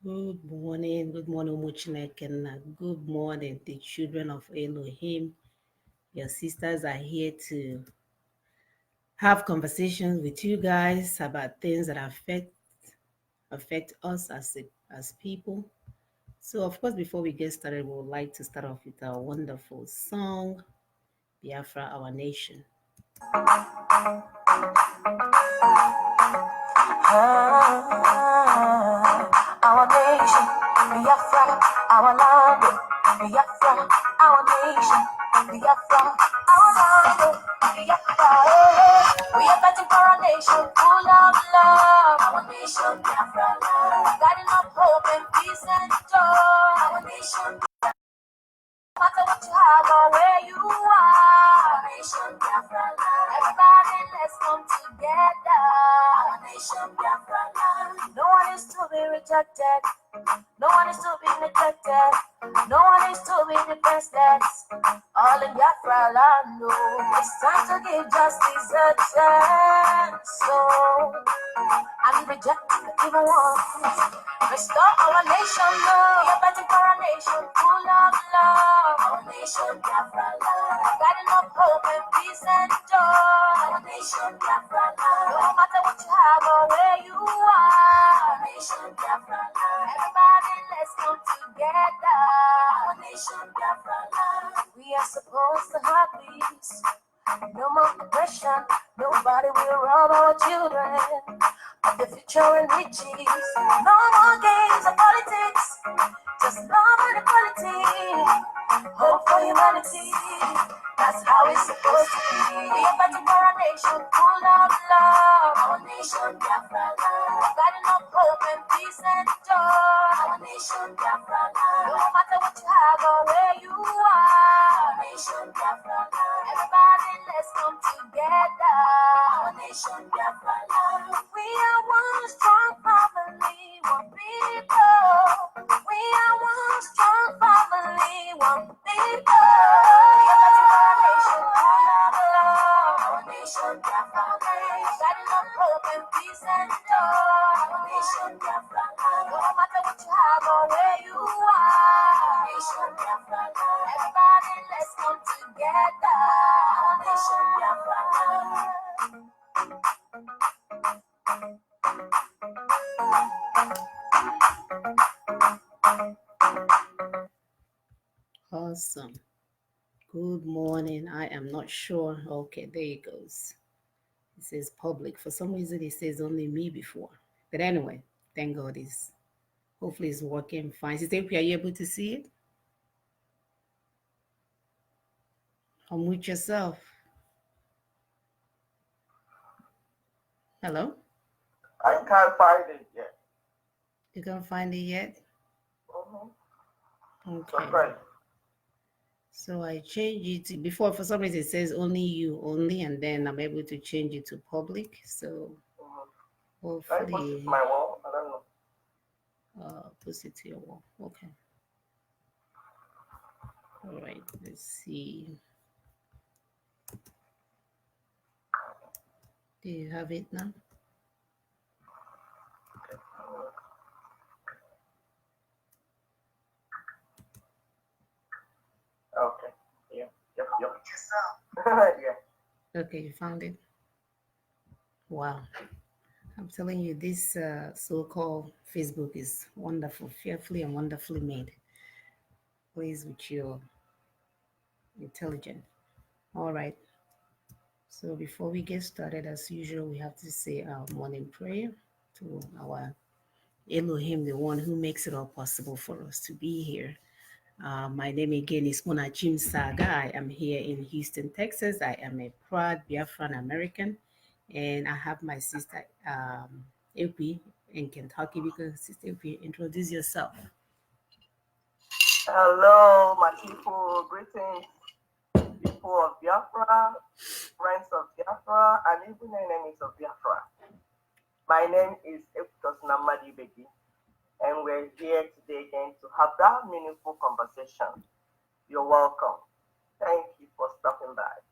Good morning, Muchinek, and good morning, the children of Elohim. Your sisters are here to have conversations with you guys about things that affect us as people. So, of course, before we get started, we would like to start off with our wonderful song, Biafra, Our Nation. Our nation, Biafra, our land, Biafra, our nation, Biafra, our land, Biafra. We are fighting for a nation full of love. Our nation, Biafra, guiding up hope and peace and joy. Our nation, no matter what you have or where you are. Our nation, Biafra, everybody, let's come together. Our nation, Biafra, no one is to be rejected. No one is to be neglected. No one is to be defenseless. All in Biafra land, no. It's time to give justice a chance. So I'm rejecting evil one. Restore our nation, Lord. We are fighting for a nation full of love. Our nation, Biafra land. Guiding up hope and peace and joy. Our nation, Biafra land. No matter what you have or where you are. Our nation, Biafra land. Everybody, let's come together. Our nation, Biafra land. We are supposed to have peace. No more oppression. Nobody will rob our children of the future and riches. No more games of politics. Just love and equality. Hope for humanity. That's how it's supposed to be. We are fighting for a nation full of love. Our nation, Biafra love. Guiding up hope and peace and joy. Our nation, Biafra love. No matter what you have or where you are. Our nation, Biafra love. Everybody, let's come together. Our nation, Biafra love. We are one strong family, one people. We are one strong family, one people. We are fighting for a nation full of love. Our nation, Biafra love. Guiding up hope and peace and joy. Our nation, Biafra love. No matter what you have or where you are. Our nation, Biafra love. Everybody, let's come together. Our nation, Biafra love. Awesome. Good morning. I am not sure. Okay, there it goes. It says public. For some reason, it says only me before. But anyway, thank God it's hopefully it's working fine. Sister, are you able to see it? Unmute yourself. Hello? I can't find it yet. You can't find it yet? Okay. That's right. So I changed it to, before for some reason it says only you only, and then I'm able to change it to public. So I put it hopefully to my wall. I don't know. push it to your wall. Okay. All right. Let's see. Do you have it now? Okay. Yeah. Yep. Yeah. Okay, you found it. Wow. I'm telling you, this so-called Facebook is wonderful, fearfully and wonderfully made. Plays with your intelligence. All right. So before we get started, as usual, we have to say our morning prayer to our Elohim, the one who makes it all possible for us to be here. My name again is Mona Jim Saga. I am here in Houston, Texas. I am a proud Biafran American, and I have my sister Epi in Kentucky. Because Sister Epi, introduce yourself. Hello, my people. Greetings, people of Biafra, friends of Biafra, and even enemies of Biafra. My name is Eptos Namadi Begi, and we're here today again to have that meaningful conversation. You're welcome. Thank you for stopping by.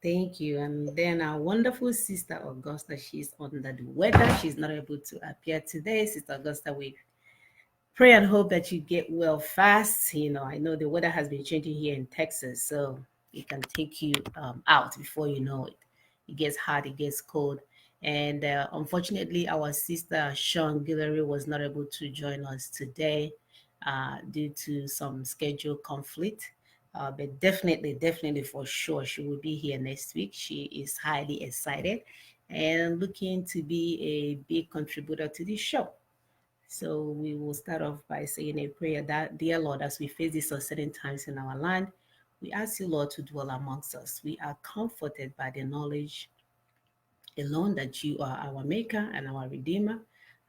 Thank you. And then our wonderful sister Augusta, she's under the weather. She's not able to appear today. Sister Augusta, we Pray and hope that you get well fast. I know the weather has been changing here in Texas, so it can take you out before you know it. It gets hot, it gets cold. And unfortunately, our sister Sean Guillory was not able to join us today due to some schedule conflict. But definitely for sure, she will be here next week. She is highly excited and looking to be a big contributor to this show. So we will start off by saying a prayer that, dear Lord, as we face these uncertain times in our land, we ask you, Lord, to dwell amongst us. We are comforted by the knowledge alone that you are our maker and our redeemer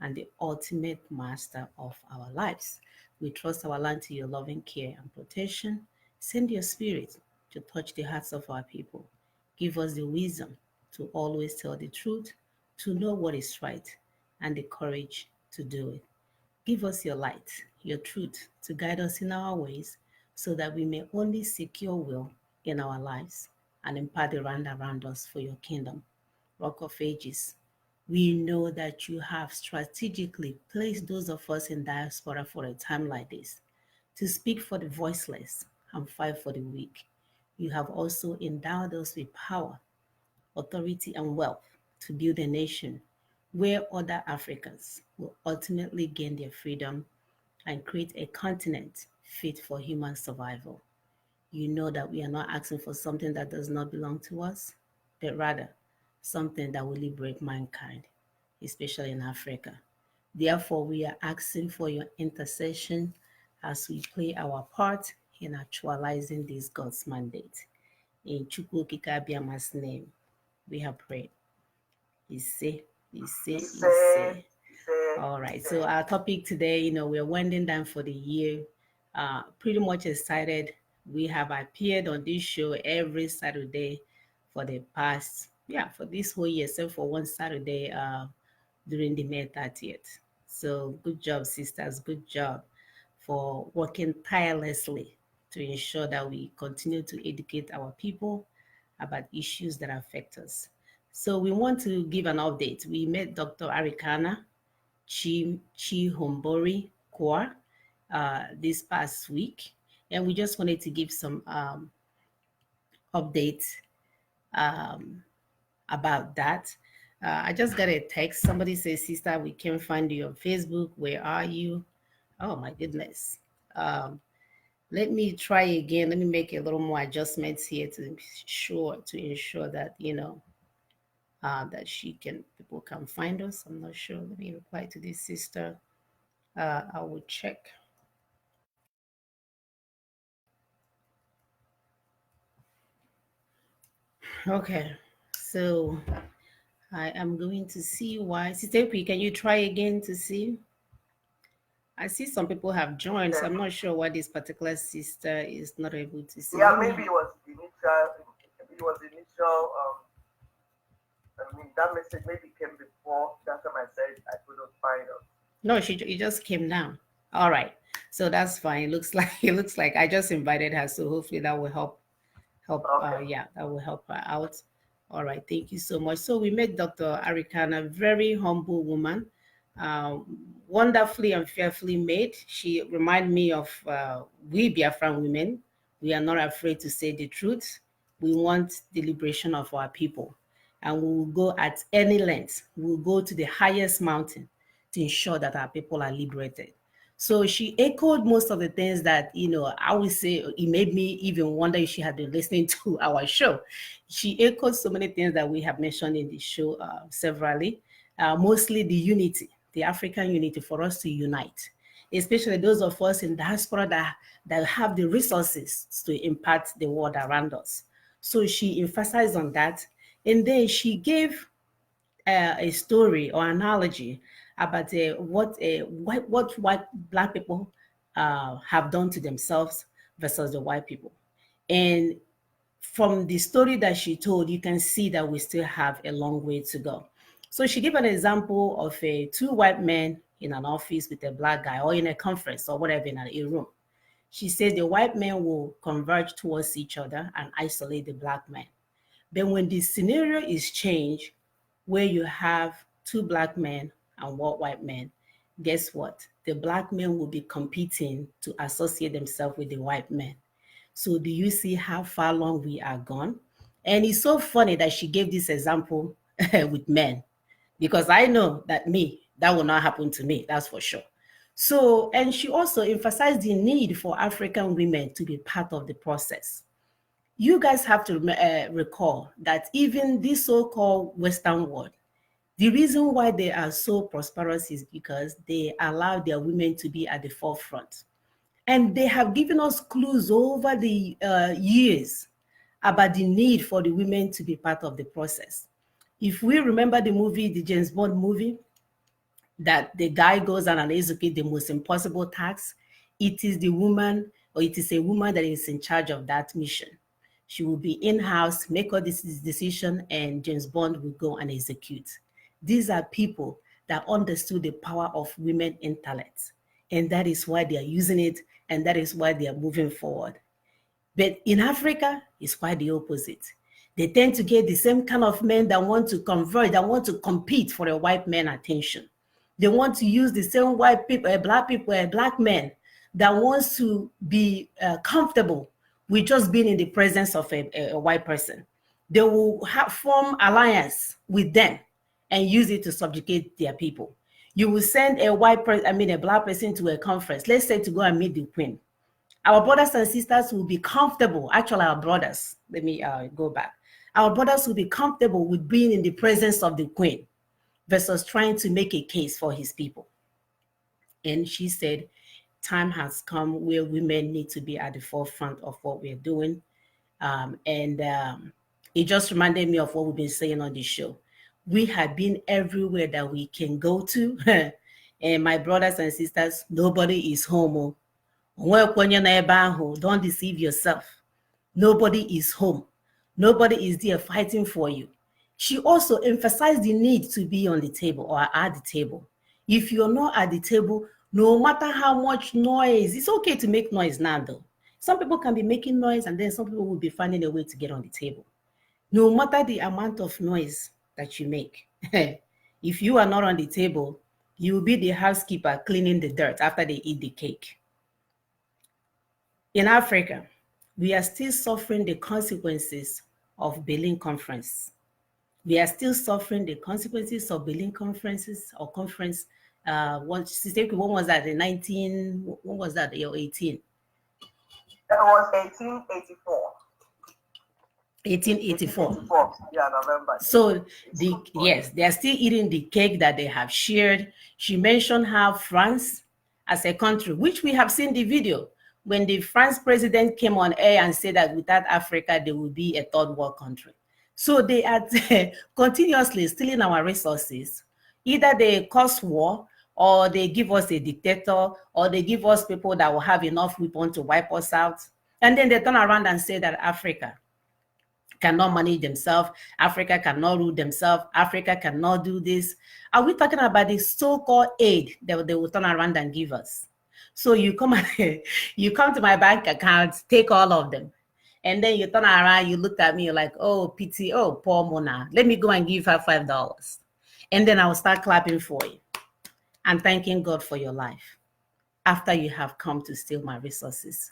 and the ultimate master of our lives. We trust our land to your loving care and protection. Send your spirit to touch the hearts of our people. Give us the wisdom to always tell the truth, to know what is right, and the courage to do it. Give us your light, your truth to guide us in our ways so that we may only seek your will in our lives and impart the land around us for your kingdom. Rock of Ages, we know that you have strategically placed those of us in diaspora for a time like this to speak for the voiceless and fight for the weak. You have also endowed us with power, authority, and wealth to build a nation where other Africans will ultimately gain their freedom and create a continent fit for human survival. You know that we are not asking for something that does not belong to us, but rather something that will liberate mankind, especially in Africa. Therefore, we are asking for your intercession as we play our part in actualizing this God's mandate. In Chukwukikabiama's name, we have prayed. Ise, Ise, He Ise. said, he said, All he right. So said. our topic today, we're winding down for the year. Pretty much excited. We have appeared on this show every Saturday for the past, for this whole year, except for one Saturday during the May 30th. So good job, sisters. Good job for working tirelessly to ensure that we continue to educate our people about issues that affect us. So we want to give an update. We met Dr. Arikana Chihombori-Quao this past week, and we just wanted to give some updates um, about that. I just got a text. Somebody says, "Sister, we can't find you on Facebook. Where are you?" Oh my goodness. Um, Let me try again. Let me make a little more adjustments here to ensure that that people can find us. I'm not sure. Let me reply to this sister. I will check. Okay, so I am going to see why. Sister P, can you try again to see? I see some people have joined, so Yes. I'm not sure why this particular sister is not able to see. Yeah, Let maybe me. it was the initial, maybe it was the initial, that message maybe came before that time I said I couldn't find us. No, it just came down. All right, so that's fine. It looks like it looks like I just invited her, so hopefully that will help Okay. that will help her out. All right, thank you so much. So we met Dr. Arikana, very humble woman, uh, wonderfully and fearfully made. She reminded me of we Biafran women. We are not afraid to say the truth. We want the liberation of our people, and we will go at any length. We will go to the highest mountain to ensure that our people are liberated. So she echoed most of the things that, I would say it made me even wonder if she had been listening to our show. She echoed so many things that we have mentioned in the show severally, mostly the unity, the African unity for us to unite, especially those of us in diaspora that have the resources to impact the world around us. So she emphasized on that. And then she gave a story or analogy about what white black people have done to themselves versus the white people. And from the story that she told, you can see that we still have a long way to go. So she gave an example of two white men in an office with a black guy, or in a conference or whatever in a room. She said the white men will converge towards each other and isolate the black man. Then when the scenario is changed, where you have two black men and one white man, guess what? The black men will be competing to associate themselves with the white men. So do you see how far along we are gone? And it's so funny that she gave this example with men, because I know that that will not happen to me, that's for sure. So, and she also emphasized the need for African women to be part of the process. You guys have to recall that even this so-called Western world, the reason why they are so prosperous is because they allow their women to be at the forefront. And they have given us clues over the years about the need for the women to be part of the process. If we remember the movie, the James Bond movie, that the guy goes out and executes the most impossible task, it is the woman, or it is a woman that is in charge of that mission. She will be in-house, make all this decision, and James Bond will go and execute. These are people that understood the power of women intellect, and that is why they are using it, and that is why they are moving forward. But in Africa, it's quite the opposite. They tend to get the same kind of men that want to convert, that want to compete for a white man attention. They want to use the same white people, black men that wants to be comfortable with just being in the presence of a white person. They will form alliance with them and use it to subjugate their people. You will send a a black person to a conference, let's say to go and meet the queen. Our brothers and sisters will be comfortable. Actually, our brothers, let me go back. Our brothers will be comfortable with being in the presence of the queen versus trying to make a case for his people. And she said, time has come where women need to be at the forefront of what we're doing. It just reminded me of what we've been saying on this show. We have been everywhere that we can go to. And my brothers and sisters, nobody is home. Don't deceive yourself. Nobody is home. Nobody is there fighting for you. She also emphasized the need to be on the table or at the table. If you're not at the table, no matter how much noise, it's okay to make noise now though. Some people can be making noise and then some people will be finding a way to get on the table. No matter the amount of noise that you make, if you are not on the table, you will be the housekeeper cleaning the dirt after they eat the cake. In Africa, we are still suffering the consequences of Berlin Conference. We are still suffering the consequences of Berlin conferences or conference. When was that? The 19, when was that? 18? That was 1884. 1884. Yeah, November. So yes, they are still eating the cake that they have shared. She mentioned how France as a country, which we have seen the video, when the France president came on air and said that without Africa, they will be a third world country. So they are continuously stealing our resources. Either they cause war, or they give us a dictator, or they give us people that will have enough weapons to wipe us out. And then they turn around and say that Africa cannot manage themselves, Africa cannot rule themselves, Africa cannot do this. Are we talking about the so-called aid that they will turn around and give us? So you come to my bank account, take all of them. And then you turn around, you look at me, you're like, oh, pity, oh, poor Mona. Let me go and give her $5. And then I will start clapping for you and thanking God for your life after you have come to steal my resources.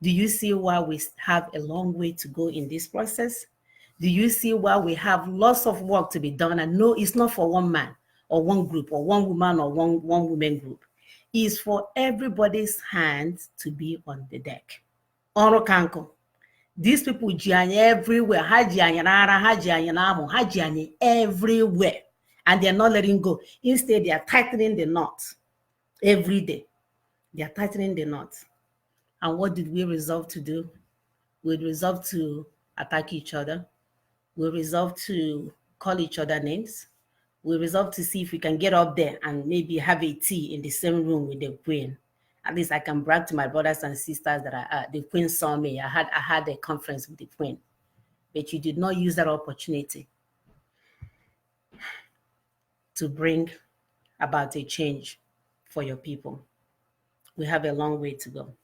Do you see why we have a long way to go in this process? Do you see why we have lots of work to be done? And no, it's not for one man or one group or one woman or one woman group. It's for everybody's hands to be on the deck. Oro kanko. These people jianye everywhere. Hajianye everywhere. And they're not letting go. Instead, they are tightening the knot every day. They are tightening the knot. And what did we resolve to do? We resolved to attack each other. We resolved to call each other names. We resolved to see if we can get up there and maybe have a tea in the same room with the queen. At least I can brag to my brothers and sisters that the queen saw me. I had a conference with the queen. But you did not use that opportunity to bring about a change for your people. We have a long way to go.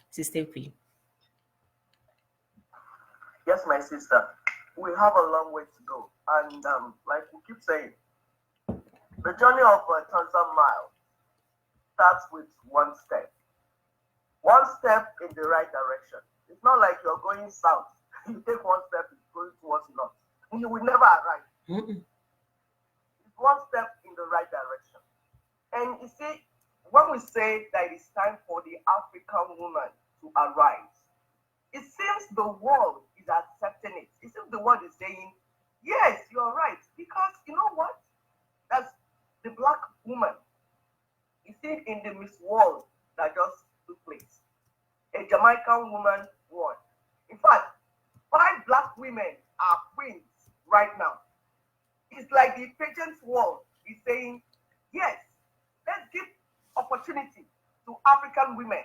Sister Queen. Yes, my sister. We have a long way to go. And like we keep saying, the journey of 1,000 miles starts with one step. One step in the right direction. It's not like you're going south. You take one step, it's going towards north. You will never arrive. Mm-mm. It's one step in the right direction. And you see, when we say that it's time for the African woman to arise, it seems the world is accepting it. It seems the world is saying, yes, you're right. Because you know what? That's the black woman. You see in the Miss World that just took place. A Jamaican woman won. In fact, 5 black women are queens right now. It's like the pageant world is saying, yes, let's give opportunity to African women.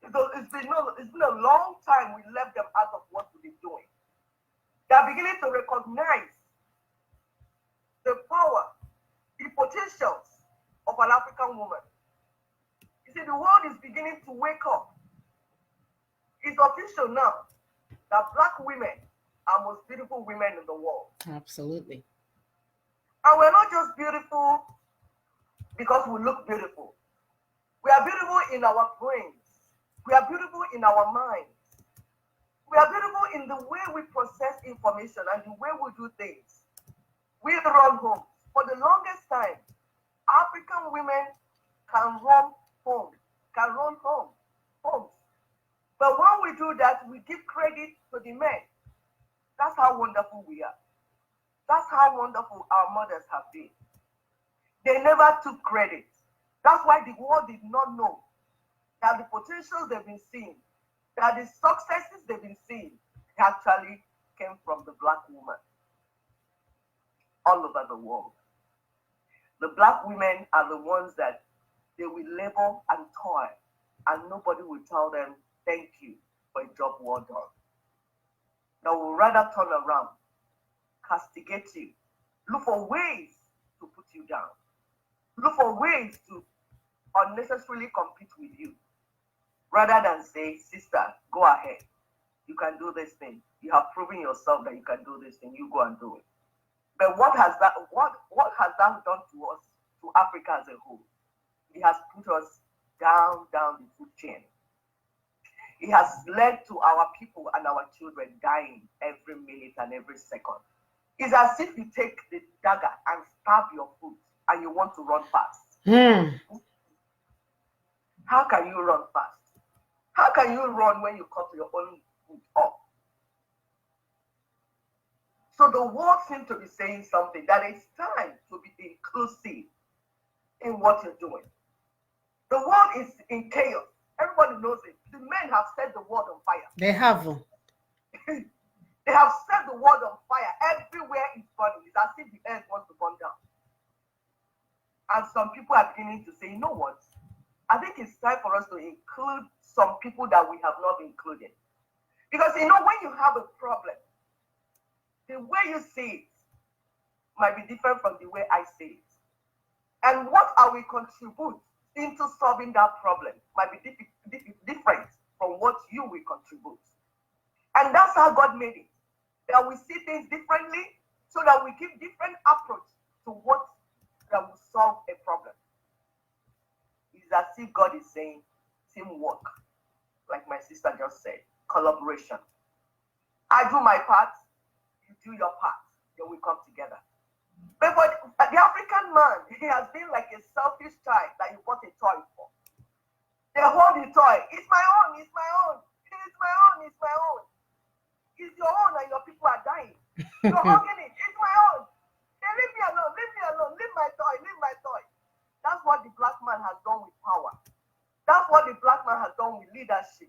It's been a long time we left them out of what we've been doing. They're beginning to recognize the power, the potentials of an African woman. You see, the world is beginning to wake up. It's official now that black women are most beautiful women in the world. Absolutely. And we're not just beautiful because we look beautiful. We are beautiful in our brains. We are beautiful in our minds. We are beautiful in the way we process information and the way we do things. We run homes. For the longest time, African women can run homes, homes. But when we do that, we give credit to the men. That's how wonderful we are. That's how wonderful our mothers have been. They never took credit. That's why the world did not know that the potentials they've been seeing, that the successes they've been seeing actually came from the black woman all over the world. The black women are the ones that they will labor and toil, and nobody will tell them thank you for a job well done. They will rather turn around, castigate you, look for ways to put you down, look for ways to unnecessarily compete with you, rather than say, sister, go ahead. You can do this thing. You have proven yourself that you can do this thing. You go and do it. But what has that done to us, to Africa as a whole? It has put us down the food chain. It has led to our people and our children dying every minute and every second. It's as if you take the dagger and stab your foot and you want to run fast. How can you run fast? How can you run when you cut your own foot off? So the world seems to be saying something, that it's time to be inclusive in what you're doing. The world is in chaos. Everybody knows it. The men have set the world on fire. They have. They have set the world on fire. Everywhere it's burning. It's as if the earth wants to burn down. And some people are beginning to say, you know what? I think it's time for us to include some people that we have not included. Because, you know, when you have a problem, the way you see it might be different from the way I see it. And what I will contribute into solving that problem might be different from what you will contribute. And that's how God made it. That we see things differently so that we give different approach to what that will solve a problem. It's as if God is saying teamwork, like my sister just said, collaboration. I do my part, you do your part, then we come together. But for the African man, he has been like a selfish child that you bought a toy for. They hold the toy. It's my own, it's my own. It's my own, it's my own. It's your own and your people are dying. You're hugging it. It's my own. Hey, leave me alone, leave me alone. Leave my toy, leave my toy. That's what the black man has done with power. That's what the black man has done with leadership.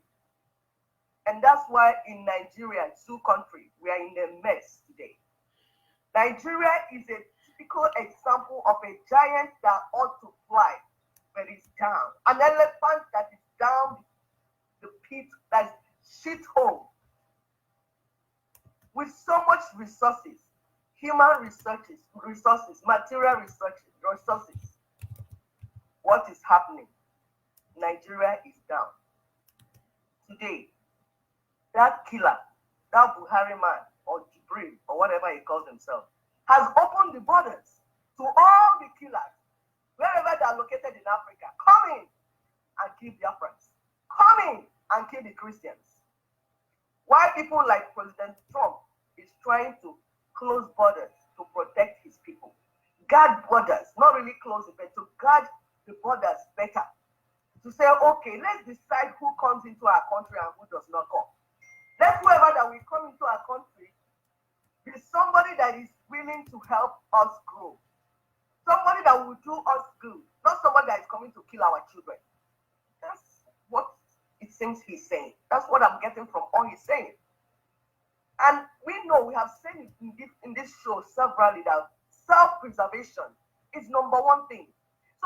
And that's why in Nigeria, two countries, we are in a mess today. Nigeria is a typical example of a giant that ought to fly, but it's down. An elephant that is down the pit, that's shit hole. With so much resources, human resources, material resources. What is happening? Nigeria is down. Today, that killer, that Buhari man, or Jibril, or whatever he calls himself, has opened the borders to all the killers wherever they are located in Africa, come in and kill Biafrans. Come in and kill the Christians. Why people like President Trump is trying to close borders to protect his people. Guard borders, not really close it, but to guard the borders better. To say, okay, let's decide who comes into our country and who does not come. Let whoever that will come into our country be somebody that is willing to help us grow. Somebody that will do us good, not somebody that is coming to kill our children. That's what it seems he's saying. That's what I'm getting from all he's saying. And we know, we have said it in this show severally, that self-preservation is number one thing.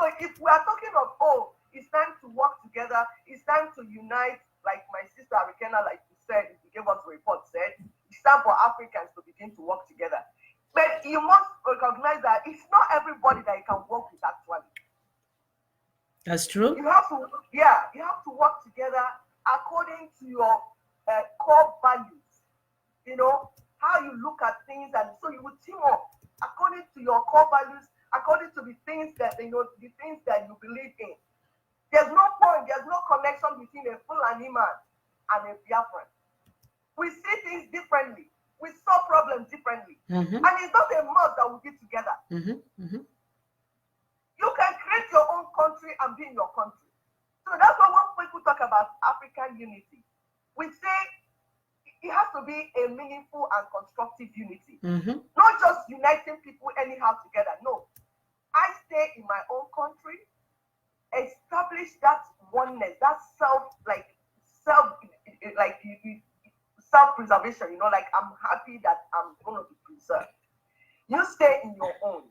So if we are talking of, oh, it's time to work together, it's time to unite, like my sister Arikana, like you said, you gave us a report, said, it's time for Africans to begin to work together. But you must recognize that it's not everybody that you can work with actually. That's true. You have to, you have to work together according to your core values. You know, how you look at things, and so you will team up according to your core values, according to the things that the things that you believe in. There's no point, there's no connection between a Fulani man and a Biafran. We see things differently. We solve problems differently. Mm-hmm. And it's not a must that we be together. Mm-hmm. Mm-hmm. You can create your own country and be in your country. So that's why when people talk about African unity, we say it has to be a meaningful and constructive unity. Mm-hmm. Not just uniting people anyhow together. No. I stay in my own country, establish that oneness, that self-preservation, like I'm happy that I'm going to be preserved. You stay in your own.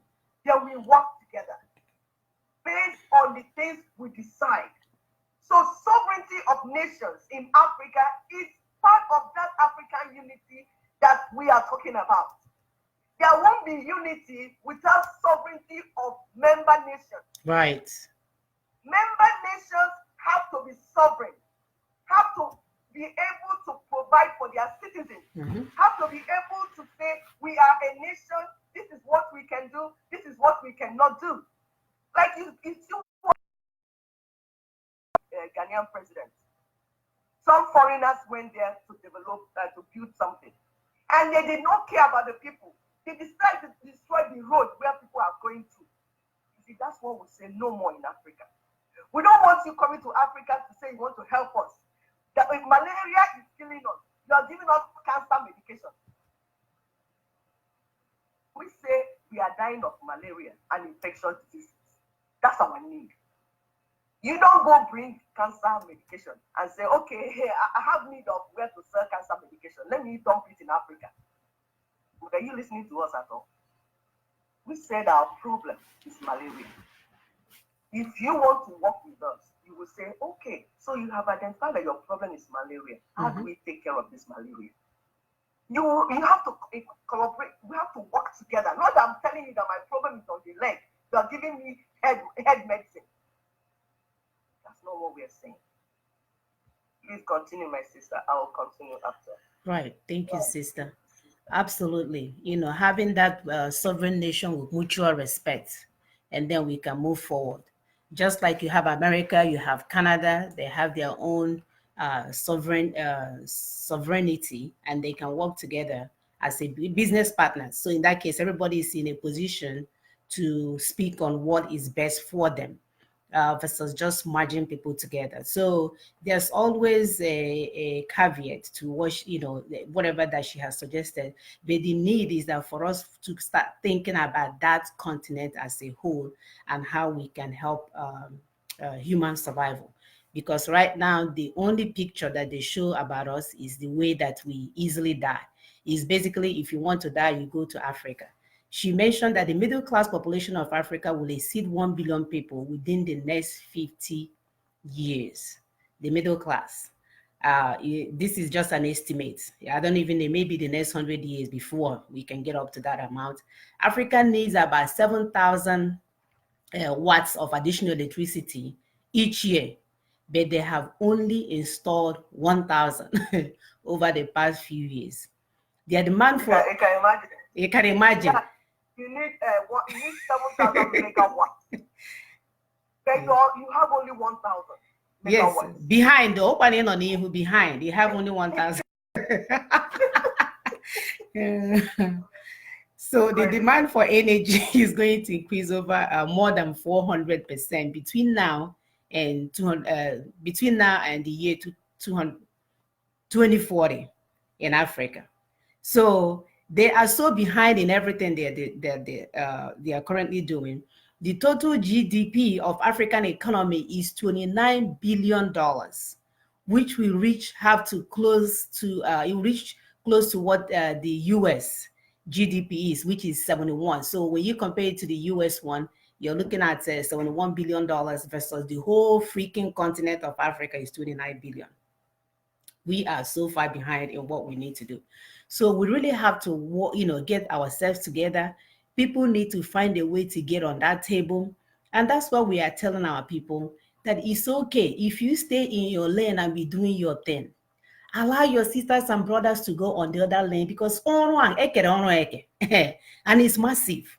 Then we work together based on the things we decide. So sovereignty of nations in Africa is part of that African unity that we are talking about. There won't be unity without sovereignty of member nations. Right. Member nations have to be sovereign, have to be able to provide for their citizens, Mm-hmm. have to be able to say, we are a nation, this is what we can do, this is what we cannot do. Like you Ghanaian president. Some foreigners went there to develop, to build something. And they did not care about the people. They decided to destroy the road where people are going to. You see, that's what we say no more in Africa. We don't want you coming to Africa to say you want to help us. That if malaria is killing us, you are giving us cancer medication. We say we are dying of malaria and infectious diseases. That's our need. You don't go bring cancer medication and say, okay, hey, I have need of where to sell cancer medication. Let me dump it in Africa. Are you listening to us at all? We said our problem is malaria. If you want to work with us, you will say, okay, so you have identified that your problem is malaria. How do we take care of this malaria? You have to collaborate. We have to work together. Not that I'm telling you that my problem is on the leg. You are giving me head medicine. That's not what we are saying. Please continue, my sister. I will continue after. Right. Thank you, sister. Absolutely. Having that sovereign nation with mutual respect, and then we can move forward. Just like you have America, you have Canada, they have their own sovereignty, and they can work together as a business partners. So in that case, everybody is in a position to speak on what is best for them. Versus just merging people together. So there's always a caveat to what whatever that she has suggested. But the need is that for us to start thinking about that continent as a whole and how we can help human survival. Because right now, the only picture that they show about us is the way that we easily die. Is basically, if you want to die, you go to Africa. She mentioned that the middle class population of Africa will exceed 1 billion people within the next 50 years. The middle class. This is just an estimate. I don't even know, maybe the next 100 years before we can get up to that amount. Africa needs about 7,000 watts of additional electricity each year, but they have only installed 1,000 over the past few years. Their demand for... You can imagine. You can imagine. Yeah. You need 7,000 megawatts. Then you have only 1,000 Yes, megawatts. behind the opening on who behind, you have only 1,000. So the demand for energy is going to increase over more than 400% between now and between now and the year 2040 in Africa. So they are so behind in everything they are currently doing. The total GDP of African economy is $29 billion, which will reach close to what the US GDP is, which is 71. So when you compare it to the US one, you're looking at $71 billion versus the whole freaking continent of Africa is 29 billion. We are so far behind in what we need to do. So we really have to, get ourselves together. People need to find a way to get on that table. And that's what we are telling our people, that it's okay if you stay in your lane and be doing your thing. Allow your sisters and brothers to go on the other lane, because and it's massive.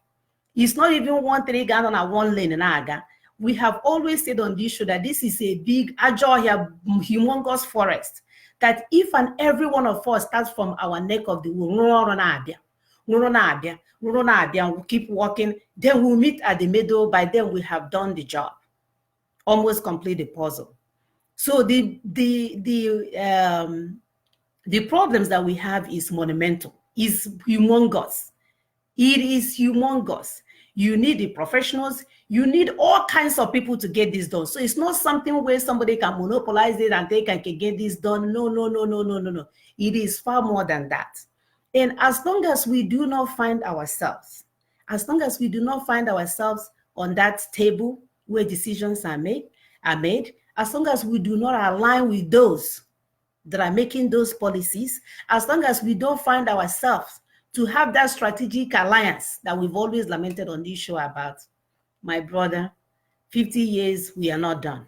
It's not even 1-3 Ghana on one lane in Aga. We have always said on this show that this is a big, agile, humongous forest. That if and every one of us starts from our neck of the wood, we'll keep walking, then we'll meet at the middle. By then we have done the job, almost complete the puzzle. So the problems that we have is monumental, is humongous. It is humongous. You need the professionals. You need all kinds of people to get this done. So it's not something where somebody can monopolize it and they can get this done. No. It is far more than that. And as long as we do not find ourselves, on that table where decisions are made, as long as we do not align with those that are making those policies, as long as we don't find ourselves to have that strategic alliance that we've always lamented on this show about, my brother, 50 years, we are not done.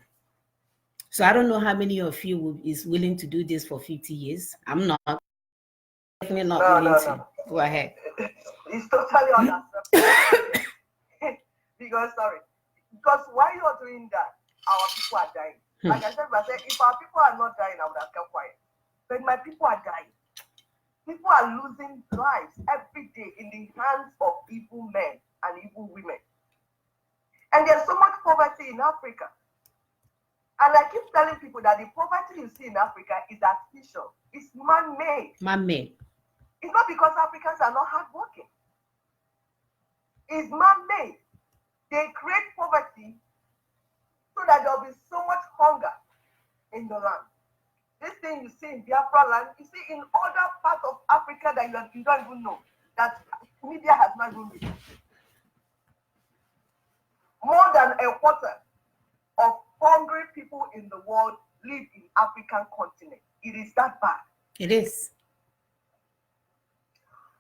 So I don't know how many of you is willing to do this for 50 years. I'm not. Definitely not willing to. Go ahead. It's totally unacceptable. Because while you're doing that, our people are dying. Like I said, if our people are not dying, I would have kept quiet. But my people are dying. People are losing lives every day in the hands of evil men and evil women. And there's so much poverty in Africa. And I keep telling people that the poverty you see in Africa is artificial. It's man-made. Man-made. It's not because Africans are not hardworking. It's man-made. They create poverty so that there'll be so much hunger in the land. This thing you see in Biafra land, you see in other parts of Africa that you don't even know, that media has not even reached. More than a quarter of hungry people in the world live in African continent. It is that bad. It is.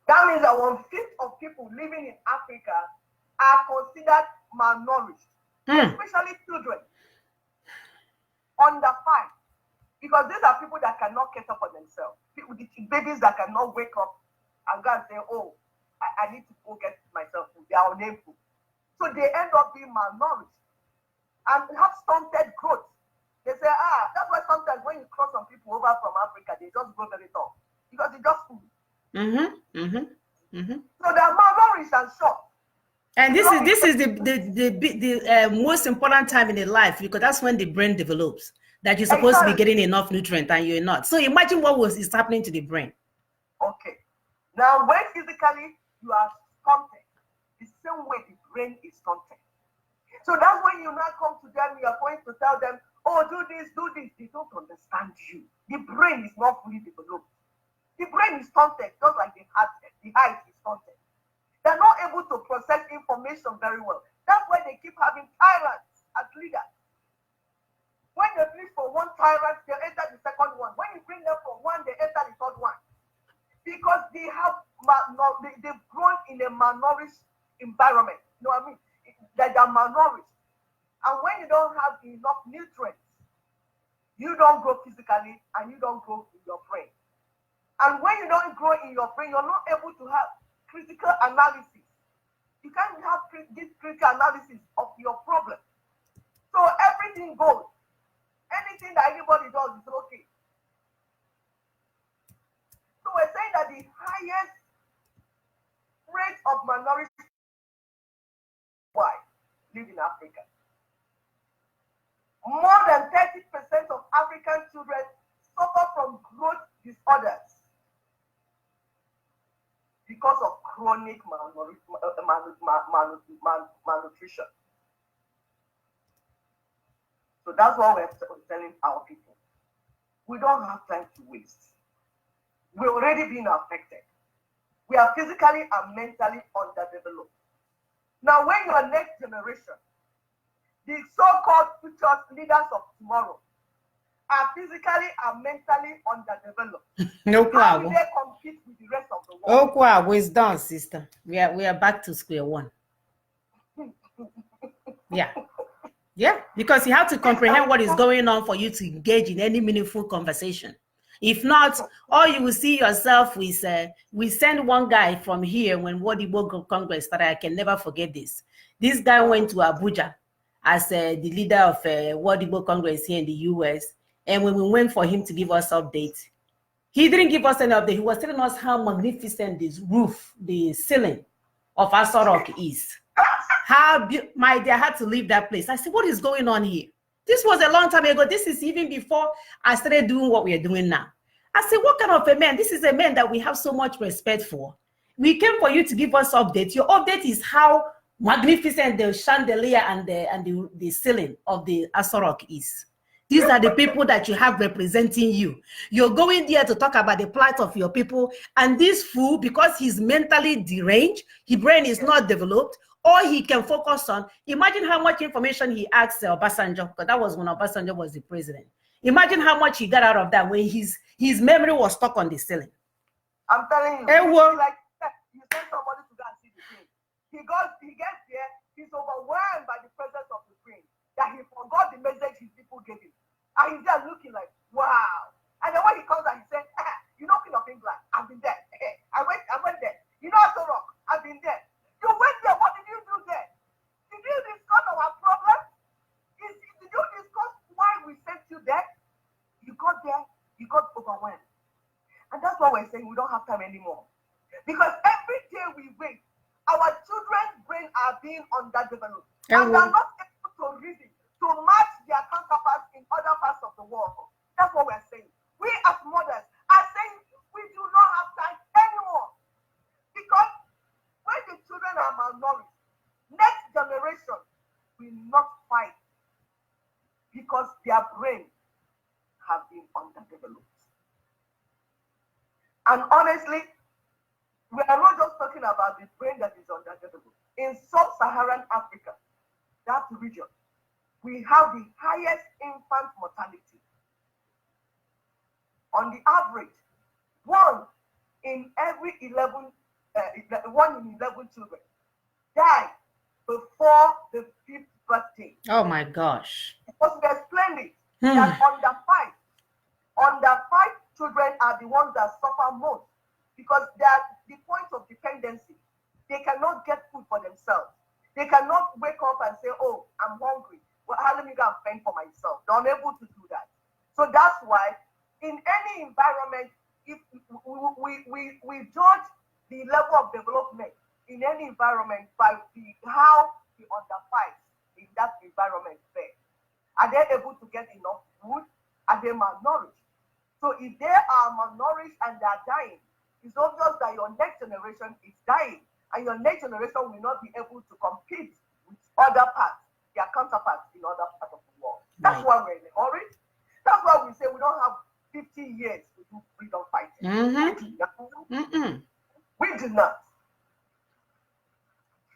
That means that 1/5 of people living in Africa are considered malnourished, especially children under 5. Because these are people that cannot get up for themselves. Babies that cannot wake up and go and say, oh, I need to go get myself food. They are unable. So they end up being malnourished and have stunted growth. They say, that's why sometimes when you cross some people over from Africa, they just grow very tall. Because it's just food. So they are malnourished and short. And this is the most important time in their life, because that's when the brain develops. That you're supposed to be getting enough nutrient and you're not. So imagine what is happening to the brain. Okay. Now, when physically you are stunted, the same way the brain is stunted. So that's when you now come to them, you are going to tell them, oh, do this. They don't understand you. The brain is not fully developed. The brain is stunted, just like the height is stunted. They're not able to process information very well. That's why they keep having tyrants as leaders. When they flee from one tyrant, they enter the second one. When you bring them from one, they enter the third one. Because they've grown in a malnourished environment. You know what I mean? They are malnourished. And when you don't have enough nutrients, you don't grow physically and you don't grow in your brain. And when you don't grow in your brain, you're not able to have critical analysis. You can't have this critical analysis of your problem. So everything goes. Anything that anybody does is okay. So we're saying that the highest rate of minority live in Africa. More than 30% of African children suffer from growth disorders because of chronic malnutrition. So that's what we're telling our people. We don't have time to waste. We're already being affected. We are physically and mentally underdeveloped. Now, when your next generation, the so-called future leaders of tomorrow, are physically and mentally underdeveloped, No how problem. will they compete with the rest of the world? Oh, wow, it's done, sister. We are back to square one. Yeah, because you have to comprehend what is going on for you to engage in any meaningful conversation. If not, all you will see yourself is we send one guy from here when Wodibo Congress started. I can never forget this. This guy went to Abuja as the leader of Wodibo Congress here in the US. And when we went for him to give us updates, he didn't give us an update. He was telling us how magnificent this roof, the ceiling of Aso Rock is. How my dear had to leave that place. I said, what is going on here? This was a long time ago. This is even before I started doing what we are doing now. I said, what kind of a man? This is a man that we have so much respect for. We came for you to give us update. Your update is how magnificent the chandelier and the ceiling of the Aso Rock is. These are the people that you have representing you. You're going there to talk about the plight of your people. And this fool, because he's mentally deranged, his brain is not developed, all he can focus on, imagine how much information he asked Obasanjo, because that was when Obasanjo was the president. Imagine how much he got out of that when his memory was stuck on the ceiling. I'm telling you, like you send somebody to go and see the queen. He gets there, he's overwhelmed by the presence of the queen, that he forgot the message his people gave him. And he's there looking like, wow. And then when he comes and he says, you know, King of England, I've been there. I went there. You know, Aso Rock, I've been there. You went there. What did you do there? Did you discuss our problem? Did you discuss why we sent you there? You got there, you got overwhelmed. And that's why we're saying we don't have time anymore. Because every day we wait, our children's brains are being underdeveloped. And they're not able to reason, to match their counterparts in other parts of the world. That's what we're saying. We as mothers are saying we do not have time anymore. Because when the children are malnourished, next generation will not fight because their brain have been underdeveloped. And honestly, we are not just talking about the brain that is underdeveloped. In sub-Saharan Africa, that region, we have the highest infant mortality. On the average, one in 11 children die before the 5th birthday. Oh my gosh. Because we explained it, that under five children are the ones that suffer most because they are the point of dependency. They cannot get food for themselves. They cannot wake up and say, oh, I'm hungry. Well, let me go and fend for myself. They're unable to do that. So that's why in any environment, if we judge the level of development in any environment by how the under fives in that environment fare. Are they able to get enough food? Are they malnourished? So if they are malnourished and they are dying, it's obvious that your next generation is dying, and your next generation will not be able to compete with other parts, their counterparts in other parts of the world. That's why we're in a hurry. That's why we say we don't have 50 years to do freedom fighting. We do not.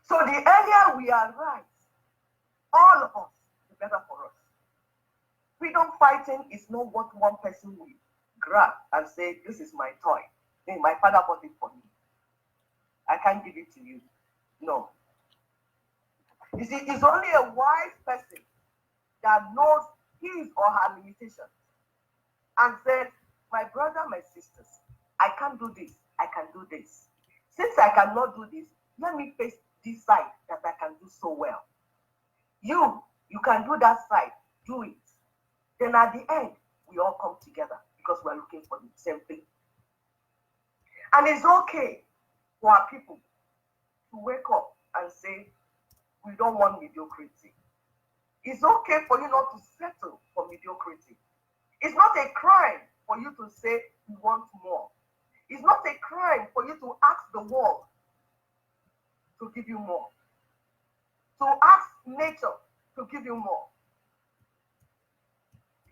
So the earlier we are right, all of us, the better for us. Freedom fighting is not what one person will grab and say, this is my toy. Hey, my father bought it for me. I can't give it to you. No. You see, it's only a wise person that knows his or her limitations and says, my brother, my sisters, I can't do this. I can do this. Since I cannot do this, let me face this side that I can do so well. You You can do that side, do it. Then at the end, we all come together because we're looking for the same thing. And it's okay for our people to wake up and say, we don't want mediocrity. It's okay for you not to settle for mediocrity. It's not a crime for you to say we want more. It's not a crime for you to ask the world to give you more. To ask nature to give you more.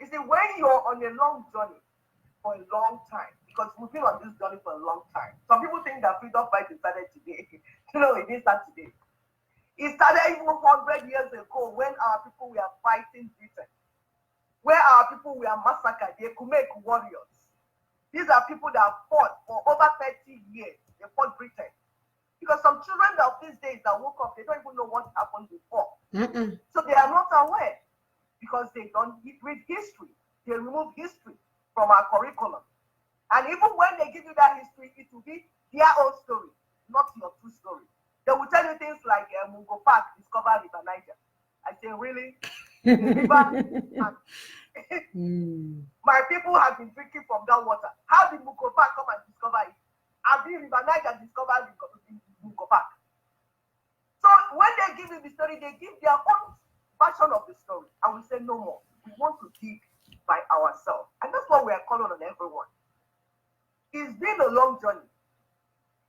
You see, when you're on a long journey for a long time, because we've been on this journey for a long time. Some people think that freedom fight started today. No, it didn't start today. It started even 100 years ago when our people were fighting Britain. Where our people were massacred, they could make warriors. These are people that fought for over 30 years. They fought Britain. Because some children of these days that woke up, they don't even know what happened before. So they are not aware because they don't read history. They remove history from our curriculum. And even when they give you that history, it will be their own story, not your true story. They will tell you things like Mungo Park discovered River Niger. I say, really? The river? My people have been drinking from that water. How did Mungo Park come and discover it? Have the River Niger discovered Mungo Park? So when they give you the story, they give their own version of the story. And we say, no more. We want to dig by ourselves. And that's what we are calling on everyone. It's been a long journey.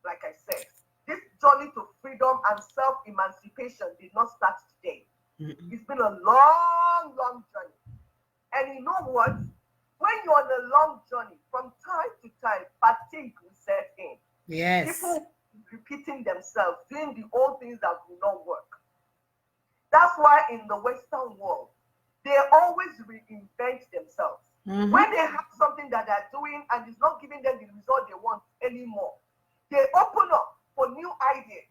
Like I said, this journey to freedom and self-emancipation did not start today. It's been a long, long journey. And you know what? When you're on a long journey, from time to time, fatigue will set in. Yes. People repeating themselves, doing the old things that will not work. That's why in the Western world, they always reinvent themselves. When they have something that they're doing and it's not giving them the result they want anymore, they open up for new ideas.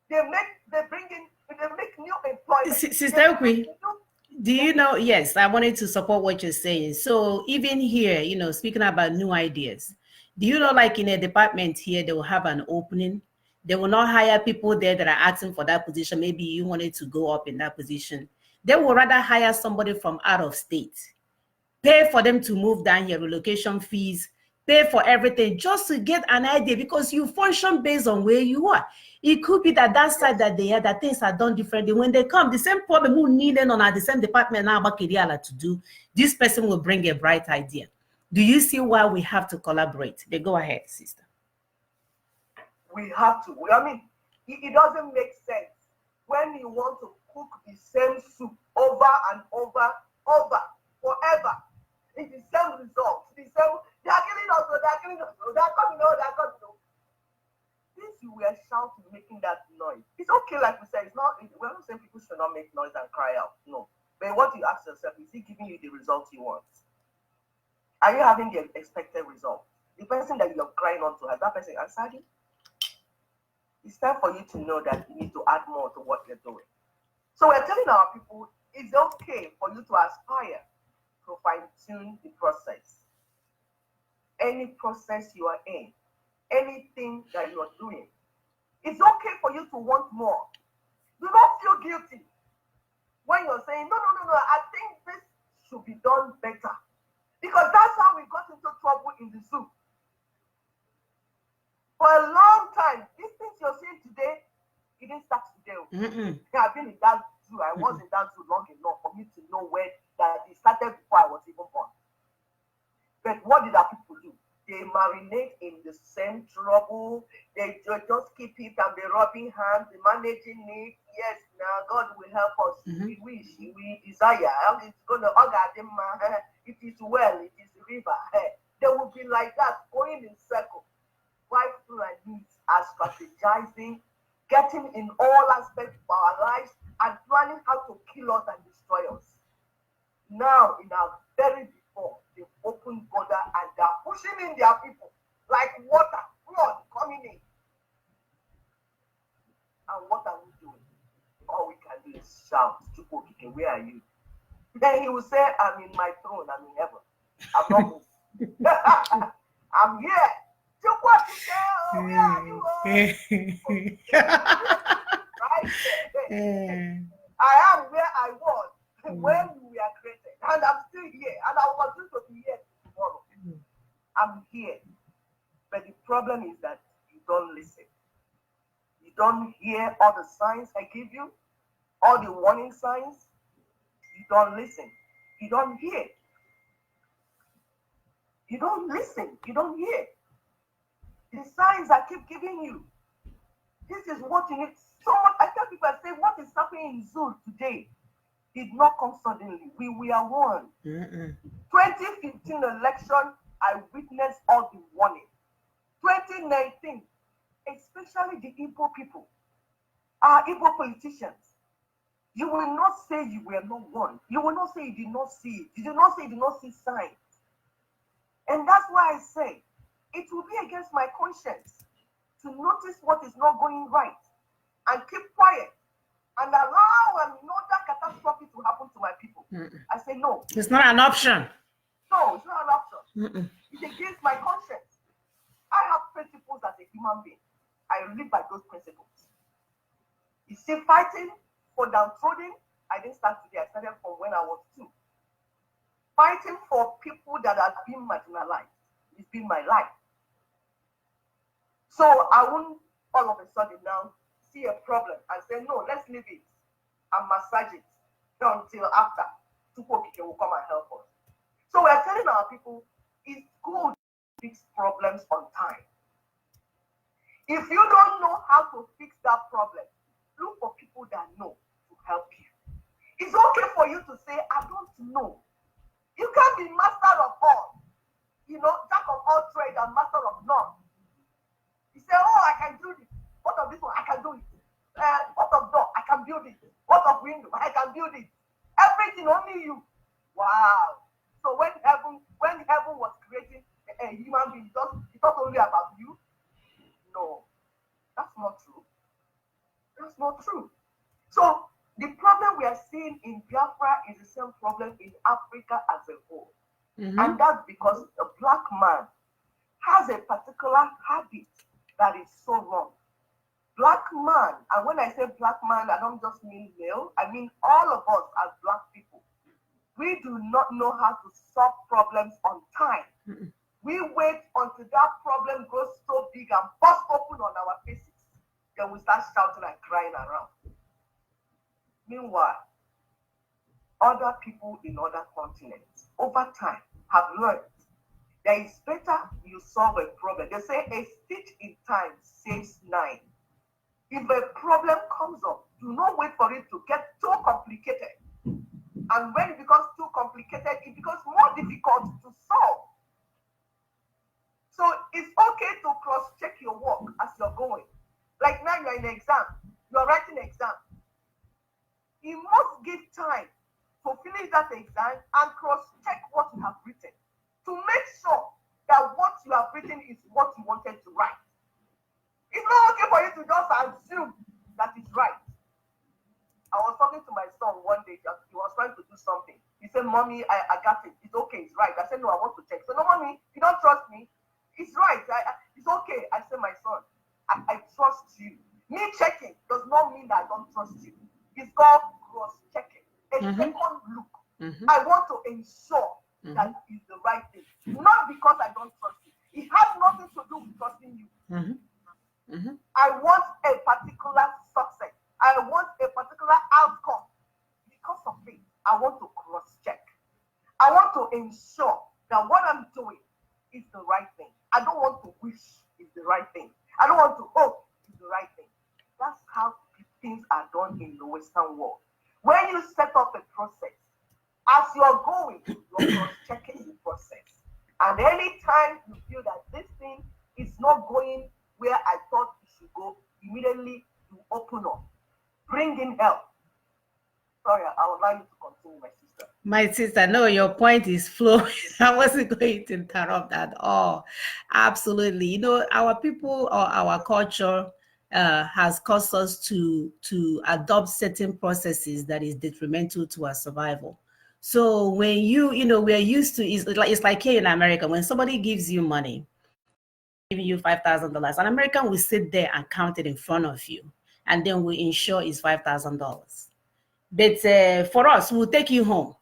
They make new employment. Sister Okwi, do you know? Yes, I wanted to support what you're saying. So even here, speaking about new ideas, do you know, like in a department here, they will have an opening. They will not hire people there that are asking for that position. Maybe you wanted to go up in that position. They will rather hire somebody from out of state, pay for them to move down here, relocation fees, pay for everything just to get an idea because you function based on where you are. It could be that side that they are, that things are done differently. When they come, the same problem who needed on at the same department now about Kiriala to do, this person will bring a bright idea. Do you see why we have to collaborate? They go ahead, sister. We have to. I mean, it doesn't make sense when you want to cook the same soup over and over, forever. It's the same result. The same. They are killing us. They're coming. They're coming. Since you were shouting, making that noise, it's okay. Like we said, it's not. We're not saying people should not make noise and cry out. No. But what you ask yourself, is it giving you the result you want? Are you having the expected result? The person that you're crying on to, has that person answered you? It's time for you to know that you need to add more to what you're doing. So we're telling our people, it's okay for you to aspire to fine-tune the process. Any process you are in, anything that you are doing, it's okay for you to want more. Do not feel guilty when you're saying, no, I think this should be done better. Because that's how we got into trouble in the zoo. For a long time, these things you're seeing today, it didn't start today. I've been in that zoo. I was in that zoo long enough for me to know where that it started before I was even born. But what did our people do? They marinate in the same trouble. They just keep it and be rubbing hands, be managing it. Yes, now God will help us. We wish, we desire. It's going to it is well, it is river. They will be like that, going in circle. White Fulani's are strategizing, getting in all aspects of our lives and planning how to kill us and destroy us. Now, in our very before, they've opened border and they're pushing in their people like water, flood coming in. And what are we doing? All we can do is shout, Chukwokike, where are you? Then he will say, I'm in my throne, I'm in heaven. I'm not moved. I'm here. Chukwokike, where are you? Right? I am where I was. when we are created. And I'm still here, and I was going to be here tomorrow. I'm here. But the problem is that you don't listen. You don't hear all the signs I give you, all the warning signs. You don't listen. You don't hear. You don't listen. You don't hear. The signs I keep giving you. This is what you need. So much. I tell people, I say, what is happening in Zul today did not come suddenly. We were warned. 2015 election, I witnessed all the warning. 2019, especially the Igbo people, our Igbo politicians, you will not say you were not warned. You will not say you did not see it. You did not say you did not see signs. And that's why I say it will be against my conscience to notice what is not going right and keep quiet and allow another catastrophe to happen to my people. I say no. It's not an option. No, it's not an option. It's against my conscience. I have principles as a human being. I live by those principles. You see, fighting for downtrodden, I didn't start today. I started from when I was 2. Fighting for people that have been marginalized. It's been my life. So I won't all of a sudden now see a problem and say, no, let's leave it and massage it until after Tukokike will come and help us. So we're telling our people, it's good to fix problems on time. If you don't know how to fix that problem, look for people that know to help you. It's okay for you to say, I don't know. You can't be master of all. Jack of all trade and master of none. You say, oh, I can do this. What of this one? I can do it. What of door? I can build it. What of window? I can build it. Everything, only you. Wow. So when heaven was creating a human being, it's not only about you. No, that's not true. That's not true. So the problem we are seeing in Biafra is the same problem in Africa as a whole. And that's because a black man has a particular habit that is so wrong. Black man, and when I say black man, I don't just mean male, I mean all of us as black people. We do not know how to solve problems on time. We wait until that problem grows so big and bursts open on our faces. Then we start shouting and crying around. Meanwhile, other people in other continents over time have learned that it's better you solve a problem. They say a stitch in time saves 9. If a problem comes up, do not wait for it to get too complicated. And when it becomes too complicated, it becomes more difficult to solve. So it's okay to cross-check your work as you're going. Like now you're in an exam, you're writing an exam. You must give time to finish that exam and cross-check what you have written to make sure that what you have written is what you wanted to write. It's not okay for you to just assume that it's right. I was talking to my son one day, he was trying to do something. He said, Mommy, I got it. It's okay, it's right. I said, no, I want to check. So, no, Mommy, you don't trust me. It's right. It's okay. I said, my son, I trust you. Me checking does not mean that I don't trust you. It's called cross-checking. A second look. I want to ensure that it's the right thing. Not because I don't trust you. It has nothing to do with trusting you. I want a particular success. I want a particular outcome. Because of it, I want to cross-check. I want to ensure that what I'm doing is the right thing. I don't want to wish it's the right thing. I don't want to hope it's the right thing. That's how things are done in the Western world. When you set up a process, as you're going, you're cross-checking the process. And anytime you feel that this thing is not going where I thought it should go, immediately you open up. Bring in help. Sorry, I would like you to continue, my sister. My sister, no, your point is flowing. I wasn't going to interrupt at all. Absolutely. Our people or our culture has caused us to adopt certain processes that is detrimental to our survival. So when we're used to, it's like here in America, when somebody gives you money, giving you $5,000, an American will sit there and count it in front of you, and then we ensure it's $5,000. But for us, we'll take you home.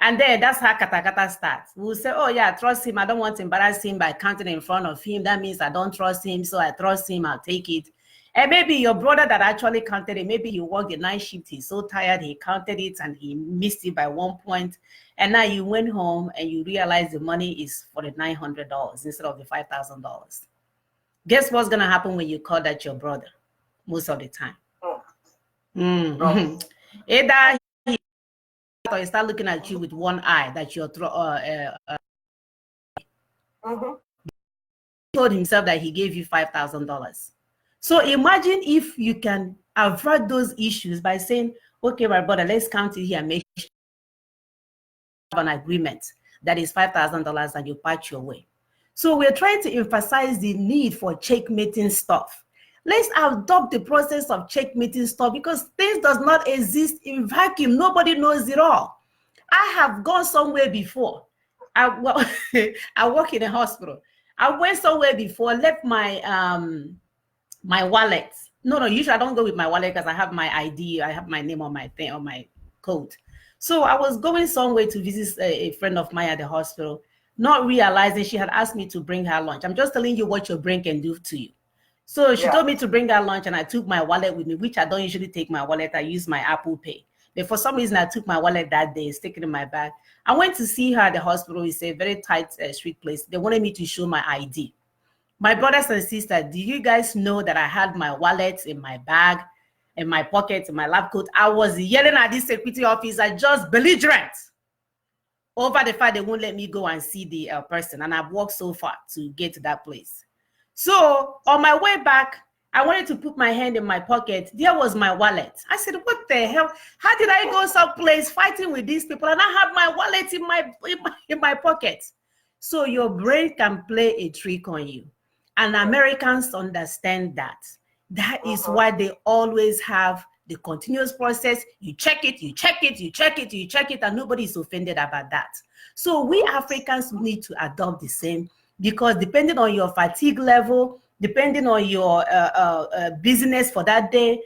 And then that's how katakata starts. We'll say, oh yeah, trust him. I don't want to embarrass him by counting in front of him. That means I don't trust him. So I trust him. I'll take it. And maybe your brother that actually counted it, maybe you worked the night shift. He's so tired. He counted it and he missed it by 1 point. And now you went home and you realize the money is for the $900 instead of the $5,000. Guess what's going to happen when you call that your brother most of the time? Mm-hmm. Either or he start looking at you with one eye that you're he told himself that he gave you $5,000. So imagine if you can avert those issues by saying, okay, my brother, let's count it here and make sure you have an agreement that is $5,000 and you patch your way. So we're trying to emphasize the need for checkmating stuff. Let's adopt the process of checkmating stuff because things does not exist in vacuum. Nobody knows it all. I have gone somewhere before. I work in a hospital. I went somewhere before, left my my wallet. No, usually I don't go with my wallet because I have my ID. I have my name on my thing, on my coat. So I was going somewhere to visit a friend of mine at the hospital, not realizing she had asked me to bring her lunch. I'm just telling you what your brain can do to you. So she told me to bring her lunch and I took my wallet with me, which I don't usually take my wallet. I use my Apple Pay. But for some reason, I took my wallet that day, stick it in my bag. I went to see her at the hospital. It's a very tight street place. They wanted me to show my ID. My brothers and sisters, do you guys know that I had my wallet in my bag, in my pocket, in my lab coat? I was yelling at this security officer, just belligerent, over the fact they won't let me go and see the person. And I've walked so far to get to that place. So on my way back, I wanted to put my hand in my pocket. There was my wallet. I said, what the hell? How did I go someplace fighting with these people and I have my wallet in my pocket? So your brain can play a trick on you. And Americans understand that. That is why they always have the continuous process. You check it, you check it, you check it, you check it, and nobody is offended about that. So we Africans need to adopt the same, because depending on your fatigue level, depending on your business for that day,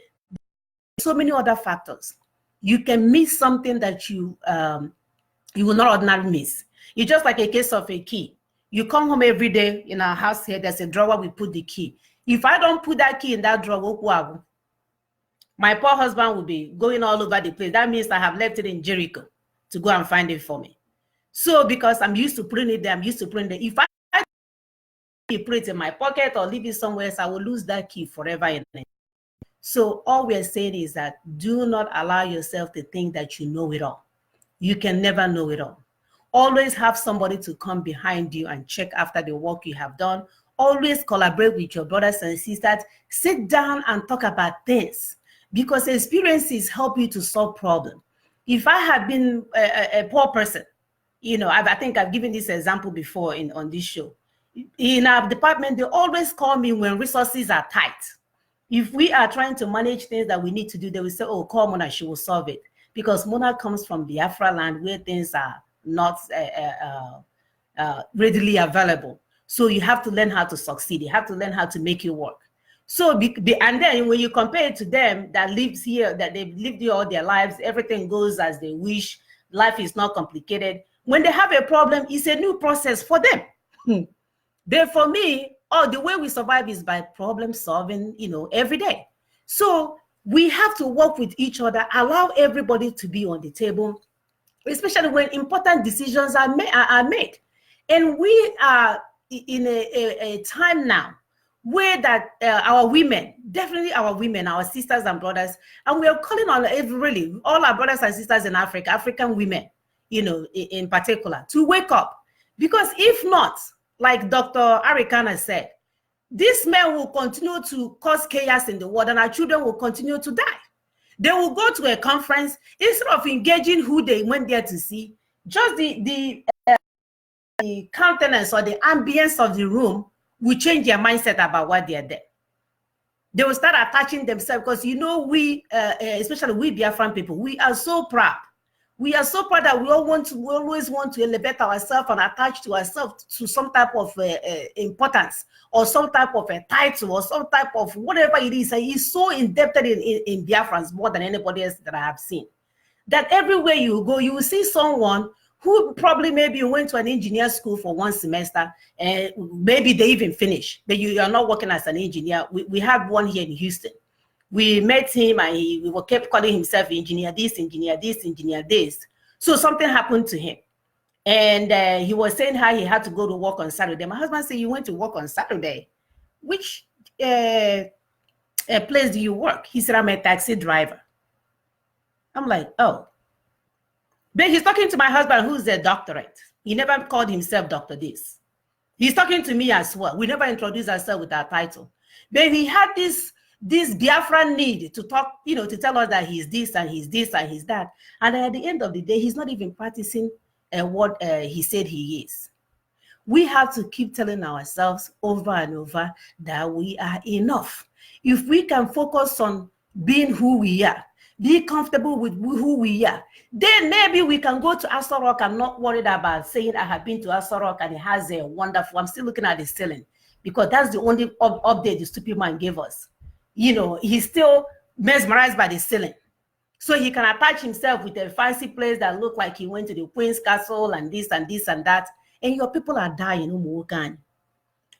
so many other factors. You can miss something that you will not ordinarily miss. It's just like a case of a key. You come home every day in our house here, there's a drawer, we put the key. If I don't put that key in that drawer, my poor husband will be going all over the place. That means I have left it in Jericho to go and find it for me. So because I'm used to putting it there, I'm used to putting it there. If I put it in my pocket or leave it somewhere else, I will lose that key forever in it. So all we're saying is that do not allow yourself to think that you know it all. You can never know it all. Always have somebody to come behind you and check after the work you have done. Always collaborate with your brothers and sisters. Sit down and talk about things, because experiences help you to solve problems. If I had been a poor person, you know, I think I've given this example before on this show. In our department, they always call me when resources are tight. If we are trying to manage things that we need to do, they will say, oh, call Mona, she will solve it. Because Mona comes from Biafra land where things are not readily available. So you have to learn how to succeed. You have to learn how to make it work. So, and then when you compare it to them that lives here, that they've lived here all their lives, everything goes as they wish, life is not complicated. When they have a problem, it's a new process for them. But for me, the way we survive is by problem solving, you know, every day. So we have to work with each other, allow everybody to be on the table, especially when important decisions are made. And we are in a time now where that our women, definitely our women, our sisters and brothers, and we are calling on really all our brothers and sisters in Africa, African women, you know, in particular, to wake up. Because if not, like Dr. Arikana said, these men will continue to cause chaos in the world and our children will continue to die. They will go to a conference, instead of engaging who they went there to see, just the countenance or the ambience of the room will change their mindset about what they are there. They will start attaching themselves, because, you know, we, especially we Biafran people, we are so proud. We are so proud that we always want to elevate ourselves and attach to ourselves to some type of importance or some type of a title or some type of whatever it is. And he's so indebted in Biafrans more than anybody else that I have seen. that everywhere you go, you will see someone who probably maybe went to an engineer school for one semester, and maybe they even finish, but you are not working as an engineer. We have one here in Houston. We met him and we kept calling himself engineer this, engineer this, engineer this. So something happened to him. And he was saying how he had to go to work on Saturday. My husband said, you went to work on Saturday? Which place do you work? He said, I'm a taxi driver. I'm like, oh. But he's talking to my husband, who's a doctorate. He never called himself Dr. This. He's talking to me as well. We never introduced ourselves with our title. But he had this Biafran need to talk, to tell us that he's this and he's this and he's that. And at the end of the day, he's not even practicing what he said he is. We have to keep telling ourselves over and over that we are enough. If we can focus on being who we are, be comfortable with who we are, then maybe we can go to Aso Rock and not worried about saying I have been to Aso Rock and it has a wonderful, I'm still looking at the ceiling because that's the only update the stupid man gave us. He's still mesmerized by the ceiling. So he can attach himself with a fancy place that look like he went to the Queen's Castle and this and this and that. And your people are dying.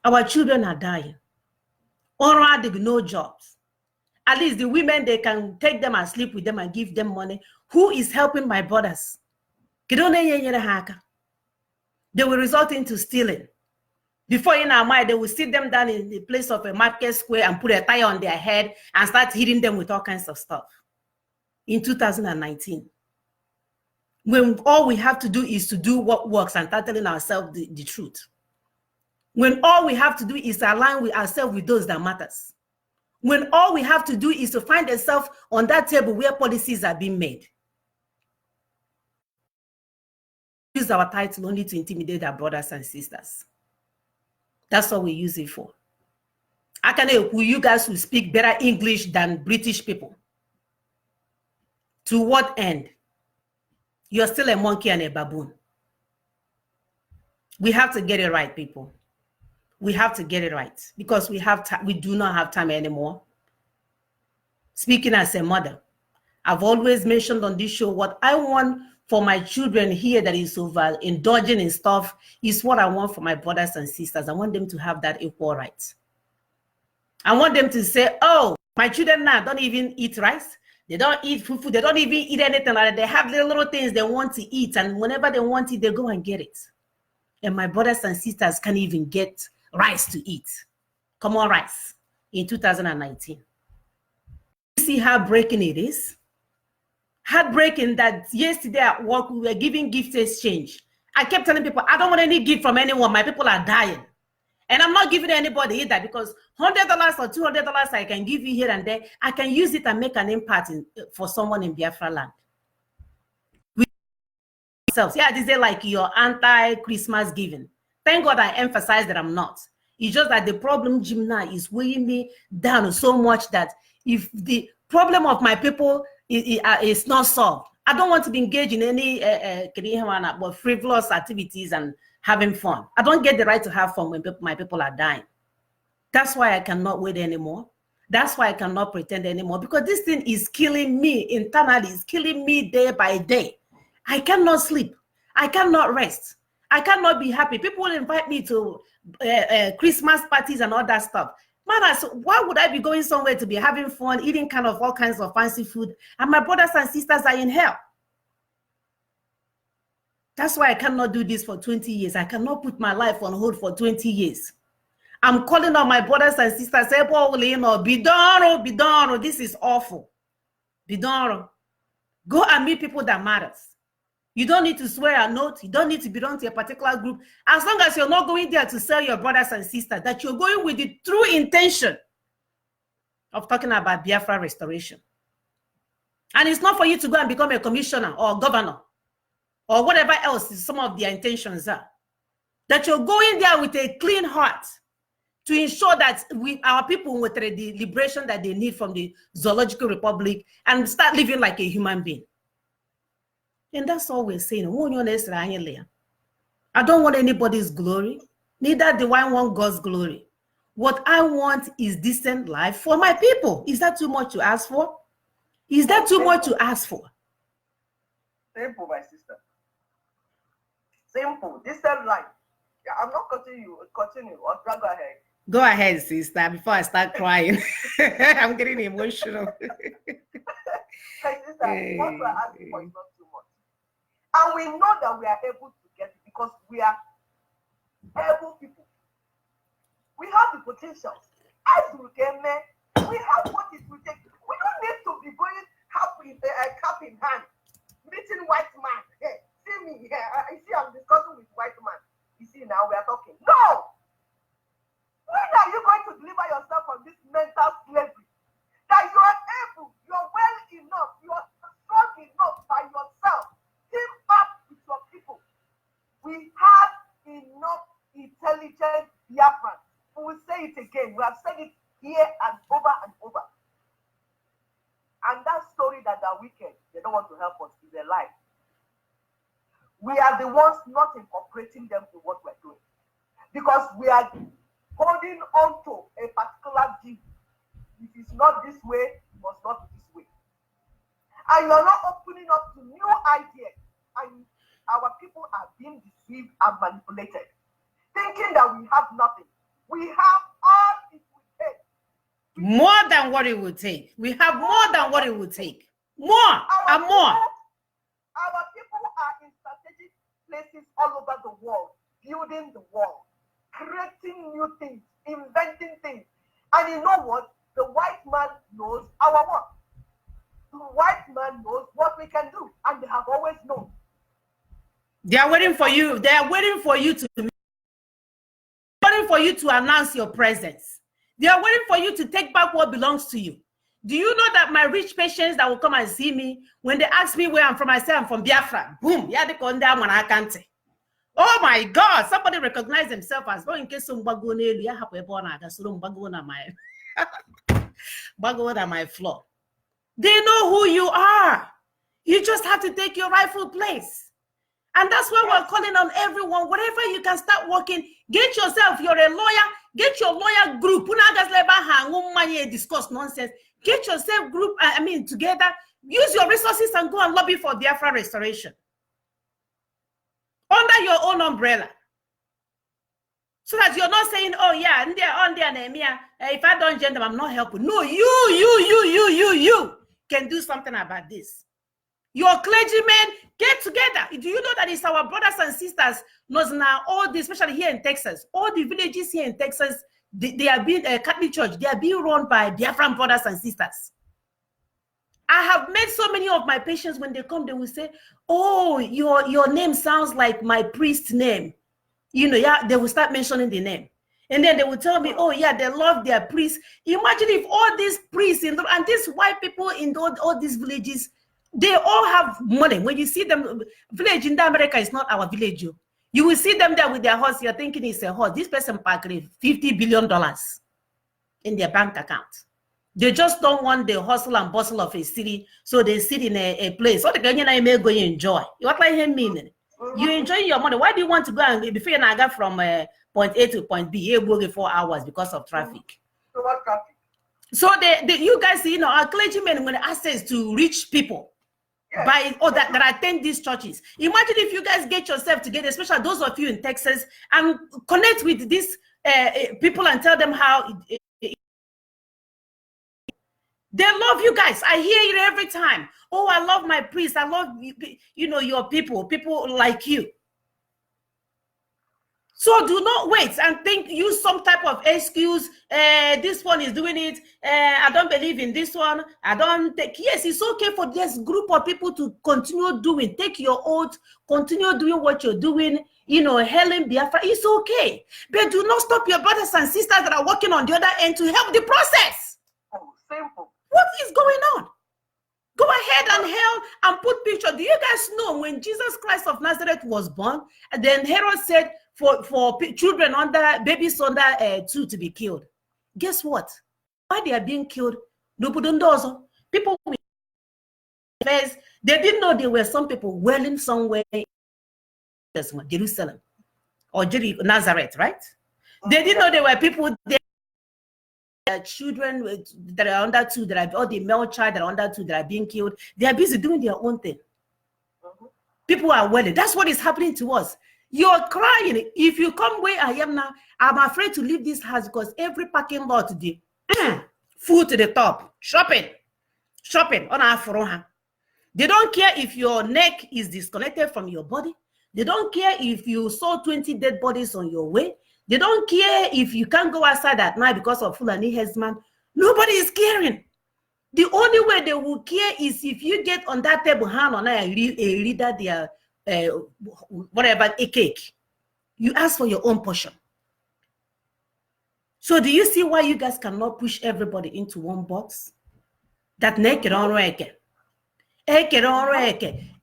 Our children are dying. Already no jobs. At least the women, they can take them and sleep with them and give them money. Who is helping my brothers? They will result into stealing. Before in our mind, they will sit them down in the place of a market square and put a tire on their head and start hitting them with all kinds of stuff. In 2019, when all we have to do is to do what works and start telling ourselves the truth. When all we have to do is align with ourselves with those that matters. When all we have to do is to find ourselves on that table where policies are being made. Use our title only to intimidate our brothers and sisters. That's what we use it for. You guys will speak better English than British people. To what end? You're still a monkey and a baboon. We have to get it right, people. We have to get it right because we do not have time anymore. Speaking as a mother, I've always mentioned on this show what I want for my children here that is over indulging in stuff is what I want for my brothers and sisters. I want them to have that equal right. I want them to say, oh, my children now don't even eat rice. They don't eat fufu. They don't even eat anything like that. They have little things they want to eat. And whenever they want it, they go and get it. And my brothers and sisters can't even get rice to eat. Come on, rice in 2019. You see how breaking it is? Heartbreaking that yesterday at work, we were giving gift exchange. I kept telling people, I don't want any gift from anyone. My people are dying. And I'm not giving anybody either because $100 or $200 I can give you here and there. I can use it and make an impact for someone in Biafra land. Yeah, this is like your anti-Christmas giving. Thank God I emphasize that I'm not. It's just that the problem, Jim, now is weighing me down so much that if the problem of my people is not solved, I don't want to be engaged in any frivolous activities and having fun. I don't get the right to have fun when my people are dying. That's why I cannot wait anymore. That's why I cannot pretend anymore because this thing is killing me internally. It's killing me day by day. I cannot sleep. I cannot rest. I cannot be happy. People will invite me to Christmas parties and all that stuff. Man, why would I be going somewhere to be having fun, eating all kinds of fancy food, and my brothers and sisters are in hell? That's why I cannot do this for 20 years. I cannot put my life on hold for 20 years. I'm calling on my brothers and sisters, say, Bidoro, this is awful. Bidoro, go and meet people that matters. You don't need to swear a note. You don't need to belong to a particular group. As long as you're not going there to sell your brothers and sisters, that you're going with the true intention of talking about Biafra restoration. And it's not for you to go and become a commissioner or governor or whatever else some of their intentions are. That you're going there with a clean heart to ensure that our people with the liberation that they need from the Zoological Republic and start living like a human being. And that's all we're saying. I don't want anybody's glory. Neither do I want God's glory. What I want is decent life for my people. Is that too much to ask for? Is that too much to ask for? Simple, my sister. Simple. This same life. Yeah, I'm not cutting you. Continue. Or go ahead. Go ahead, sister, before I start crying. I'm getting emotional. My sister, what we're asking for is not too much. And we know that we are able to get it because we are able people. We have the potentials. As we can, we have what it will take. We don't need to be going cap in hand, meeting white man. Hey, see me here. I see I'm discussing with white man. You see now we are talking. No! When are you going to deliver yourself from this mental slavery? That you are able, you are well enough, you are strong enough by yourself. Team up with your people. We have enough intelligent Biafrans. We will say it again. We have said it here and over and over. And that story that are wicked, they don't want to help us, is a lie. We are the ones not incorporating them in what we're doing. Because we are holding on to a particular view. If it's not this way, it must not be this way. And you're not opening up to new ideas. And our people are being deceived and manipulated, thinking that we have nothing. We have all it will take. More than what it would take. We have more than what it would take. More and more. Our people are in strategic places all over the world, building the world, creating new things, inventing things. And you know what? The white man knows our work. The white man knows what we can do, and they have always known. They are waiting for you. They are waiting for you to announce your presence. They are waiting for you to take back what belongs to you. Do you know that my rich patients that will come and see me, when they ask me where I'm from, I say I'm from Biafra. Boom. Oh my God. Somebody recognize themselves as, oh, in case some my floor. They know who you are. You just have to take your rightful place. And that's why we're calling on everyone, wherever you can start working, get yourself, you're a lawyer, get your lawyer group. Discuss nonsense. Get yourself group, together, use your resources and go and lobby for Biafra restoration. Under your own umbrella. So that you're not saying, oh yeah, if I don't join them, I'm not helping. No, you can do something about this. Your clergymen, get together. Do you know that it's our brothers and sisters, now, all the, especially here in Texas, all the villages here in Texas, they are being a Catholic church, they are being run by Biafran brothers and sisters. I have met so many of my patients, when they come, they will say, oh, your name sounds like my priest's name. You know, yeah, they will start mentioning the name. And then they will tell me, oh, yeah, they love their priests. Imagine if all these priests and these white people in all these villages, they all have money. When you see them, village in America is not our village. You will see them there with their horse. You're thinking it's a horse. This person packed $50 billion in their bank account. They just don't want the hustle and bustle of a city, so they sit in a place. What the guy may go enjoy? What like him meaning? You enjoy your money. Why do you want to go and before you get from point A to point B? You go 4 hours because of traffic. So you guys, our clergymen with access to rich people. By that attend these churches. Imagine if you guys get yourself together, especially those of you in Texas, and connect with these people and tell them how they love you guys. I hear it every time. Oh, I love my priest. I love your people like you. So do not wait and use some type of excuse. This one is doing it. I don't believe in this one. I don't take. Yes, it's okay for this group of people to continue doing. Take your oath. Continue doing what you're doing. Helen Biafra. It's okay. But do not stop your brothers and sisters that are working on the other end to help the process. Oh, simple. What is going on? Go ahead and help and put picture. Do you guys know when Jesus Christ of Nazareth was born, and then Herod said for children babies under 2 to be killed? Guess what? Why they are being killed? Nobody knows. People, they didn't know there were some people wailing somewhere in Jerusalem or Nazareth, right? They didn't know there were people there. Children that are under 2, that are all the male child that are under 2 that are being killed. They are busy doing their own thing. People are willing. That's what is happening to us. You're crying. If you come where I am now, I'm afraid to leave this house because every parking lot today, full to the top, shopping on our front. They don't care if your neck is disconnected from your body. They don't care if you saw 20 dead bodies on your way. They don't care if you can't go outside at night because of Fulani headsman. Nobody is caring. The only way they will care is if you get on that table hand on a reader their whatever a cake. You ask for your own portion. So do you see why you guys cannot push everybody into one box? That naked on record.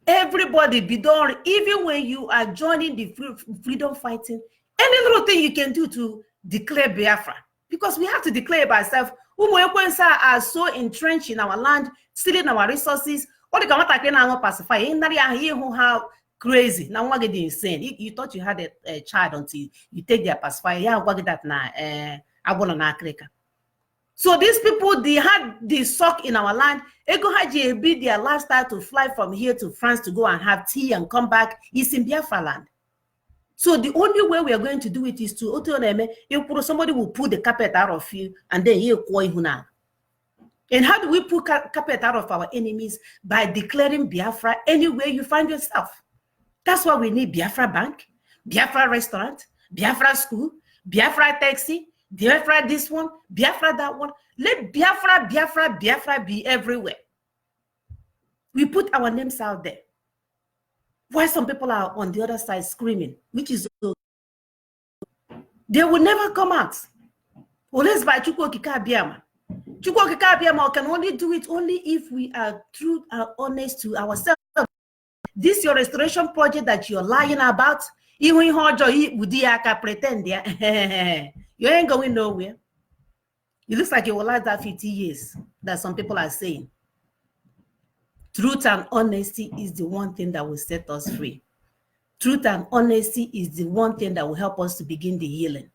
Everybody be done. Even when you are joining the freedom fighting, any little thing you can do to declare Biafra, because we have to declare by ourselves. Umuekwensa are so entrenched in our land, stealing our resources. What the Kamata pacify? How crazy now? What get insane? You thought you had a child until you take their pacifier. Yeah, what get that now? I want to Africa. So these people, they had the sock in our land. Ego Haji be their lifestyle to fly from here to France to go and have tea and come back. It's in Biafra land. So the only way we are going to do it is to somebody will pull the carpet out of you and then you now. And how do we pull carpet out of our enemies? By declaring Biafra anywhere you find yourself. That's why we need Biafra Bank, Biafra Restaurant, Biafra School, Biafra Taxi, Biafra this one, Biafra that one. Let Biafra be everywhere. We put our names out there. Why some people are on the other side screaming, which is they will never come out. Unless by Chukwu Okike Abiama. Chukwu Okike Abiama can only do it only if we are true and honest to ourselves. This your restoration project that you're lying about, even pretend you ain't going nowhere. It looks like it will last that 50 years that some people are saying. Truth and honesty is the one thing that will set us free. Truth and honesty is the one thing that will help us to begin the healing.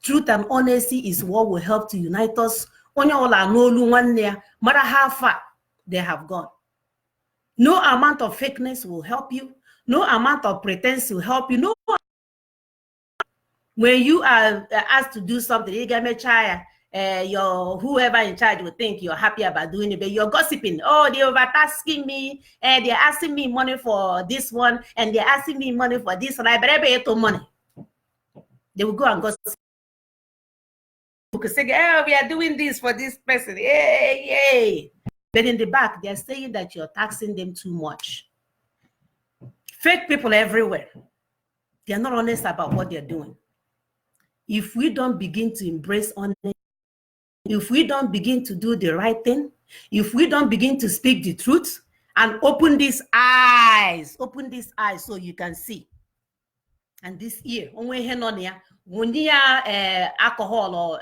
Truth and honesty is what will help to unite us. No matter how far they have gone. No amount of fakeness will help you. No amount of pretense will help you. No. When you are asked to do something, you get a child. Your whoever in charge will think you're happy about doing it, but you're gossiping. Oh, they're overtasking me, and they're asking me money for this one, and they're asking me money for this, and I better pay to money. They will go and gossip. You could say, oh, we are doing this for this person. Hey. But in the back, they're saying that you're taxing them too much. Fake people everywhere. They're not honest about what they're doing. If we don't begin to embrace honesty, if we don't begin to do the right thing, if we don't begin to speak the truth and open these eyes so you can see. And this ear, when you alcohol or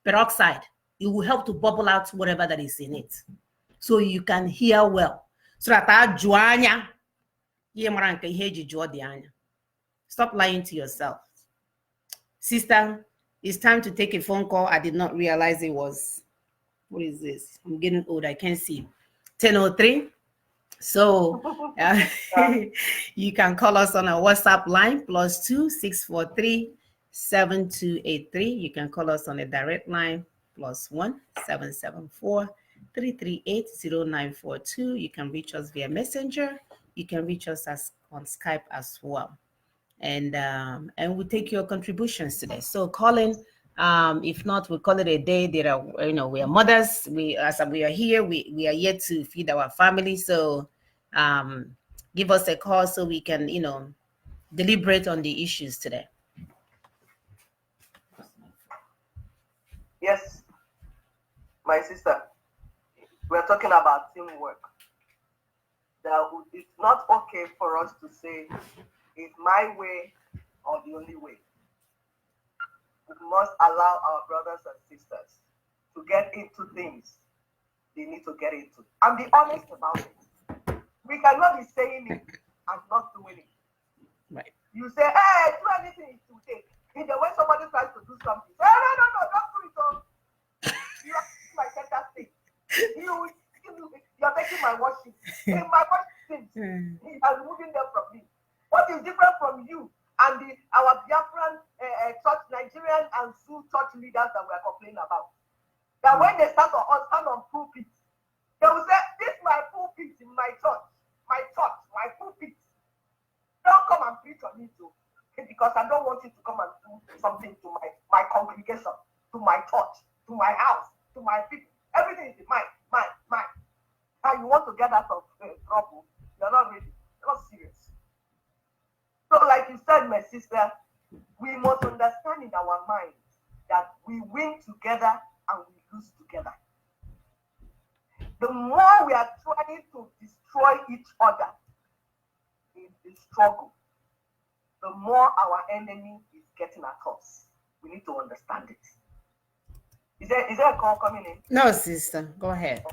peroxide, it will help to bubble out whatever that is in it. So you can hear well. So that stop lying to yourself. Sister, it's time to take a phone call. I did not realize it was, what is this? I'm getting old, I can't see. 10:03. So you can call us on our WhatsApp line, +2 643 7283. You can call us on a direct line, +1 774 338 0942. You can reach us via Messenger. You can reach us on Skype as well. And we'll take your contributions today. So calling, if not, we'll call it a day. There are, we are mothers. As we are here, we are yet to feed our family. So give us a call so we can, deliberate on the issues today. Yes, my sister, we're talking about teamwork. That it's not okay for us to say it's my way or the only way. We must allow our brothers and sisters to get into things they need to get into and be honest about it. We cannot be saying it and not doing it. Right. You say, hey, do anything today. In the way somebody tries to do something, say, no, don't do it. Oh. You are taking my center stage. You're taking my worship. In my worship things, he is removing them from and sue church leaders that we are complaining about. That when they stand on pulpit, they will say, this is my pulpit in my church, my pulpit. Don't come and preach on it too. Because I don't want you to come and do something to my congregation, to my church, to my house, to my people. Everything is mine. And you want to get out of trouble, you're not ready. You're not serious. So like you said, my sister, we must understand in our minds that we win together and we lose together. The more we are trying to destroy each other in the struggle, the more our enemy is getting at us. We need to understand it. Is there a call coming in? No, sister. Go ahead.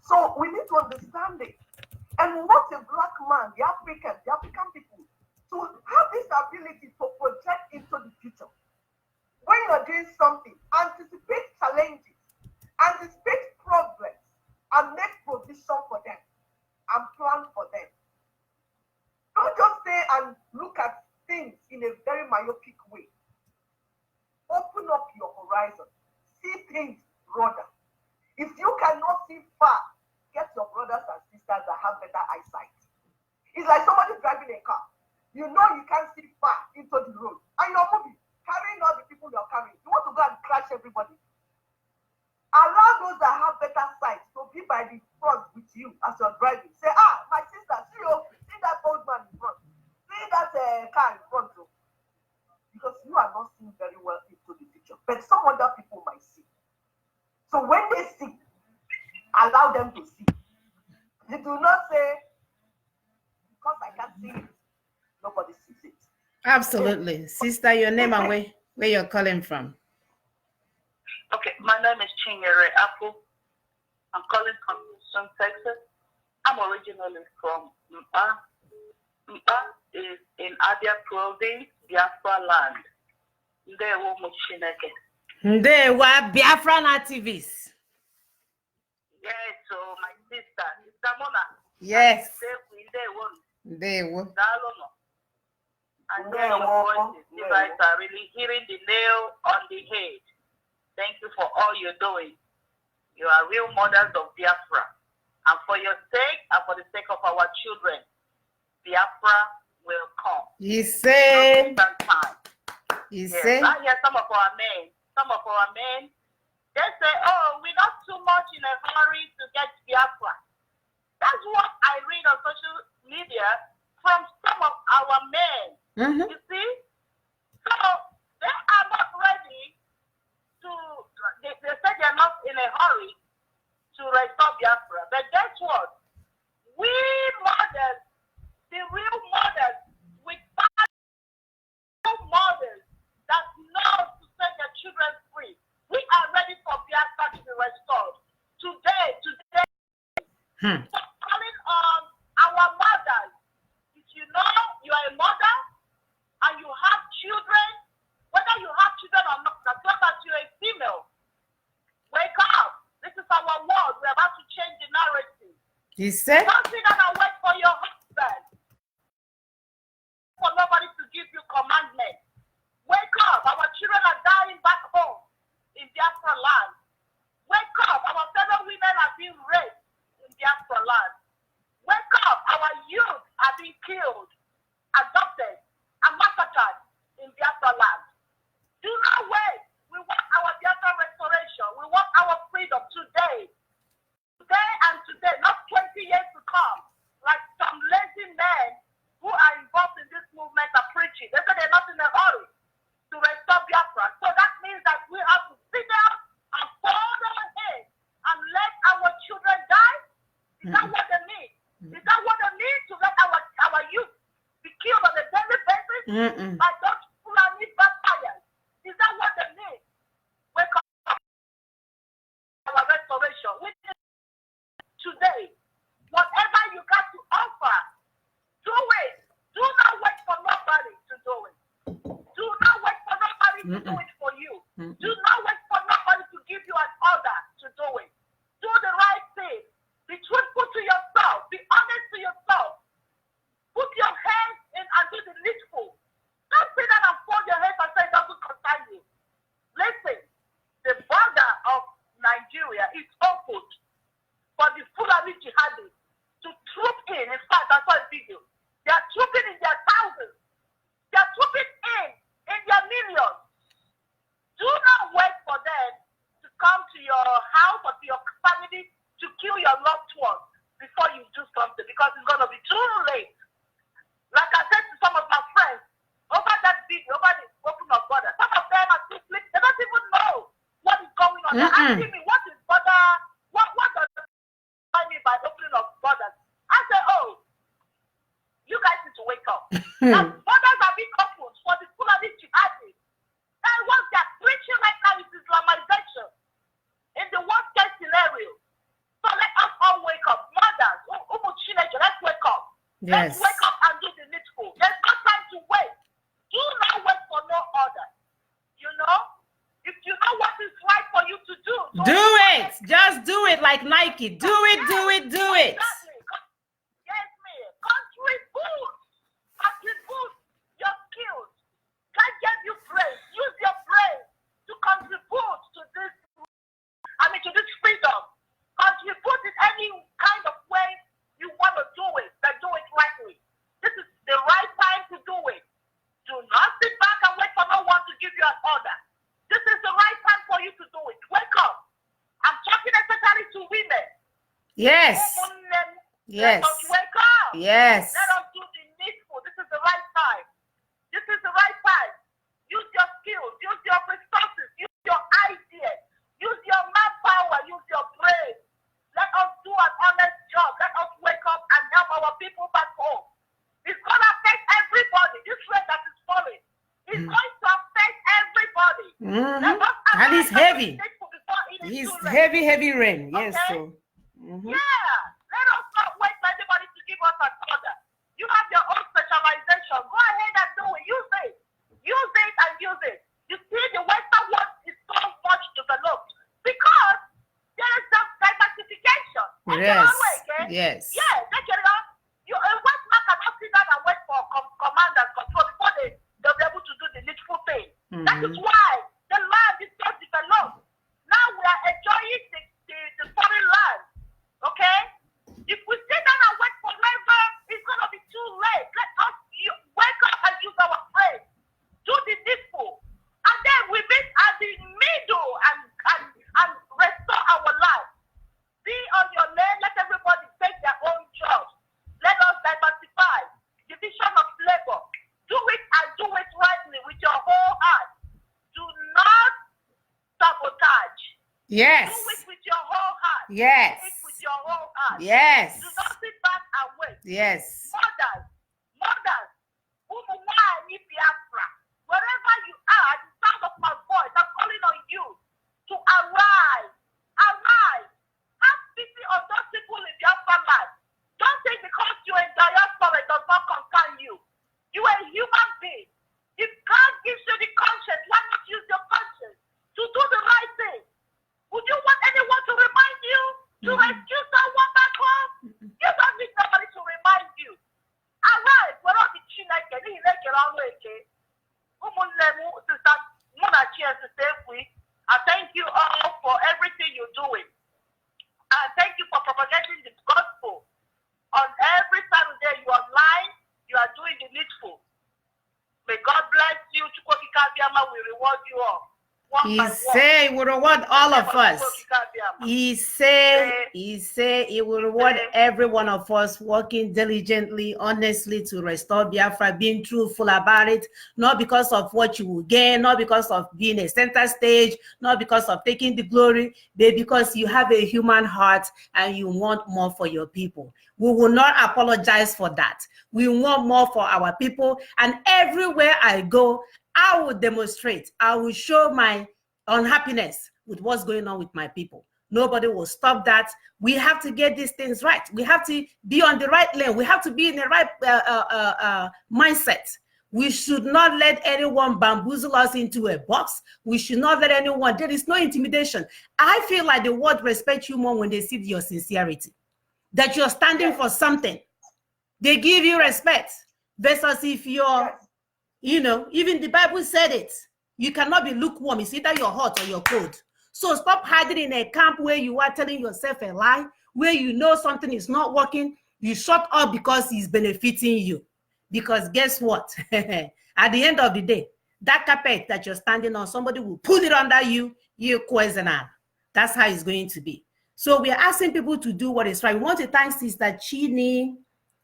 So we need to understand it. And what a black man, the African people, to have this ability to project into the future. When you're doing something, anticipate challenges, anticipate problems, and make provision for them, and plan for them. Don't just stay and look at things in a very myopic way. Open up your horizon. See things broader. If you cannot see far, get your brothers and sisters that have better eyesight. It's like somebody driving a car. You know you can't see far into the road. And you're moving, carrying all the people you're carrying. You want to go and crash everybody. Allow those that have better sight to be by the front with you as you're driving. Say, my sister, see that old man in front. See that car in front. Because you are not seeing very well into the future. But some other people might see. So when they see, allow them to see. They do not say, because I can't see it, nobody sees it. Absolutely. Sister, your name and where you're calling from. Okay, my name is Chinyere Apple. I'm calling from Houston, Texas. I'm originally from Mpa. Mpa is in Abia Province, Biafra land. Ndewo Muchineke. Ndewa Biafran activists. Yes, so my sister, Sister Mona. Yes. Ndewo. Ndewo. And then your voices, you guys are really hitting the nail on the head. Thank you for all you're doing. You are real mothers of Biafra. And for your sake and for the sake of our children, Biafra will come. He said. He Yes. said. I hear some of our men, they say, oh, we're not too much in a hurry to get Biafra. That's what I read on social media from some of our men. Mm-hmm. You see? So they are not ready to, they say they're not in a hurry to restore Biafra. But guess what? We mothers, the real mothers, with mothers that know to set their children free, we are ready for Biafra to be restored. Today, calling on our mothers. If you know you are a mother and you have children, whether you have children or not, as long as you're a female, wake up. This is our world. We're about to change the narrative. He said. Don't sit down and wait for your husband, for nobody to give you commandments. Wake up. Our children are dying back home in Biafra land. Wake up. Our fellow women are being raped in Biafra land. Wake up. Our youth are being killed, adopted, and massacred in Biafra land. Do not wait. We want our Biafra restoration. We want our freedom today. Today and today, not 20 years to come. Like some lazy men who are involved in this movement are preaching. They say they're not in a hurry to restore Biafra. So that means that we have to sit down and fold our heads and let our children die. Is that what they mean? Is that what they mean to let our youth be killed on a daily basis by those Fulani vampires? Is that what they mean? Wake up our restoration. Today, whatever you got to offer, do it. Do not wait for nobody to do it. Do not wait for nobody to do it for you. Do not wait for nobody to give you an order to do it. Do the right thing. Be truthful to yourself. Be honest to yourself. Put your hands in and do the needful. Don't sit down and fold your hands and say it doesn't concern you. They're asking me, what is border? What does I mean by opening of borders? I say, oh, you guys need to wake up. Now, borders are being opened for the Fulani jihadists. That what they're preaching right now is Islamization in the worst case scenario. So let us all wake up. Mothers, let's wake up. Yes. Let's wake up and do the needful. There's no time to wait. Do not wait for no order. You know? If you know what is right for you to do, do it. Just do it like Nike. Do it, do it, do it. Exactly. Yes, ma'am. Contribute your skills. God gave you praise. Use your praise to contribute to this, to this freedom. Contribute in any kind of way you want to do it, but do it rightly. This is the right time to do it. Do not sit back and wait for no one to give you an order. This is the right time for you to do it. Wake up. I'm talking especially to women. Yes. Yes. Let us wake up. Yes. Let us do the needful. This is the right time. This is the right time. Use your skills. Use your resources. Use your ideas. Use your manpower. Use your brain. Let us do an honest job. Let us wake up and help our people back home. It's going to affect everybody. This rain that is falling is going to affect everybody. And it's heavy. It's heavy, heavy rain. Yes. Okay? So. Yeah. Let us not wait for anybody to give us an order. You have your own specialization. Go ahead and do it. Use it. Use it and use it. You see, the Western world is so much developed because there is some diversification. Yes. Okay? Yes. Yeah. Take it up. A Westman cannot sit down and wait for command and control before they'll be able to do the needful thing. That is why the land is so developed. Now we are enjoying the foreign land. Okay? If we sit down and wait forever, it's going to be too late. Let us wake up and use our brain. Do the needful. And then we meet at the middle and restore our life. Be on your lane. Let everybody take their own jobs. Let us diversify. Division of labor. Do it and do it rightly with your whole heart. Do not sabotage. Yes. Do it with your whole heart. Yes. Do it with your whole heart. Yes. Do not sit back and wait. Yes. Mothers, Biafra, wherever you are, the sound of my voice, I'm calling on you to arise. Arise. Have pity on those people in Biafra land. Don't think because you're in diaspora, it does not concern you. You are a human being. If God gives you the conscience, why not use your conscience to do the right thing? Would you want anyone to remind you to rescue someone back home? You don't need somebody to remind you. Arise, we're all the Chineke. I thank you all for everything you're doing. I thank you for propagating the gospel. On every Saturday you are online, you are doing the needful. May God bless you. We reward you all. He say he will reward all of us. He say he will reward every one of us working diligently, honestly to restore Biafra, being truthful about it, not because of what you will gain, not because of being a center stage, not because of taking the glory, but because you have a human heart and you want more for your people. We will not apologize for that. We want more for our people, and everywhere I go, I will demonstrate. I will show my unhappiness with what's going on with my people. Nobody will stop that. We have to get these things right. We have to be on the right lane. We have to be in the right mindset. We should not let anyone bamboozle us into a box. We should not let anyone. There is no intimidation. I feel like the world respects you more when they see your sincerity, that you're standing for something. They give you respect versus if you're, even the Bible said it. You cannot be lukewarm. It's either you're hot or you're cold. So stop hiding in a camp where you are telling yourself a lie, where you know something is not working. You shut up because it's benefiting you. Because guess what? At the end of the day, that carpet that you're standing on, somebody will pull it under you. You question. That's how it's going to be. So we are asking people to do what is right. We want to thank Sister Chini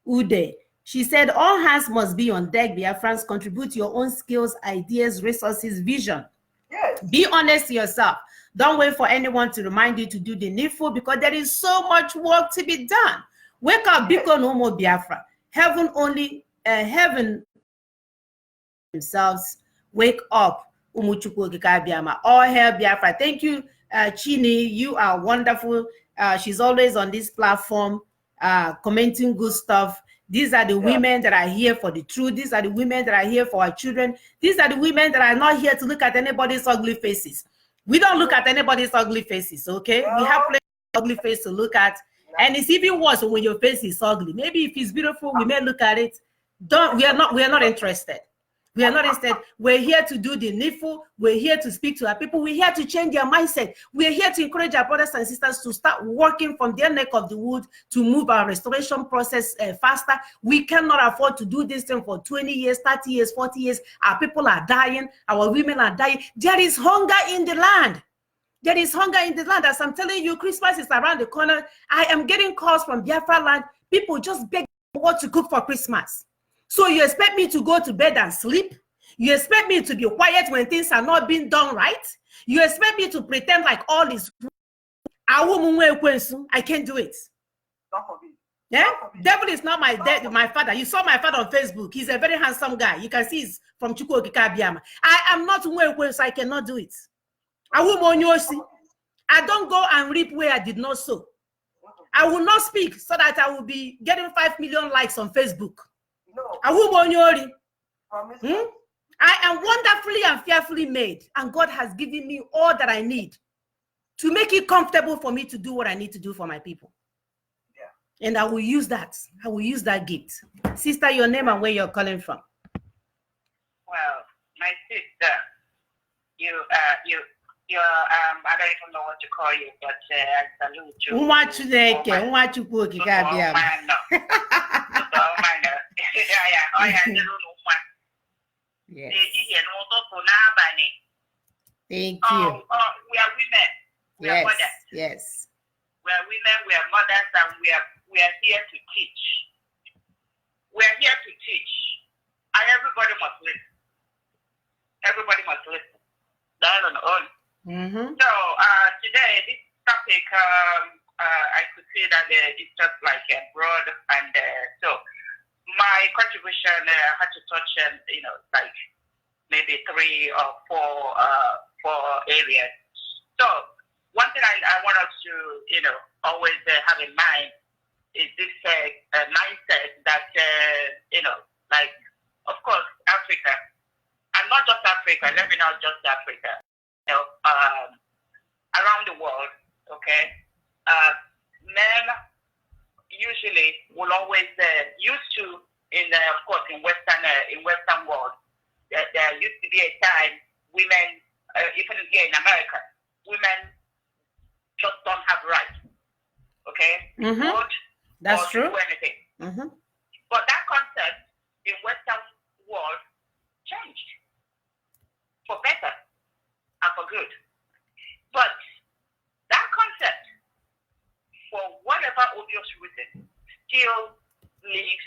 Ude. She said, all hands must be on deck. Biafrans, contribute your own skills, ideas, resources, vision. Yes. Be honest to yourself. Don't wait for anyone to remind you to do the needful, because there is so much work to be done. Wake up, Biko no more Biafra. Heaven themselves. Wake up, Umuchukwu Gikabiama. All hail Biafra. Thank you, Chini. You are wonderful. She's always on this platform, commenting good stuff. These are the women that are here for the truth. These are the women that are here for our children. These are the women that are not here to look at anybody's ugly faces. We don't look at anybody's ugly faces, okay? We have plenty of ugly face to look at. And it's even worse when your face is ugly. Maybe if it's beautiful, we may look at it. We are not interested. We are not interested. We're here to do the needful. We're here to speak to our people. We're here to change their mindset. We're here to encourage our brothers and sisters to start working from their neck of the wood to move our restoration process faster. We cannot afford to do this thing for 20 years, 30 years, 40 years. Our people are dying. Our women are dying. There is hunger in the land. There is hunger in the land. As I'm telling you, Christmas is around the corner. I am getting calls from Biafra land. People just beg what to cook for Christmas. So you expect me to go to bed and sleep? You expect me to be quiet when things are not being done right? You expect me to pretend like all is I can't do it. Yeah? Devil is not my father. You saw my father on Facebook. He's a very handsome guy. You can see he's from Chukwuokika. I am not so I cannot do it. I don't go and reap where I did not sow. I will not speak so that I will be getting 5 million likes on Facebook. I am wonderfully and fearfully made, and God has given me all that I need to make it comfortable for me to do what I need to do for my people. Yeah. And I will use that. I will use that gift. Sister, your name and where you're calling from. Well, my sister, you're I don't even know what to call you, but I salute you. Yes. Thank you. We are women. We are mothers. Yes. We are women. We are mothers, and we are here to teach. We are here to teach, and everybody must listen. Everybody must listen. Down on all. So today, this topic, I could say that it's just like broad, and so my contribution had to touch, like maybe 3 or 4 areas. So one thing I want us to, always have in mind is this mindset that, like, of course, Africa, and not just Africa, let me not just Africa, around the world, okay, men usually will always used to of course in Western world there used to be a time women even here in America women just don't have rights, okay, vote, that's true, do anything. But that concept in Western world changed for better and for good, but that concept, for whatever obvious reason, still is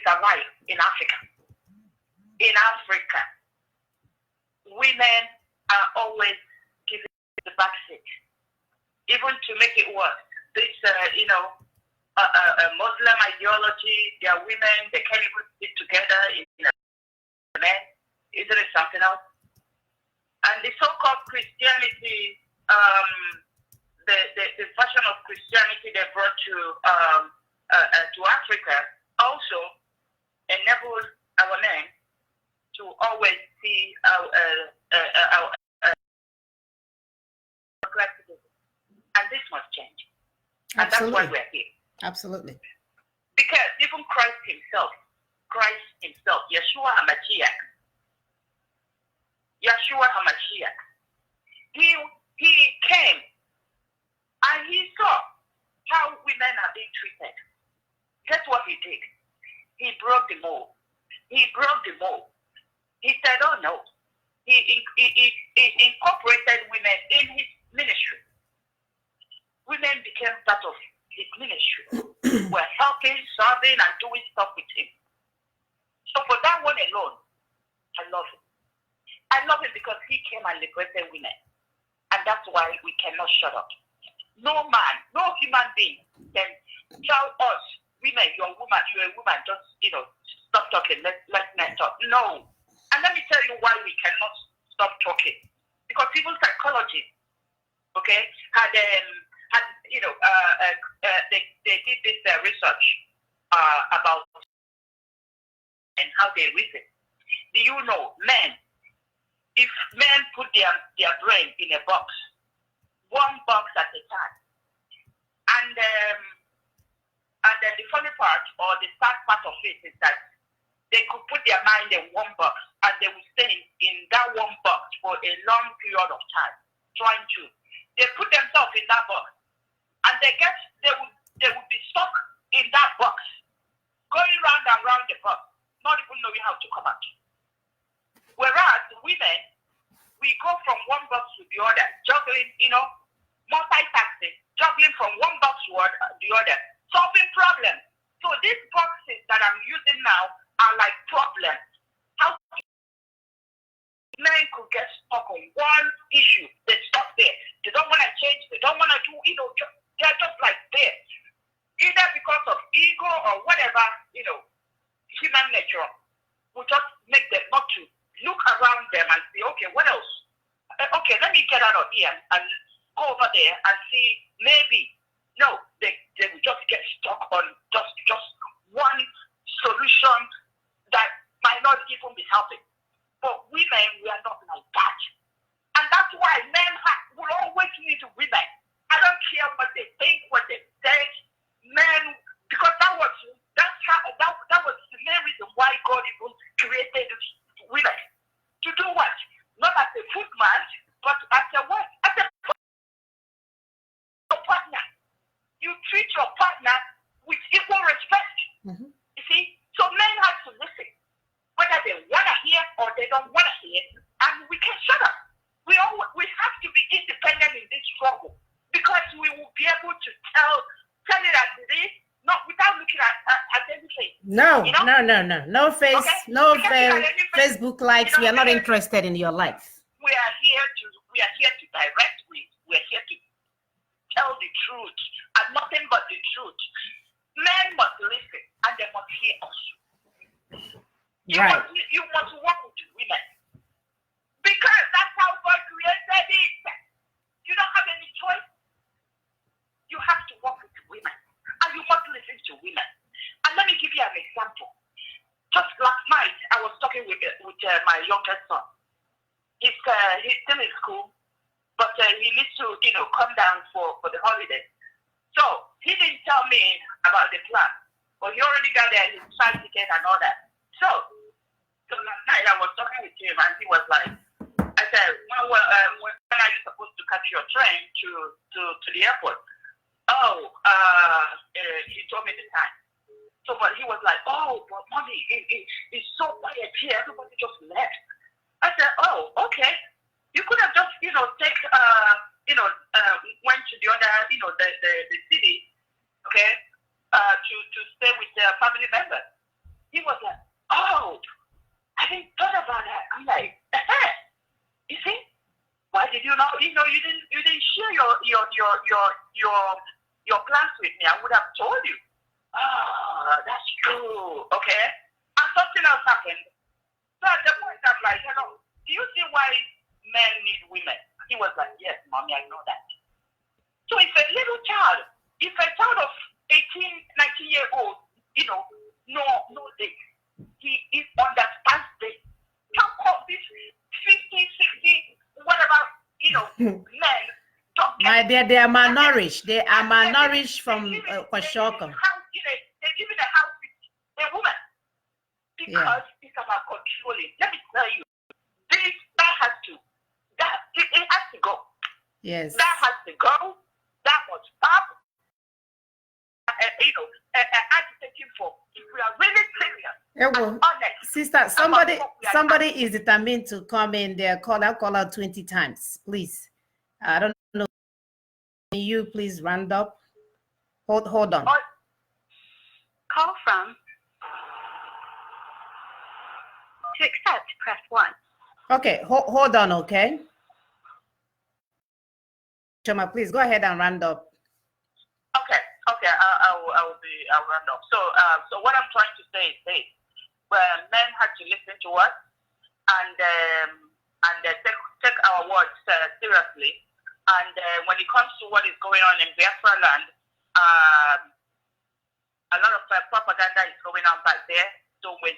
alive in Africa. In Africa, women are always given the back seat. Even to make it worse, this Muslim ideology, they are women, they can't even sit together in men. Isn't it something else? And the so-called Christianity, the version of Christianity they brought to Africa also enabled our men to always see our and this must change. And absolutely. That's why we're here. Absolutely. Because even Christ himself, Yeshua HaMashiach, he came and he saw how women are being treated. Guess what he did? He broke the mold. He said, oh no. He incorporated women in his ministry. Women became part of his ministry. We're helping, serving, and doing stuff with him. So for that one alone, I love him. I love him because he came and liberated women. And that's why we cannot shut up. No man, no human being can tell us, women, you're a woman, just, stop talking, let's talk. No. And let me tell you why we cannot stop talking. Because even psychology, okay, they did this research about and how they reason. Do you know, men, if men put their brain in a box, one box at a time, and then the funny part or the sad part of it is that they could put their mind in one box and they will stay in that one box for a long period of time, they put themselves in that box, and they would be stuck in that box, going round and round the box, not even knowing how to come out. Whereas women, we go from one box to the other, juggling, multitasking, juggling from one box to the other, solving problems. So these boxes that I'm using now are like problems. How men could get stuck on one issue, they stop there. They don't want to change, they don't want to do, they're just like there. Either because of ego or whatever, human nature will just make them not to look around them and say, okay, what else? Okay, let me get out of here and go over there and see maybe. No, they will just get stuck on just one solution that might not even be helping. But women, we are not like that. And that's why men will always need women. I don't care what they think, what they say. Men, because that was the main reason why God even created women. To do what? Not as a food man, but as a what? As a partner. You treat your partner with equal respect. Mm-hmm. You see? So men have to listen. Whether they want to hear or they don't want to hear, and we can shut up. We have to be independent in this struggle because we will be able to tell it as it is, not without looking at anything. No, no Facebook likes. We are not interested in your life. We are here to direct. We are here to tell the truth and nothing but the truth. Men must listen and they must hear us. You must work with women because that's how God created it. You don't have any choice. You have to work with women and you must listen to women. And let me give you an example. Just last night, I was talking with my youngest son. He's still in school, but he needs to come down for the holiday. So he didn't tell me about the plan, but he already got his flight ticket and all that. So last night I was talking with him and he was like, I said, when are you supposed to catch your train to the airport? He told me the time. So but he was like, but mommy, it's so quiet here, everybody just left. I said, okay. You could have just, went to the other, the city, okay, to stay with their family members. He was like, I didn't thought about that. I'm like, you see? Why did you not? You didn't share your plans with me. I would have told you. That's true. Okay. And something else happened. So at the point I'm like, do you see why men need women? He was like, yes, mommy, I know that. So if a child of 18, 19-year-old, no this, he understands this. How come this 50, 60, whatever, men don't get. My dear, they are malnourished. They are malnourished from Kwashiorkor. They're giving a house with a woman because it's about controlling. Let me tell you, it has to go. Yes. That has to go. That must stop. Agitating for. If we are really serious and honest, sister, somebody is determined to come in there. Call out 20 times, please. I don't know. Can you please round up? Hold on. Call from. To accept, press 1. Okay, hold on, okay? Choma, please go ahead and round up. Okay, I'll round up. So what I'm trying to say is this: men have to listen to us and take our words seriously. And when it comes to what is going on in Biafra land, a lot of propaganda is going on back there. So when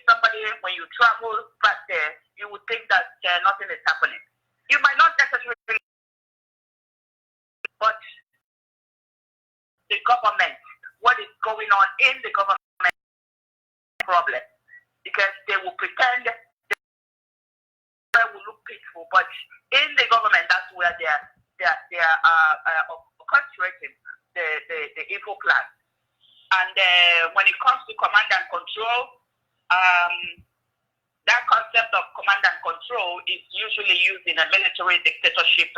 you travel back there, you would think that nothing is happening. You might not necessarily, but the government, what is going on in the government problem, because they will pretend they will look peaceful, but in the government, that's where they are orchestrating the evil plan. And when it comes to command and control, that concept of command and control is usually used in a military dictatorship,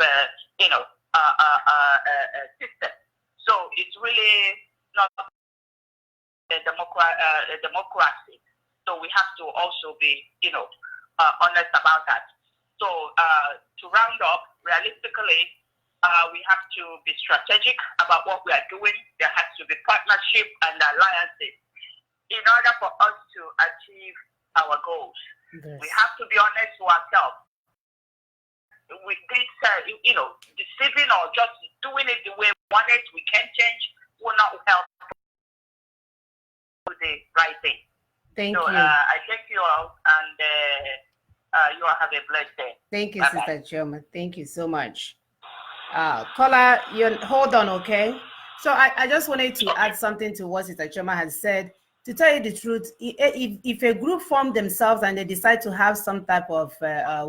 system. So it's really not a democracy. So we have to also be, honest about that. So to round up, realistically, we have to be strategic about what we are doing. There has to be partnership and alliances in order for us to achieve our goals. Yes. We have to be honest to ourselves. With this, deceiving or just doing it the way we want it, we can't change, will not help do the right thing. Thank you. I thank you all, and you all have a blessed day. Thank you, Bye-bye. Sister Chioma. Thank you so much. Caller, hold on, okay? So I just wanted to add something to what Sister Chioma has said. To tell you the truth, if a group form themselves and they decide to have some type of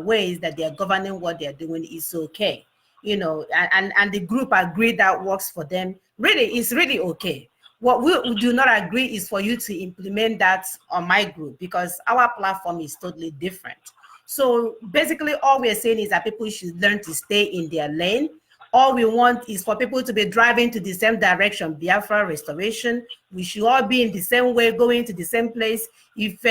ways that they are governing what they are doing, it's okay. And the group agree that works for them, really, it's really okay. What we do not agree is for you to implement that on my group, because our platform is totally different. So basically all we're saying is that people should learn to stay in their lane. All we want is for people to be driving to the same direction, Biafra restoration. We should all be in the same way, going to the same place. If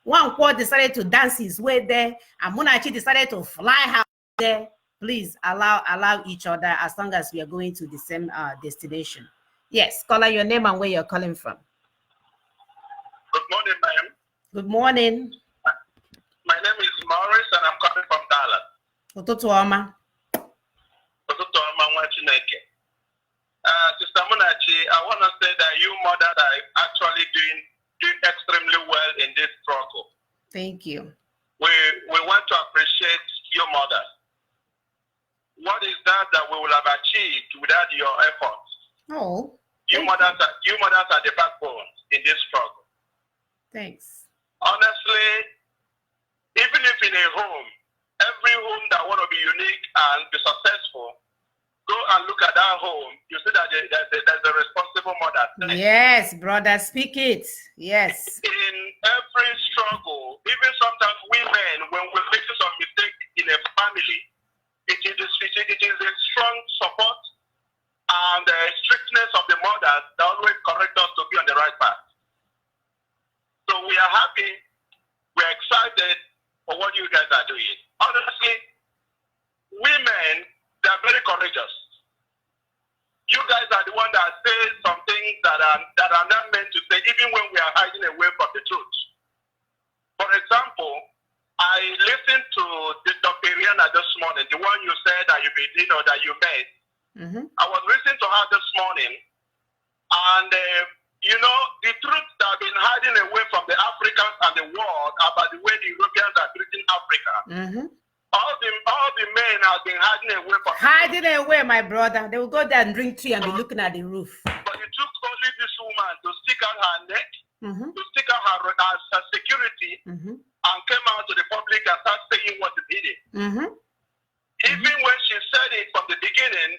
one quad decided to dance his way there, and Munachi decided to fly out there, please allow each other, as long as we are going to the same destination. Yes, caller, your name and where you're calling from. Good morning, ma'am. Good morning. My name is Morris, and I'm coming from Dallas. Ụtụtụ ọma. Ụtụtụ ọma nwa Chineke. Sister Munachi, I want to say that you mothers are actually doing extremely well in this struggle. Thank you. We want to appreciate your mothers. What is that we will have achieved without your efforts? Oh. You mothers are the backbone in this struggle. Thanks. Honestly, even if in a home, every home that want to be unique and be successful, go and look at that home. You see that there's a responsible mother. Yes, brother, speak it. Yes. In every struggle, even sometimes women, when we make some mistake in a family, it is a strong support and the strictness of the mothers that always correct us to be on the right path. So we are happy, we're excited for what you guys are doing. Honestly, women, they are very courageous. You guys are the one that say some things that are not meant to say, even when we are hiding away from the truth. For example, I listened to Dr. Rihanna this morning, the one you said that that you met. Mm-hmm. I was listening to her this morning, and the truth that have been hiding away from the Africans and the world about the way the Europeans are treating Africa. Mm-hmm. All the men have been hiding away from hiding away, my brother. They will go there and drink tea and be looking at the roof. But it took only this woman to stick out her neck, mm-hmm. to stick out her security, mm-hmm. and came out to the public and started saying what is needed. Mm-hmm. Even when she said it from the beginning,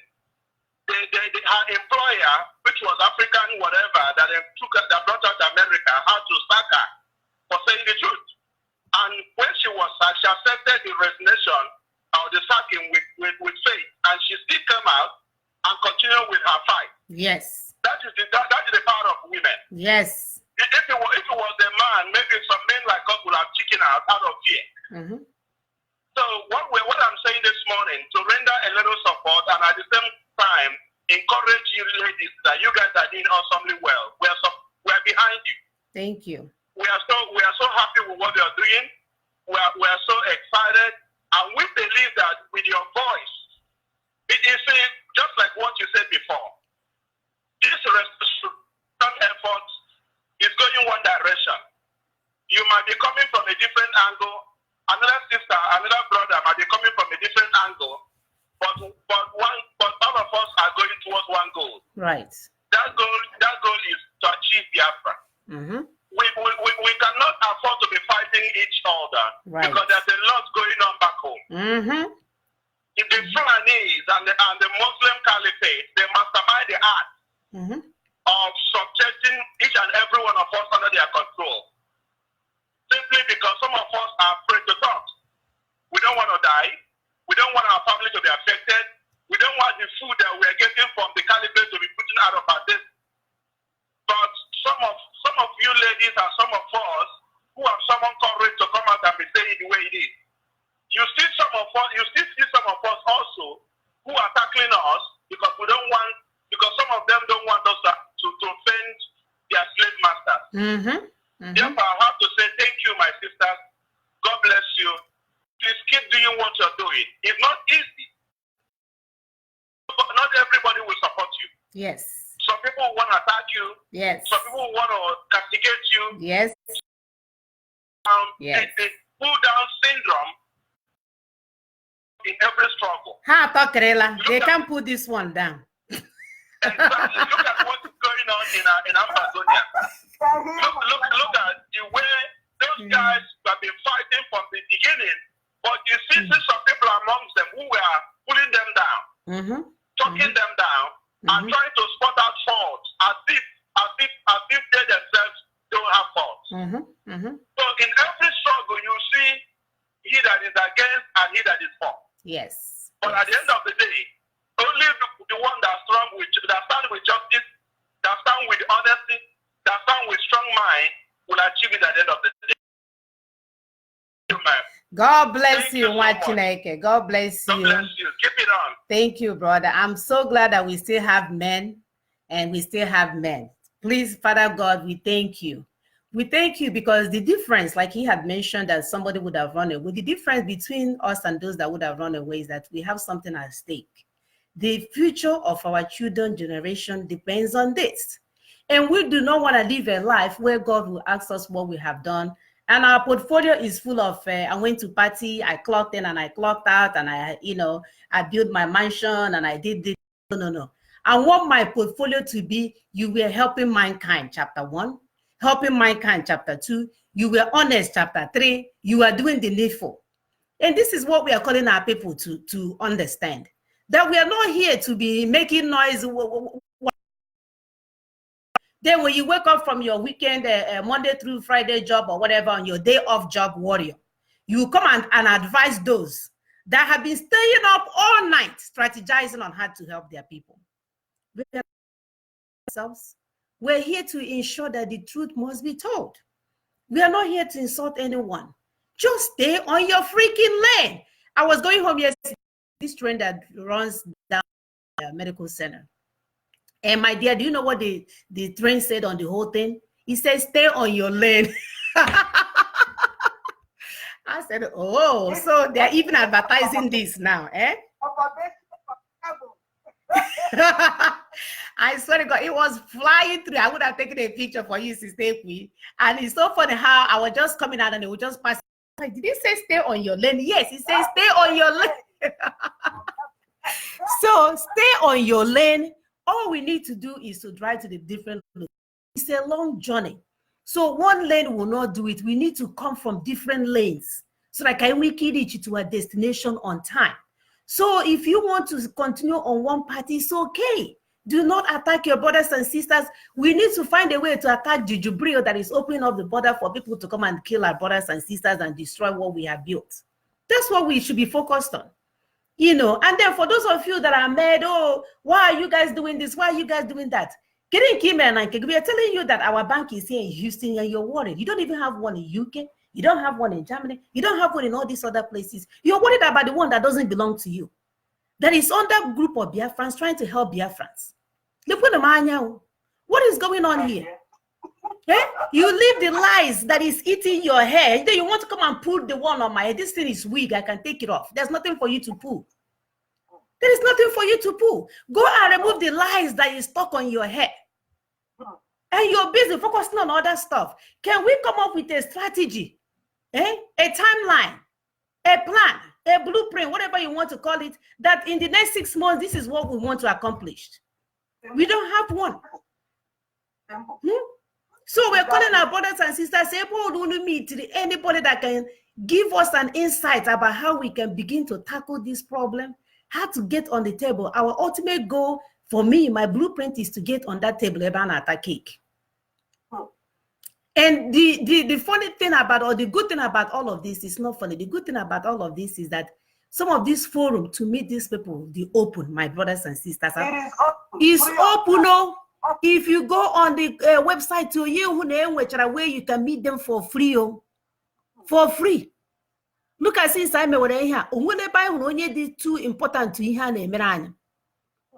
her employer, which was African whatever, that brought her to America, had to sack her for saying the truth. And when she accepted the resignation or the sacking with faith, and she still came out and continued with her fight. Yes. That is the power of women. Yes. If it was a man, maybe some men like us would have chicken out of fear. Mm-hmm. So morning to render a little support and at the same time encourage you ladies that you guys are doing awesomely well. We are behind you. Thank you. We are so happy with what you are doing. We are so excited, and we believe that with your voice, it is just like what you said before. This restoration effort is going one direction. You might be coming from a different angle. Another sister, another brother might be coming from a different angle, but all of us are going towards one goal. Right. That goal is to achieve Biafra. Mm-hmm. We cannot afford to be fighting each other, right, because there's a lot going on back home. Mm-hmm. If the Fulanese and the Muslim Caliphate, they mastermind the art mm-hmm. of subjecting each and every one of us under their control, simply because some of us are afraid to talk. We don't want to die. We don't want our family to be affected. We don't want the food that we are getting from the Caliphate to be put out of our desk. But some of you ladies and some of us who have summoned courage to come out and be saying the way it is, you still see some of us also who are tackling us because some of them don't want us to offend their slave masters. Mm-hmm. Mm-hmm. Therefore, I have to say thank you, my sisters. God bless you. Please keep doing what you're doing. It's not easy. Not everybody will support you. Yes. Some people want to attack you. Yes. Some people want to castigate you. Yes. Yes. The pull down syndrome in every struggle. Ha, Tokrela. They can't put this one down. Exactly. Look at what's going on in Amazonia. Look at the way those guys have been fighting from the beginning, but you see some people amongst them who were pulling them down, mm-hmm. talking them down, and trying to spot out faults as if they themselves don't have faults. Mm-hmm. Mm-hmm. So in every struggle, you see he that is against and he that is for. Yes. But at the end of the day, only the one that stand with justice, that stand with honesty, that stand with strong mind will achieve it at the end of the day. God bless you, Wachineke. God bless you. God bless you. Keep it on. Thank you, brother. I'm so glad that we still have men and we still have men. Please, Father God, we thank you. We thank you because the difference, like he had mentioned, that somebody would have run away, the difference between us and those that would have run away is that we have something at stake. The future of our children generation depends on this. And we do not want to live a life where God will ask us what we have done. And our portfolio is full of, I went to party, I clocked in and I clocked out, and I built my mansion and I did this. No. I want my portfolio to be, you were helping mankind, chapter 1. Helping mankind, chapter 2. You were honest, chapter 3. You are doing the needful. And this is what we are calling our people to understand. That we are not here to be making noise. Then when you wake up from your weekend, Monday through Friday job or whatever, on your day off job warrior, you come and advise those that have been staying up all night strategizing on how to help their people. We're here to ensure that the truth must be told. We are not here to insult anyone. Just stay on your freaking lane. I was going home yesterday, this train that runs down the medical center. And my dear, do you know what the train said on the whole thing? It says, stay on your lane. I said, oh, so they're even advertising this now, eh? I swear to God, it was flying through. I would have taken a picture for you, Sister Kwi. And it's so funny how I was just coming out and it would just pass. Like, did it say stay on your lane? Yes, it says stay on your lane. So stay on your lane. All we need to do is to drive to the different locations. It's a long journey. So one lane will not do it. We need to come from different lanes so that we can reach to a destination on time. So if you want to continue on one party, it's okay. Do not attack your brothers and sisters. We need to find a way to attack the Jubril that is opening up the border for people to come and kill our brothers and sisters and destroy what we have built. That's what we should be focused on. And then for those of you that are mad, oh, why are you guys doing this? Why are you guys doing that? We are telling you that our bank is here in Houston and you're worried. You don't even have one in UK. You don't have one in Germany. You don't have one in all these other places. You're worried about the one that doesn't belong to you. That is under group of Biafrans trying to help Biafrans. What is going on here? Eh? You live the lies that is eating your hair. Then you want to come and pull the one on my head. This thing is weak. I can take it off. There's nothing for you to pull. There is nothing for you to pull. Go and remove the lies that is stuck on your head. And you're busy focusing on other stuff. Can we come up with a strategy, a timeline, a plan, a blueprint, whatever you want to call it, that in the next 6 months, this is what we want to accomplish? We don't have one. So we're calling our brothers and sisters, anybody that can give us an insight about how we can begin to tackle this problem, how to get on the table. Our ultimate goal, for me, my blueprint is to get on that table and attack cake. And the funny thing about, or the good thing about all of this is not funny. The good thing about all of this is that some of this forum to meet these people, the open, my brothers and sisters, is open. If you go on the website to you, where you can meet them for free. For free. Look at since I'm here. Only too important to you.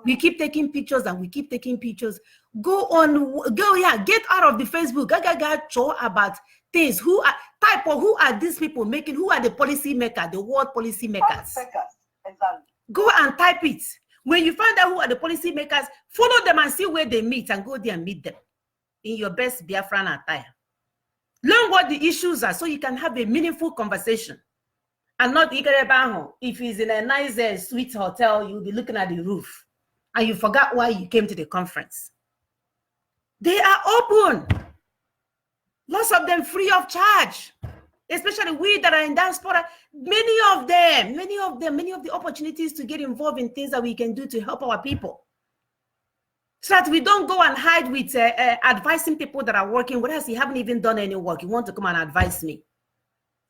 We keep taking pictures and we keep taking pictures. Get out of the Facebook. Show about things. Who are these people making? Who are the policy makers, the world policy makers? Exactly. Go and type it. When you find out who are the policy makers, follow them and see where they meet and go there and meet them in your best Biafran attire. Learn what the issues are so you can have a meaningful conversation. And not if he's in a nice sweet hotel, you'll be looking at the roof and you forgot why you came to the conference. They are open. Lots of them free of charge. Especially we that are in diaspora, many of the opportunities to get involved in things that we can do to help our people. So that we don't go and hide with advising people that are working, whereas you haven't even done any work. You want to come and advise me.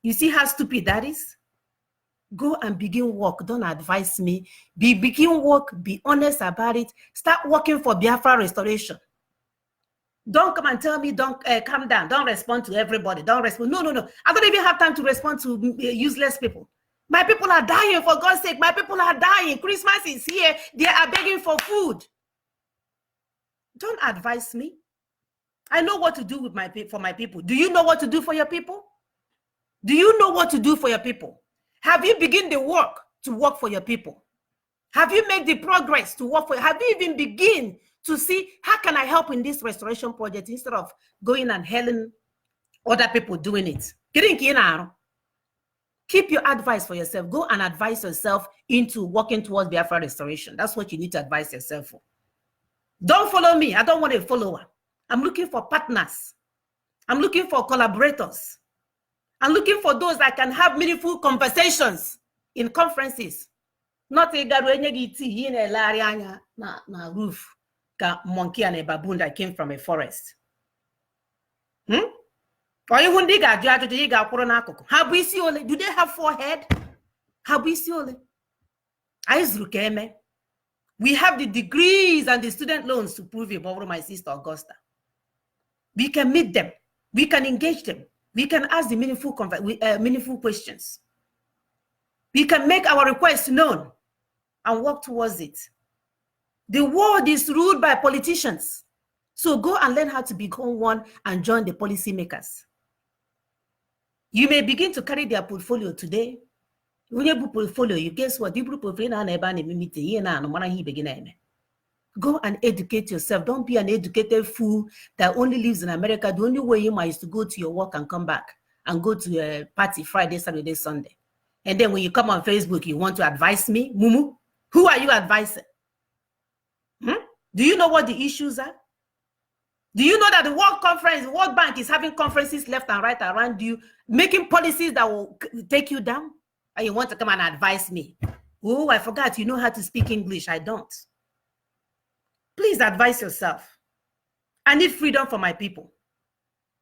You see how stupid that is? Go and begin work. Don't advise me. Begin work. Be honest about it. Start working for Biafra restoration. Don't come and tell me, don't calm down. Don't respond to everybody. Don't respond. No. I don't even have time to respond to useless people. My people are dying, for God's sake. My people are dying. Christmas is here. They are begging for food. Don't advise me. I know what to do with for my people. Do you know what to do for your people? Do you know what to do for your people? Have you begun the work to work for your people? Have you made the progress to work for? Have you even begin to see how can I help in this restoration project instead of going and helping other people doing it? Keep your advice for yourself. Go and advise yourself into working towards Biafra restoration. That's what you need to advise yourself for. Don't follow me. I don't want a follower. I'm looking for partners. I'm looking for collaborators. I'm looking for those that can have meaningful conversations in conferences. Not a garuenyegiti in a larianya na roof. Monkey and a baboon that came from a forest. Do they have forehead? We have the degrees and the student loans to prove it, over my sister Augusta. We can meet them. We can engage them. We can ask the meaningful questions. We can make our requests known and work towards it. The world is ruled by politicians. So go and learn how to become one and join the policymakers. You may begin to carry their portfolio today. When you put portfolio, you guess what? Go and educate yourself. Don't be an educated fool that only lives in America. The only way you might is to go to your work and come back and go to a party Friday, Saturday, Sunday. And then when you come on Facebook, you want to advise me? Mumu, who are you advising? Do you know what the issues are? Do you know that the World Bank is having conferences left and right around you, making policies that will take you down? And you want to come and advise me? Oh, I forgot you know how to speak English. I don't. Please advise yourself. I need freedom for my people.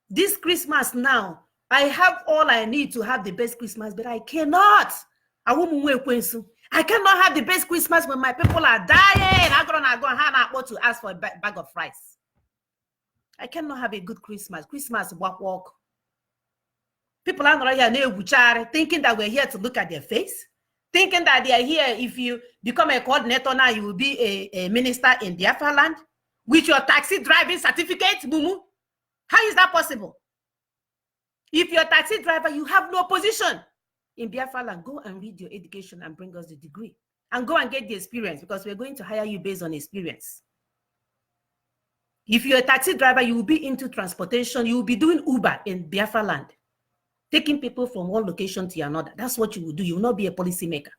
This Christmas now, I have all I need to have the best Christmas, but I cannot. I cannot have the best Christmas when my people are dying. I'm going to ask for a bag of rice. I cannot have a good Christmas. Christmas walk. People are not here thinking that we're here to look at their face, thinking that they are here. If you become a coordinator now, you will be a minister in Biafra land with your taxi driving certificate, Mumu. How is that possible? If you're a taxi driver, you have no position in Biafra land. Go and read your education and bring us the degree. And go and get the experience, because we're going to hire you based on experience. If you're a taxi driver, you will be into transportation. You will be doing Uber in Biafra land, taking people from one location to another. That's what you will do. You will not be a policymaker.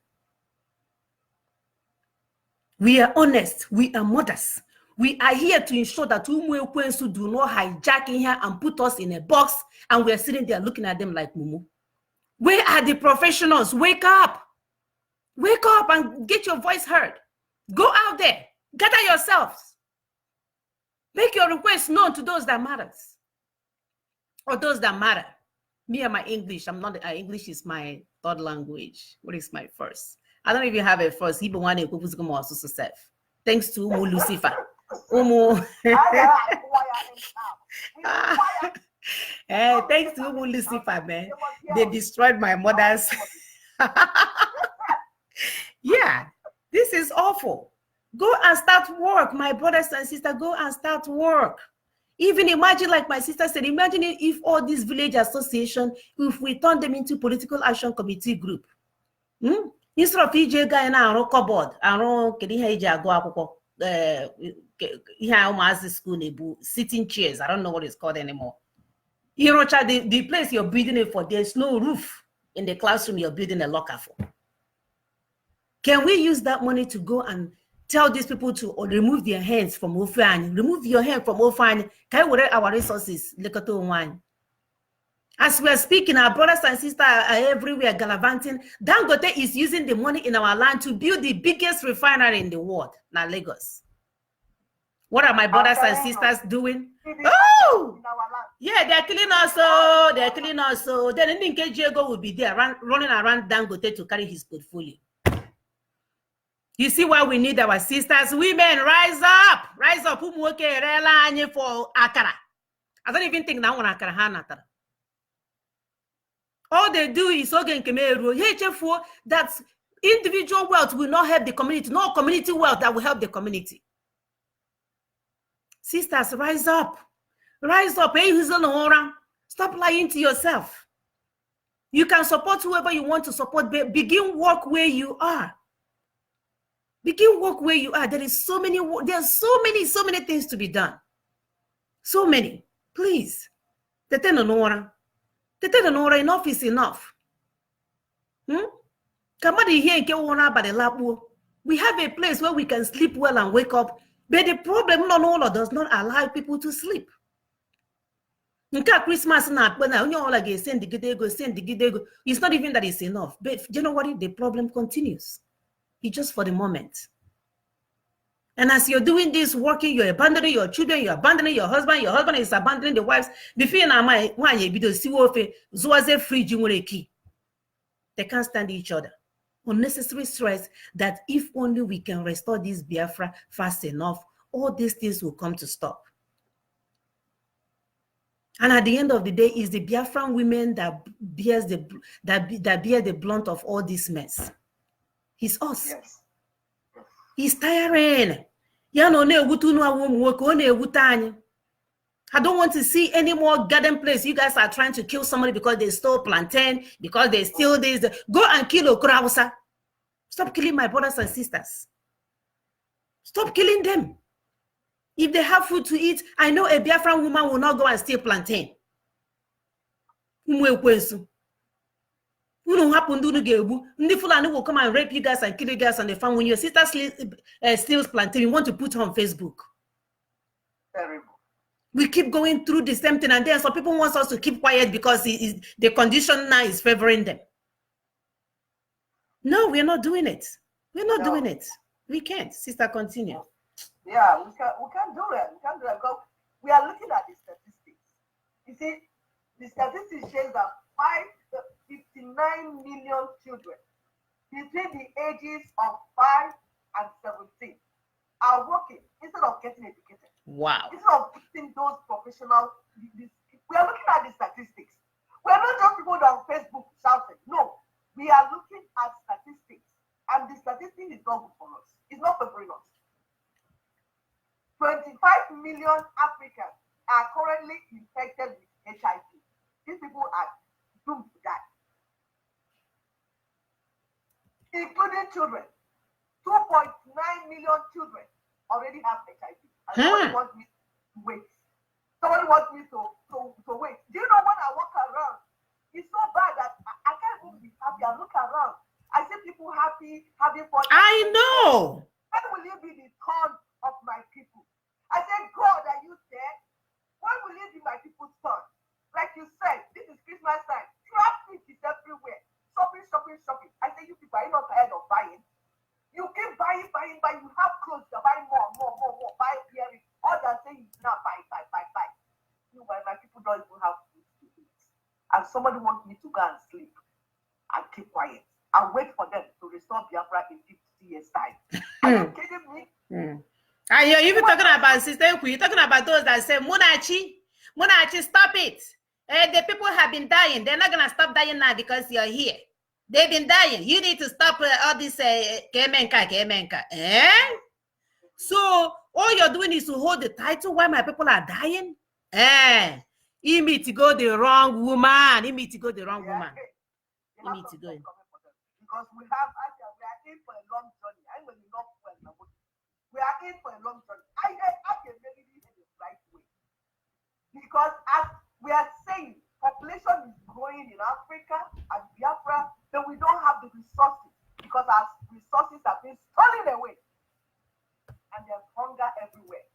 We are honest. We are modest. We are here to ensure that Umuekwensu do not hijack in here and put us in a box, and we are sitting there looking at them like Mumu. Where are the professionals? Wake up. Wake up and get your voice heard. Go out there. Gather yourselves. Make your requests known to those that matters. Or those that matter. Me and my English, I'm not, English is my third language. What is my first? I don't even have a first. Thanks to Umu Lucifer. Umu. Thanks to Umu Lucifer, man. They destroyed my mother's. Yeah, this is awful. Go and start work, my brothers and sisters. Go and start work. Even imagine, like my sister said, imagine if all these village association, if we turn them into political action committee group. Instead of EJ guy and our cupboard, our school, sitting chairs. I don't know what it's called anymore. You know, the place you're building it for, there's no roof in the classroom you're building a locker for. Can we use that money to go and tell these people to remove their hands from Ofani? Remove your hand from Ofani. Can we get our resources? As we are speaking, our brothers and sisters are everywhere gallivanting. Dangote is using the money in our land to build the biggest refinery in the world, now Lagos. What are my brothers and sisters doing? Oh, yeah, they're killing us. So they're killing us. So then Diego will be there running around Dangote to carry his portfolio. You see why we need our sisters, women, rise up. Rise up. For akara. I don't even think that one akara hanata. All they do is that individual wealth will not help the community. No community wealth that will help the community. Sisters, rise up. Rise up. Stop lying to yourself. You can support whoever you want to support. Begin work where you are. Begin work where you are. There's so many things to be done. So many. Please. Enough is enough. We have a place where we can sleep well and wake up, but the problem does not allow people to sleep. Christmas when send the ego. It's not even that it's enough. But you know what? The problem continues. It's just for the moment. And as you're doing this, working, you're abandoning your children, you're abandoning your husband is abandoning the wives. They can't stand each other. Unnecessary stress that if only we can restore this Biafra fast enough, all these things will come to stop. And at the end of the day, it's the Biafran women that bear the blunt of all this mess. It's us. Yes. It's tiring. I don't want to see any more garden place. You guys are trying to kill somebody because they stole plantain, because they steal this. Go and kill Okurausa. Stop killing my brothers and sisters. Stop killing them. If they have food to eat, I know a Biafran woman will not go and steal plantain. Fulani will come and rape you guys and kill you guys on the farm. When your sister steals plantain, you want to put her on Facebook. Terrible. We keep going through the same thing, and then some people want us to keep quiet because the condition now is favoring them. No, we're not doing it. We're not doing it. We can't. Sister, continue. Yeah, we can't do it. We can't do it because we are looking at the statistics. You see, the statistics show that 59 million children between the ages of 5 and 17 are working instead of getting educated. Wow. Instead of getting those professional, we are looking at the statistics. We're not just people that on Facebook shouting. No, we are looking at statistics, and the statistics is not good for us. It's not favoring us. 25 million Africans are currently infected with HIV. These people are doomed to die, including children. 2.9 million children already have HIV. And somebody wants me to wait. Somebody wants me to wait. Do you know when I walk around? It's so bad that I can't even be happy. I look around. I see people happy, having fun. I know. When will it be the turn of my people? I said, God, are you there? When will it be my people's turn? Like you said, this is Christmas time. Traffic is everywhere. Shopping, shopping, shopping. I say, you people, are you not tired of buying? You keep buying. You have clothes, you're buying more. Buy earrings. All they're saying is now buy. You, my people don't even have food to eat. And somebody wants me to go and sleep and keep quiet and wait for them to restore Biafra in 50 years' time. Are you kidding me? And you're even talking about Sister Ekwu. You're talking about those that say, Munachi, stop it. The people have been dying. They're not going to stop dying now because you're here. They've been dying. You need to stop all this kemenka. So all you're doing is to hold the title while my people are dying. You need to go the wrong woman. You need to go the wrong woman. You need to go. Because we are in for a long journey. I'm going to not well. We are in for a long journey. I can really in the right way. Because as we are saying, population is growing in Africa and Biafra, then we don't have the resources because our resources have been stolen away. And there's hunger everywhere.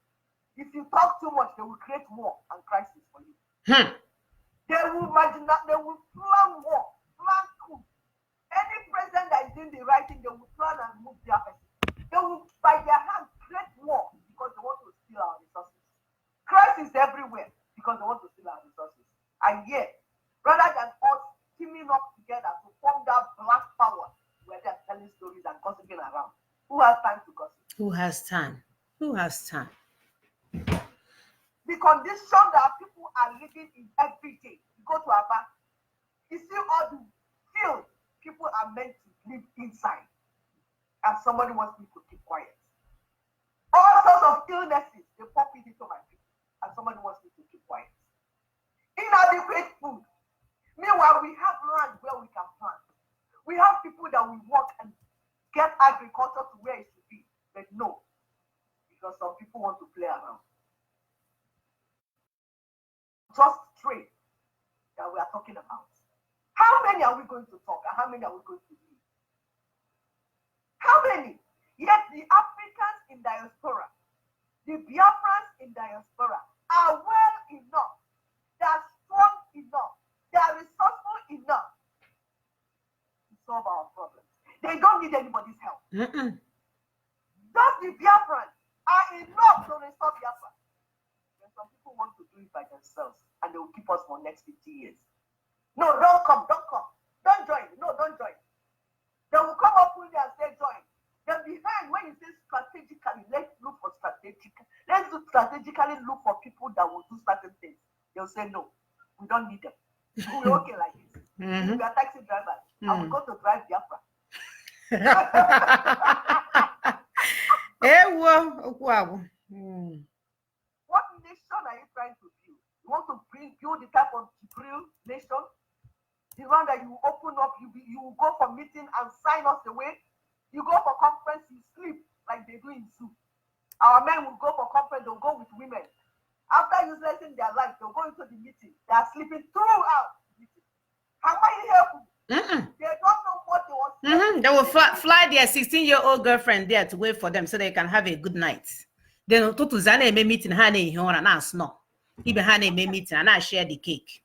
If you talk too much, they will create war and crisis for you. They will plan war, plan coup. Any president that is doing the right thing, they will plan and move their person. They will, by their hand, create war because they want to steal our resources. Crisis everywhere because they want to steal our resources. And yet, rather than us teaming up together to form that black power, where they're telling stories and gossiping around. Who has time to gossip? Who has time? The condition that people are living in every day. You go to Aba, you see all the fields people are meant to live inside. And somebody wants me to keep quiet. All sorts of illnesses, they pump it into my people. And somebody wants me to keep quiet. Inadequate food. Meanwhile, we have land where we can plant. We have people that will work and get agriculture to where it should be. But no, because some people want to play around. Just trade that we are talking about. How many are we going to talk and how many are we going to leave? How many? Yet the Africans in diaspora, the Biafrans in diaspora are well enough. They are strong enough. They are resourceful enough to solve our problems. They don't need anybody's help. Just the Biafrans are enough to restore Biafra. And some people want to do it by themselves and they will keep us for next 50 years. No, don't come. Don't join. No, don't join. They will come up with you and say join. Then behind, when you say strategically, let's strategically look for people that will do certain things. They'll say no, we don't need them. We're okay like this. We are taxi drivers. I will go to drive Biafra. What nation are you trying to build? You want to build the type of Jibril nation? The one that you open up, you will go for meeting and sign us away. You go for conference, you sleep like they do in zoo. Our men will go for conference, they'll go with women. After utilizing their life, they'll go into the meeting. They are sleeping throughout the meeting. How are you helping? They don't know what they want. They will fly their 16-year-old girlfriend there to wait for them so they can have a good night. Then to Zane may meeting honey here and I snow. Even honey may meeting and I share the cake.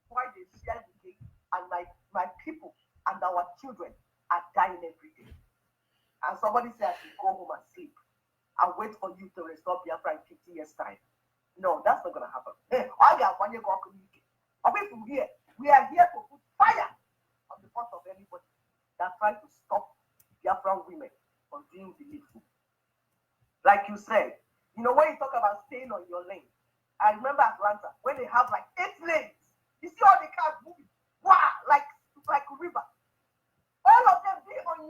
Why they share the cake and my people and our children are dying every day. And somebody says I should go home and sleep and wait for you to restore Biafra in 50 years' time. No, that's not going to happen. Hey, we are here to put fire on the pot of anybody that tries to stop Biafran women from doing the needful. Like you said, you know, when you talk about staying on your lane, I remember Atlanta, when they have like 8 lanes. You see all the cars moving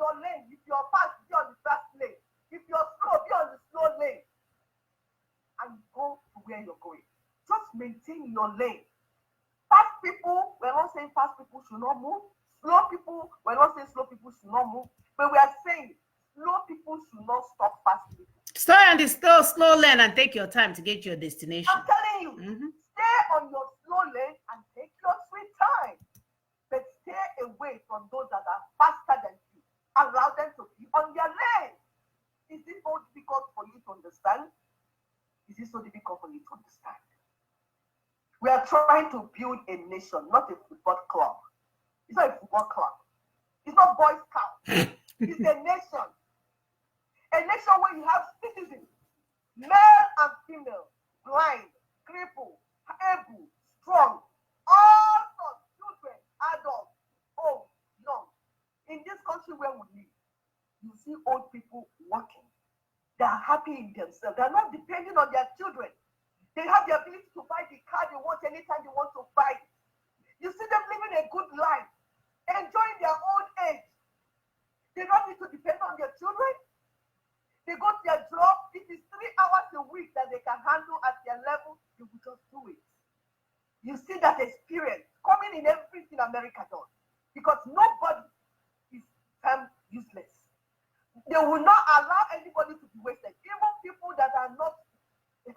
your lane. If you're fast, be on the fast lane. If you're slow, be on the slow lane. And go to where you're going. Just maintain your lane. Fast people, we're not saying fast people should not move. Slow people, we're not saying slow people should not move. But we are saying slow people should not stop fast people. Stay on the slow lane and take your time to get your destination. I'm telling you, stay on your slow lane and take your sweet time. But stay away from those that are faster than you. Allow them to be on their lane. Is this so difficult for you to understand? Is it so difficult for you to understand? We are trying to build a nation, not a football club. It's not a football club. It's not Boy Scout. It's a nation. A nation where you have citizens, male and female, blind, crippled, able, strong, all sorts, children, adults, old, young. In this country where we live, you see old people working. They are happy in themselves. They are not depending on their children. They have the ability to buy the car they want anytime they want to buy it. You see them living a good life, enjoying their old age. They don't need to depend on their children. They go to their job. It is 3 hours a week that they can handle at their level. They will just do it. You see that experience coming in everything America does. Because nobody is useless. They will not allow anybody to be wasted. Even people that are not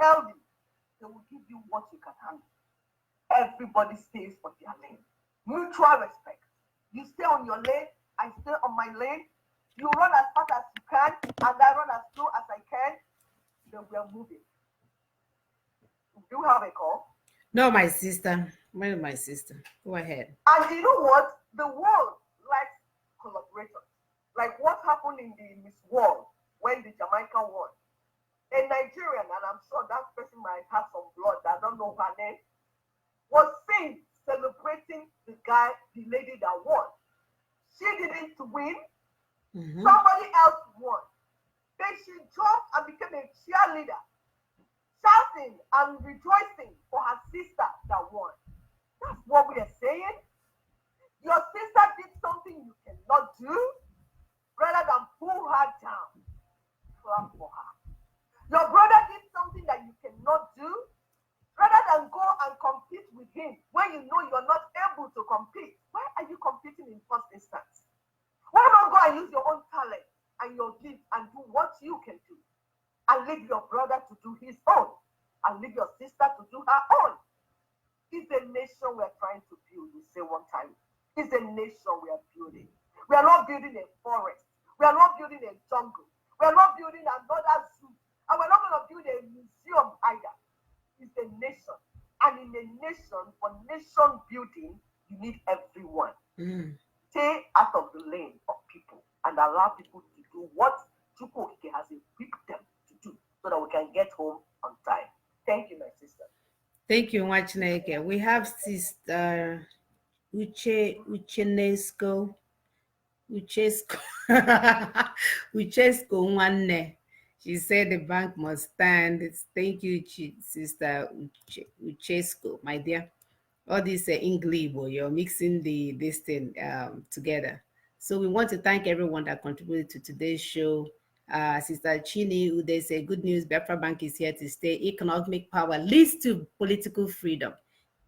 healthy, they will give you what you can handle. Everybody stays on their lane. Mutual respect. You stay on your lane, I stay on my lane. You run as fast as you can, and I run as slow as I can. Then we are moving. Do you have a call? No, my sister. Where is my sister? Go ahead. And you know what? The world likes collaborators. Like what happened in the Miss World when the Jamaica won. A Nigerian, and I'm sure that person might have some blood, I don't know her name, was seen celebrating the lady that won. She didn't win. Somebody else won. Then she jumped and became a cheerleader, shouting and rejoicing for her sister that won. That's what we are saying. Your sister did something you cannot do. Rather than pull her down, clap for her. Your brother did something that you cannot do. Rather than go and compete with him when you know you're not able to compete. Why are you competing in first instance? Why not go and use your own talent and your gift and do what you can do? And leave your brother to do his own. And leave your sister to do her own. It's a nation we're trying to build, we say one time. It's a nation we are building. We are not building a forest. We are not building a jungle. We are not building another zoo. And we're not going to build a museum either. It's a nation. And in a nation, for nation building, you need everyone. Stay out of the lane of people and allow people to do what Chukwuokike has equipped them to do so that we can get home on time. Thank you, my sister. Thank you, Wachineke. We have Sister Uchesco Nwanne. She said the bank must stand. Thank you, Sister Uchesco, my dear. All this English, you're mixing this thing together. So we want to thank everyone that contributed to today's show. Sister Chini Ude said, good news, Biafra Bank is here to stay. Economic power leads to political freedom.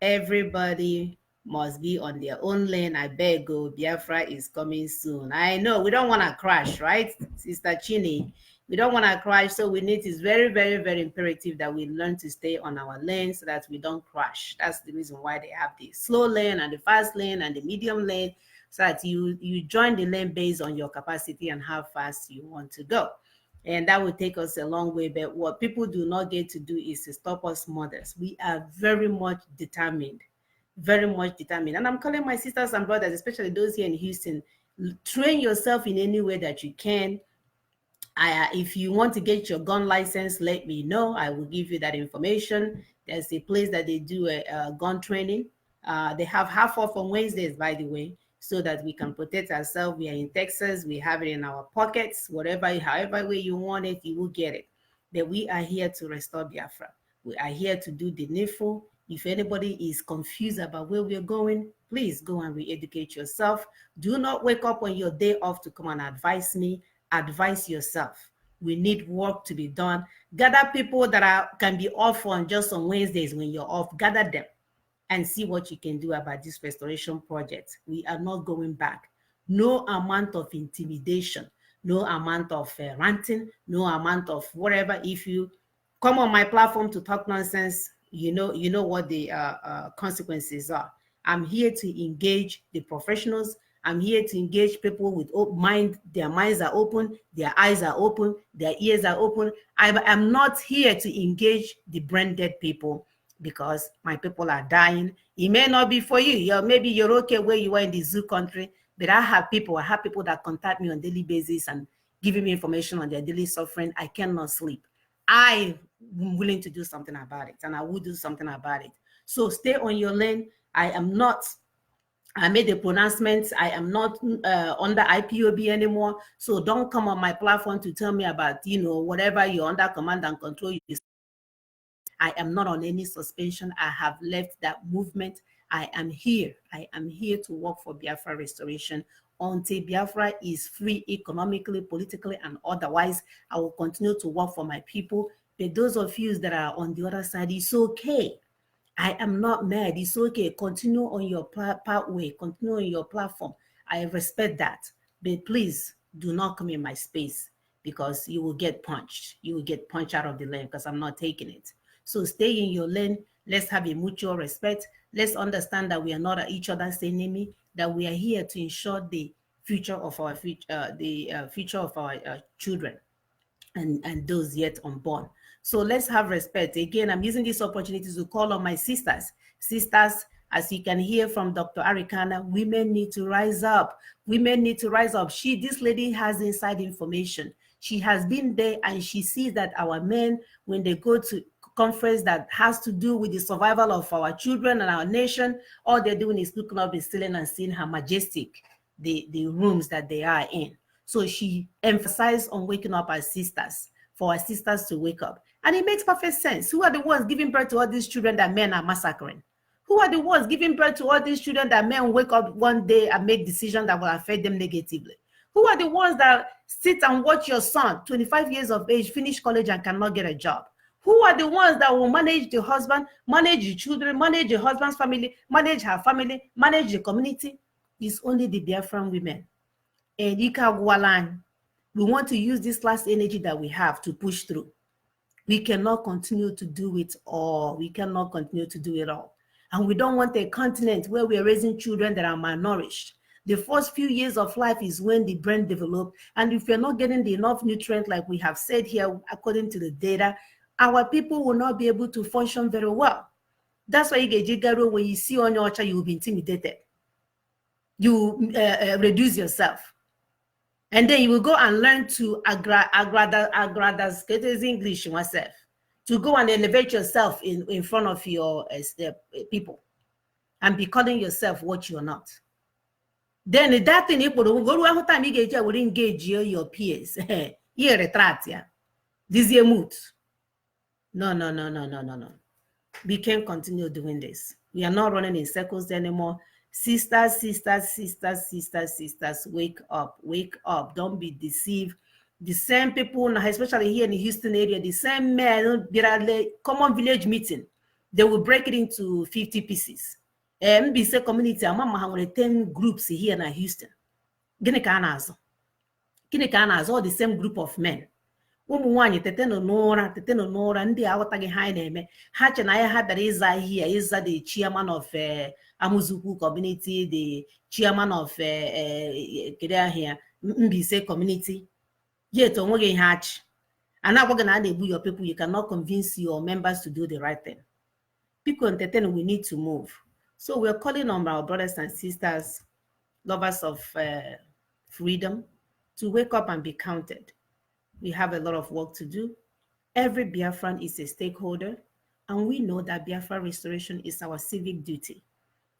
Everybody must be on their own lane. I beg go, Biafra is coming soon. I know, we don't want to crash, right, Sister Chini? We don't want to crash, so it's very, very, very imperative that we learn to stay on our lane so that we don't crash. That's the reason why they have the slow lane and the fast lane and the medium lane, so that you join the lane based on your capacity and how fast you want to go. And that will take us a long way. But what people do not get to do is to stop us mothers. We are very much determined. And I'm calling my sisters and brothers, especially those here in Houston, train yourself in any way that you can. If you want to get your gun license, let me know. I will give you that information. There's a place that they do a gun training. They have half off on Wednesdays, by the way, so that we can protect ourselves. We are in Texas. We have it in our pockets. However way you want it, you will get it. That we are here to restore Biafra. We are here to do the needful. If anybody is confused about where we're going, Please go and re-educate yourself. Do not wake up on your day off to come and advise me. Advise yourself. We need work to be done. Gather people that can be off on just on Wednesdays when you're off. Gather them and see what you can do about this restoration project. We are not going back. No amount of intimidation, no amount of ranting, no amount of whatever. If you come on my platform to talk nonsense, you know what the consequences are. I'm here to engage the professionals. I'm here to engage people with mind. Their minds are open, their eyes are open, their ears are open. I'm not here to engage the brain dead people, because my people are dying. It may not be for you. Maybe you're okay where you are in the zoo country, but I have people that contact me on a daily basis and giving me information on their daily suffering. I cannot sleep. I'm willing to do something about it, and I will do something about it. So stay on your lane. I made a pronouncement. I am not under IPOB anymore. So don't come on my platform to tell me about, whatever you're under command and control. I am not on any suspension. I have left that movement. I am here. I am here to work for Biafra restoration. Until Biafra is free economically, politically, and otherwise, I will continue to work for my people. But those of you that are on the other side, it's okay. I am not mad. It's okay. Continue on your pathway. Continue on your platform. I respect that. But please do not come in my space, because you will get punched. You will get punched out of the lane, because I'm not taking it. So stay in your lane. Let's have a mutual respect. Let's understand that we are not each other's enemy, that we are here to ensure the future of our future of our children and those yet unborn. So let's have respect. Again, I'm using this opportunity to call on my sisters. Sisters, as you can hear from Dr. Arikana, women need to rise up. Women need to rise up. This lady has inside information. She has been there, and she sees that our men, when they go to conference that has to do with the survival of our children and our nation, all they're doing is looking up the ceiling and seeing how majestic the rooms that they are in. So she emphasized on waking up our sisters, for our sisters to wake up. And it makes perfect sense. Who are the ones giving birth to all these children that men are massacring? Who are the ones giving birth to all these children that men wake up one day and make decisions that will affect them negatively? Who are the ones that sit and watch your son, 25 years of age, finish college and cannot get a job? Who are the ones that will manage the husband, manage the children, manage the husband's family, manage her family, manage the community? It's only the Biafran women. And we want to use this last energy that we have to push through. We cannot continue to do it all. We cannot continue to do it all. And we don't want a continent where we are raising children that are malnourished. The first few years of life is when the brain develops. And if you're not getting enough nutrient, like we have said here, according to the data, our people will not be able to function very well. That's why you get jigaro. When you see on your child, you will be intimidated. You reduce yourself. And then you will go and learn to agrada English myself, to go and elevate yourself in front of your people and be calling yourself what you're not. Then that thing you go to time you get will engage your peers. Here retract ya. This is a mood. No. We can't continue doing this. We are not running in circles anymore. Sisters, wake up. Don't be deceived. The same people, especially here in the Houston area, the same men, there are common village meeting. They will break it into 50 pieces. MBC community, I'm 10 groups here in Houston. All the same group of men. Ụmụ nwaanyị tete nọ n'ụra ndị aghọtaghị ha anyị na-eme ha che na ya ha bịara ịza ihe ịza the chairman of Amuzukwu community, the chairman of kedu ahịa Mbaise community, yet onweghị ihe achị. And now we're gonna na-egbu your people. You cannot convince your members to do the right thing. People entertain, we need to move. So we're calling on our brothers and sisters, lovers of freedom, to wake up and be counted. We have a lot of work to do. Every Biafran is a stakeholder, and we know that Biafra restoration is our civic duty.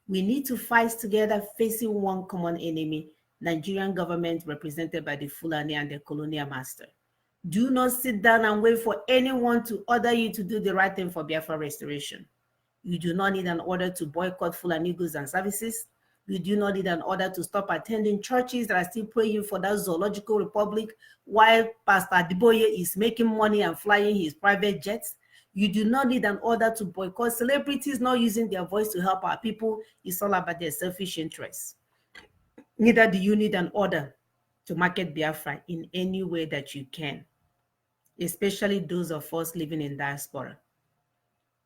We need to fight together, facing one common enemy, Nigerian government represented by the Fulani and the colonial master. Do not sit down and wait for anyone to order you to do the right thing for Biafra restoration. You do not need an order to boycott Fulani goods and services. You do not need an order to stop attending churches that are still praying for that zoological republic while Pastor Adeboye is making money and flying his private jets. You do not need an order to boycott celebrities not using their voice to help our people. It's all about their selfish interests. Neither do you need an order to market Biafra in any way that you can, especially those of us living in diaspora.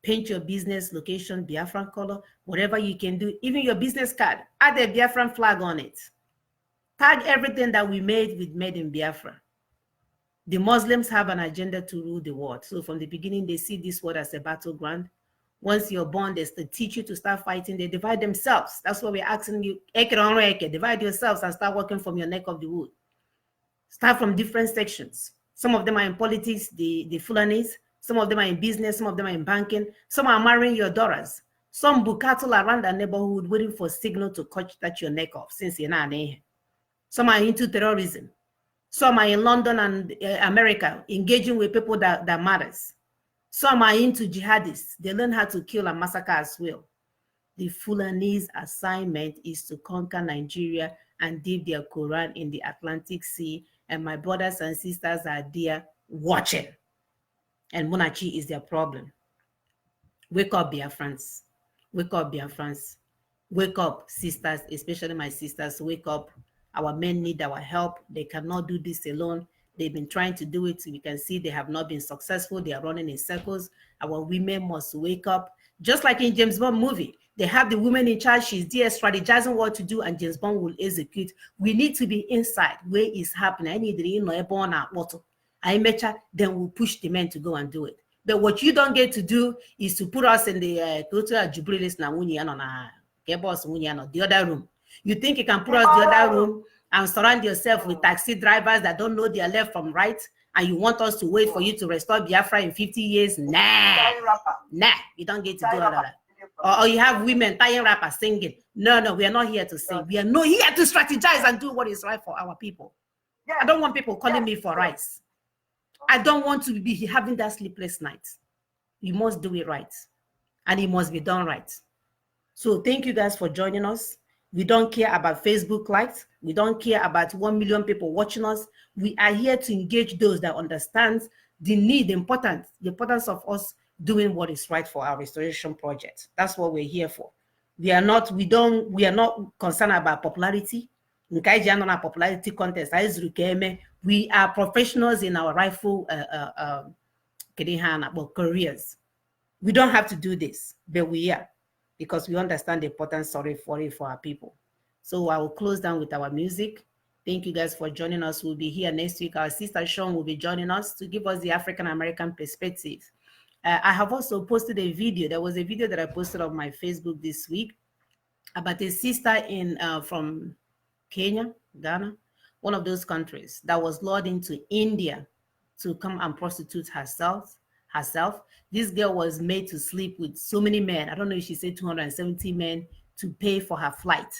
Paint your business location Biafran color, whatever you can do, even your business card, add a Biafran flag on it. Tag everything that we made with made in Biafra. The Muslims have an agenda to rule the world. So from the beginning, they see this world as a battleground. Once you're born, they teach you to start fighting. They divide themselves. That's why we're asking you, divide yourselves and start working from your neck of the wood. Start from different sections. Some of them are in politics, the Fulanis. Some of them are in business. Some of them are in banking. Some are marrying your daughters. Some book cattle around the neighborhood waiting for signal to cut your neck off since you're not there. Some are into terrorism. Some are in London and America engaging with people that matters. Some are into jihadists. They learn how to kill and massacre as well. The Fulani's assignment is to conquer Nigeria and dip their Quran in the Atlantic Sea. And my brothers and sisters are there watching. And monarchy is their problem. Wake up, Biafrans. Wake up, Biafrans. Wake up, sisters, especially my sisters. Wake up. Our men need our help. They cannot do this alone. They've been trying to do it. You can see they have not been successful. They are running in circles. Our women must wake up. Just like in James Bond movie, they have the woman in charge. She's there strategizing what to do, and James Bond will execute. We need to be inside where it's happening. I need to know born at water. I measure, then we'll push the men to go and do it. But what you don't get to do is to put us in the the other room. You think you can put us the other room and surround yourself with taxi drivers that don't know their left from right, and you want us to wait for you to restore Biafra in 50 years? Nah, you don't get to do all that. Or you have women tying rappers singing. No, we are not here to sing. We are not here to strategize and do what is right for our people. I don't want people calling me for rights. I don't want to be having that sleepless night. You must do it right, and it must be done right. So thank you guys for joining us. We don't care about Facebook likes. We don't care about 1 million people watching us. We are here to engage those that understand the need, the importance of us doing what is right for our restoration project. That's what we're here for. We are not concerned about popularity. Popularity contest. We are professionals in our rightful careers. We don't have to do this, but we are, because we understand the importance for our people. So I will close down with our music. Thank you guys for joining us. We'll be here next week. Our sister Sean will be joining us to give us the African-American perspective. I have also posted a video. There was a video that I posted on my Facebook this week about a sister from Kenya, Ghana, one of those countries, that was lured into India to come and prostitute herself. This girl was made to sleep with so many men. I don't know if she said 270 men to pay for her flight,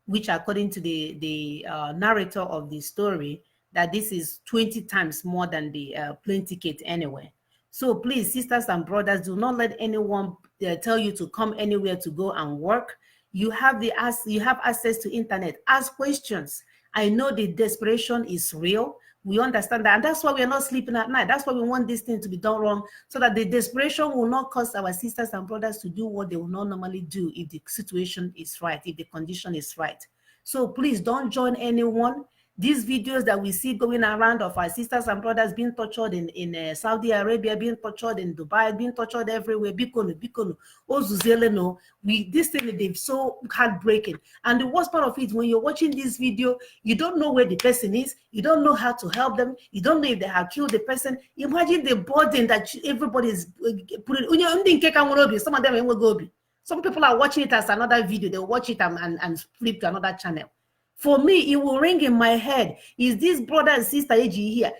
which according to the narrator of the story, that this is 20 times more than the plane ticket anyway. So please, sisters and brothers, do not let anyone tell you to come anywhere to go and work. You have access to internet. Ask questions. I know the desperation is real. We understand that, and that's why we are not sleeping at night. That's why we want this thing to be done wrong, so that the desperation will not cause our sisters and brothers to do what they will not normally do if the situation is right, if the condition is right. So please don't join anyone. These videos that we see going around of our sisters and brothers being tortured in Saudi Arabia, being tortured in Dubai, being tortured everywhere, bikono, ozuzeleno. This thing is so heartbreaking. And the worst part of it, when you're watching this video, you don't know where the person is. You don't know how to help them. You don't know if they have killed the person. Imagine the burden that everybody is putting. Some of them will go. Some people are watching it as another video. They'll watch it and flip to another channel. For me, it will ring in my head. Is this brother and sister here?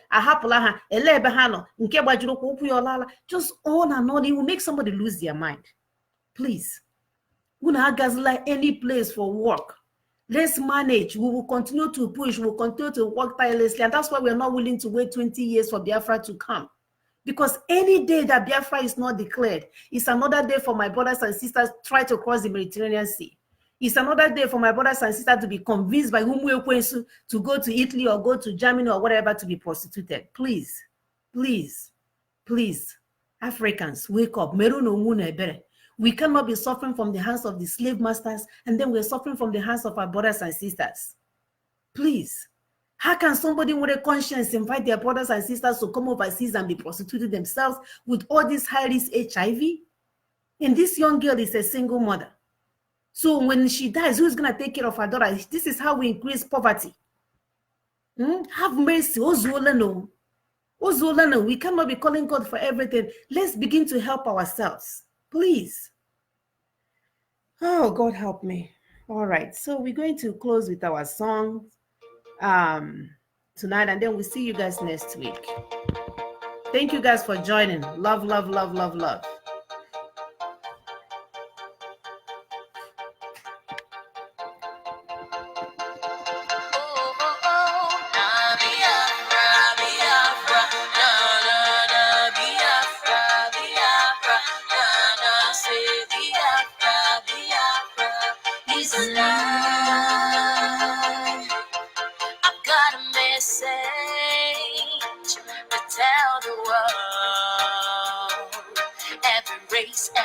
Just on and on. It will make somebody lose their mind. Please. We don't have any place for work. Let's manage. We will continue to push. We will continue to work tirelessly. And that's why we're not willing to wait 20 years for Biafra to come. Because any day that Biafra is not declared, it's another day for my brothers and sisters try to cross the Mediterranean Sea. It's another day for my brothers and sisters to be convinced by whom we're going to go to Italy or go to Germany or whatever to be prostituted. Please, please, please, Africans, wake up. We cannot be suffering from the hands of the slave masters and then we're suffering from the hands of our brothers and sisters. Please. How can somebody with a conscience invite their brothers and sisters to come overseas and be prostituted themselves with all this high-risk HIV? And this young girl is a single mother. So when she dies, who's going to take care of her daughter? This is how we increase poverty. Have mercy. Ozolano. We cannot be calling God for everything. Let's begin to help ourselves. Please. Oh, God help me. All right. So we're going to close with our song tonight, and then we'll see you guys next week. Thank you guys for joining. Love, love, love, love, love.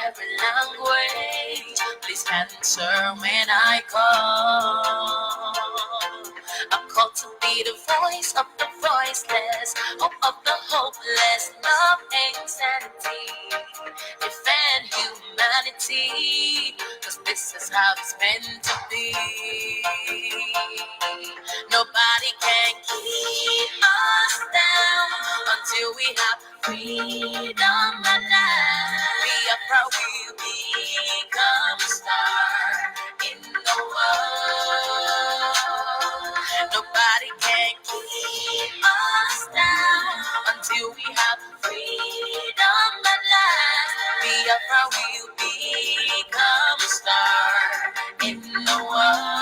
Every language, please answer when I call. I'm called to be the voice of the voiceless, hope of the hopeless, love insanity, defend humanity, cause this is how it's meant to be. Nobody can keep us down until we have freedom at last. Will become a star in the world. Nobody can keep us down until we have freedom at last. Biafra will become a star in the world.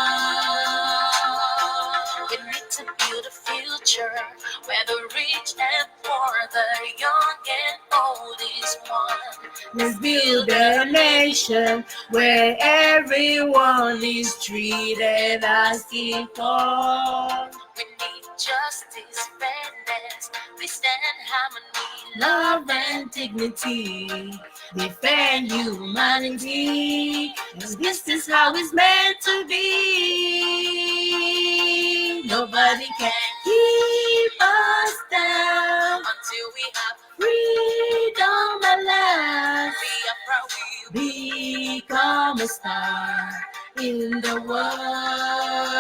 We need to build a future where the rich and poor, the young and old is one. Let's build a nation where everyone is treated as equal. We need justice, fairness, peace and harmony, Love and dignity, defend humanity, and this is how it's meant to be. Nobody can keep us down until we have freedom at last. Become a star in the world.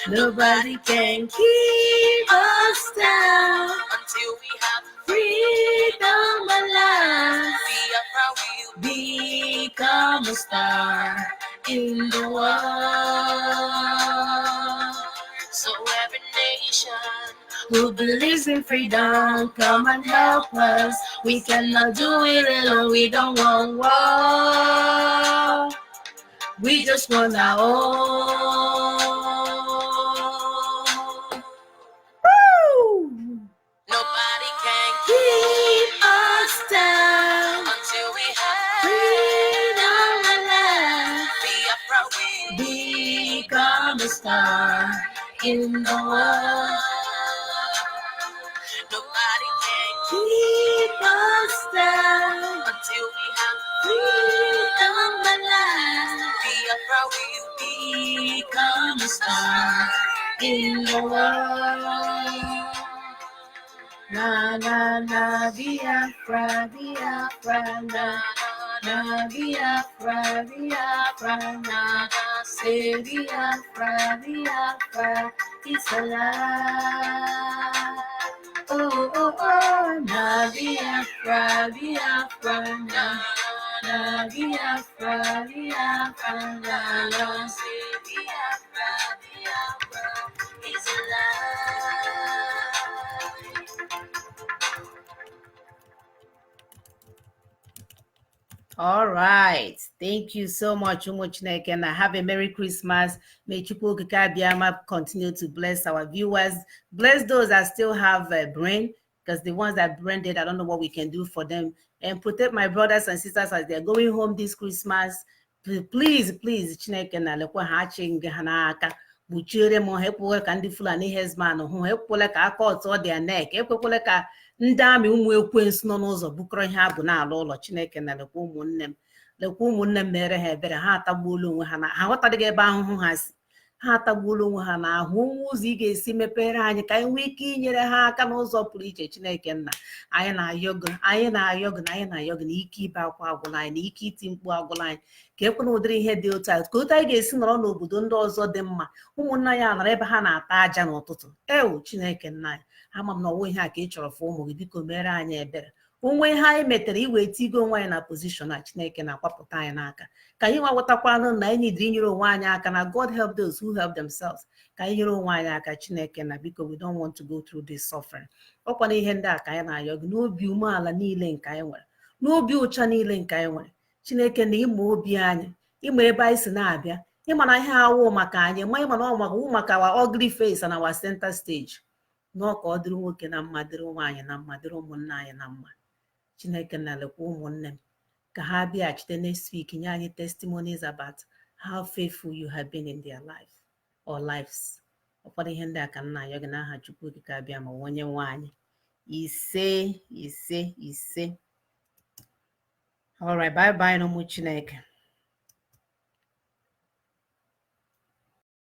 Nobody can keep us down until we have freedom at last. Become a star in the world. So every nation who believes in freedom, come and help us. We cannot do it alone. We don't want war. We just want our own. Woo! Nobody can Keep us down until we have freedom at last. Biafra will Become a star in the world. Nobody can Keep us down until we have freedom at last. Biafra will Become a star in the world. Na na na Biafra, Biafra, na na Biafra, Biafra, na say Biafra, Biafra is alive. Oh oh oh, na Biafra, Biafra, na Biafra, Biafra, na say Biafra, Biafra is alive. All right. Thank you so much, Umuchineke, and have a Merry Christmas. May Chukwu Okike Abiyama continue to bless our viewers. Bless those that still have a brain, because the ones that brain dead, I don't know what we can do for them. And protect my brothers and sisters as they're going home this Christmas. please Chineke na lekwa ha chi nge ha n'aka gbuchiere m ha ekwekwele ka ndị Fulani herdsmen hụ ha ekwekwele ka aka ọtọ dị nek ekwekwele ka ndị amị ụmụ ekwensu nọ n'ụzọ bukọrọ ihe abụ n'ala ụlọ Chineke na lekwa ụmụnne m mere ha ebere ha atagbuola onwe ha na ha ghọtadịghị ebe ahụhụ ha si ha atagbuola onwe ha na ahụ onwe ụzọ ị ga-esi mepere anyị ka anyị nwee ike inyere ha aka n'ụzọ pụrụ iche Chineke nna anyị na-ayọ gị na ike ibe akwa agwụla anyị na ike iti mkpu agwụla anyị ka ekwena ụdịrị ihe dị otu a ka otu anyị ga-esi nọrọ n'obodo ndị ọzọ dị mma ụmụnna ya nọrọ ebe ha na-ata aja n'ụtụtụ Chineke nna anyị ama m na ọnwe ihe a ka ị chọrọ fụ ụmụ gị biko mere anyị ebere onwe ihe anyị metere iwe tigo onwe anyị na pozishọn a Chineke na-akwapụta anyị n'aka ka anyị nwa ghọtakwanụ na anyị nidiri inyere onwe anyị aka na God help those who help themselves ka anyị nyere onwe anyị aka Chineke na biko we don't want to go through this suffering ọkwana ihe ndị a ka anyị na-ayọ gị n'obi umeala niile nke anyị nwere n'obi ụcha niile nke anyị nwere Chineke na ịma obi anyị ịma ebe anyị si na-abịa ịma na ihe awụ maka anyị ma ịma na ọ maka our ugly face and our center stage nọọ ka ọ dịrị nwoke na mma dịrị nwaanyị na mma dịrị ụmụnna anyị na mma Chineke na lekwa ụmụnne m ka ha bịaghachite next week nye anyị testimonies about how faithful you have been in their life or lives ụfọdụ ihe ndị a ka nna ya gị n'aha Chukwu okike abịa ma onye nwe anyị ise. All right, bye bye n'ụmụ Chineke.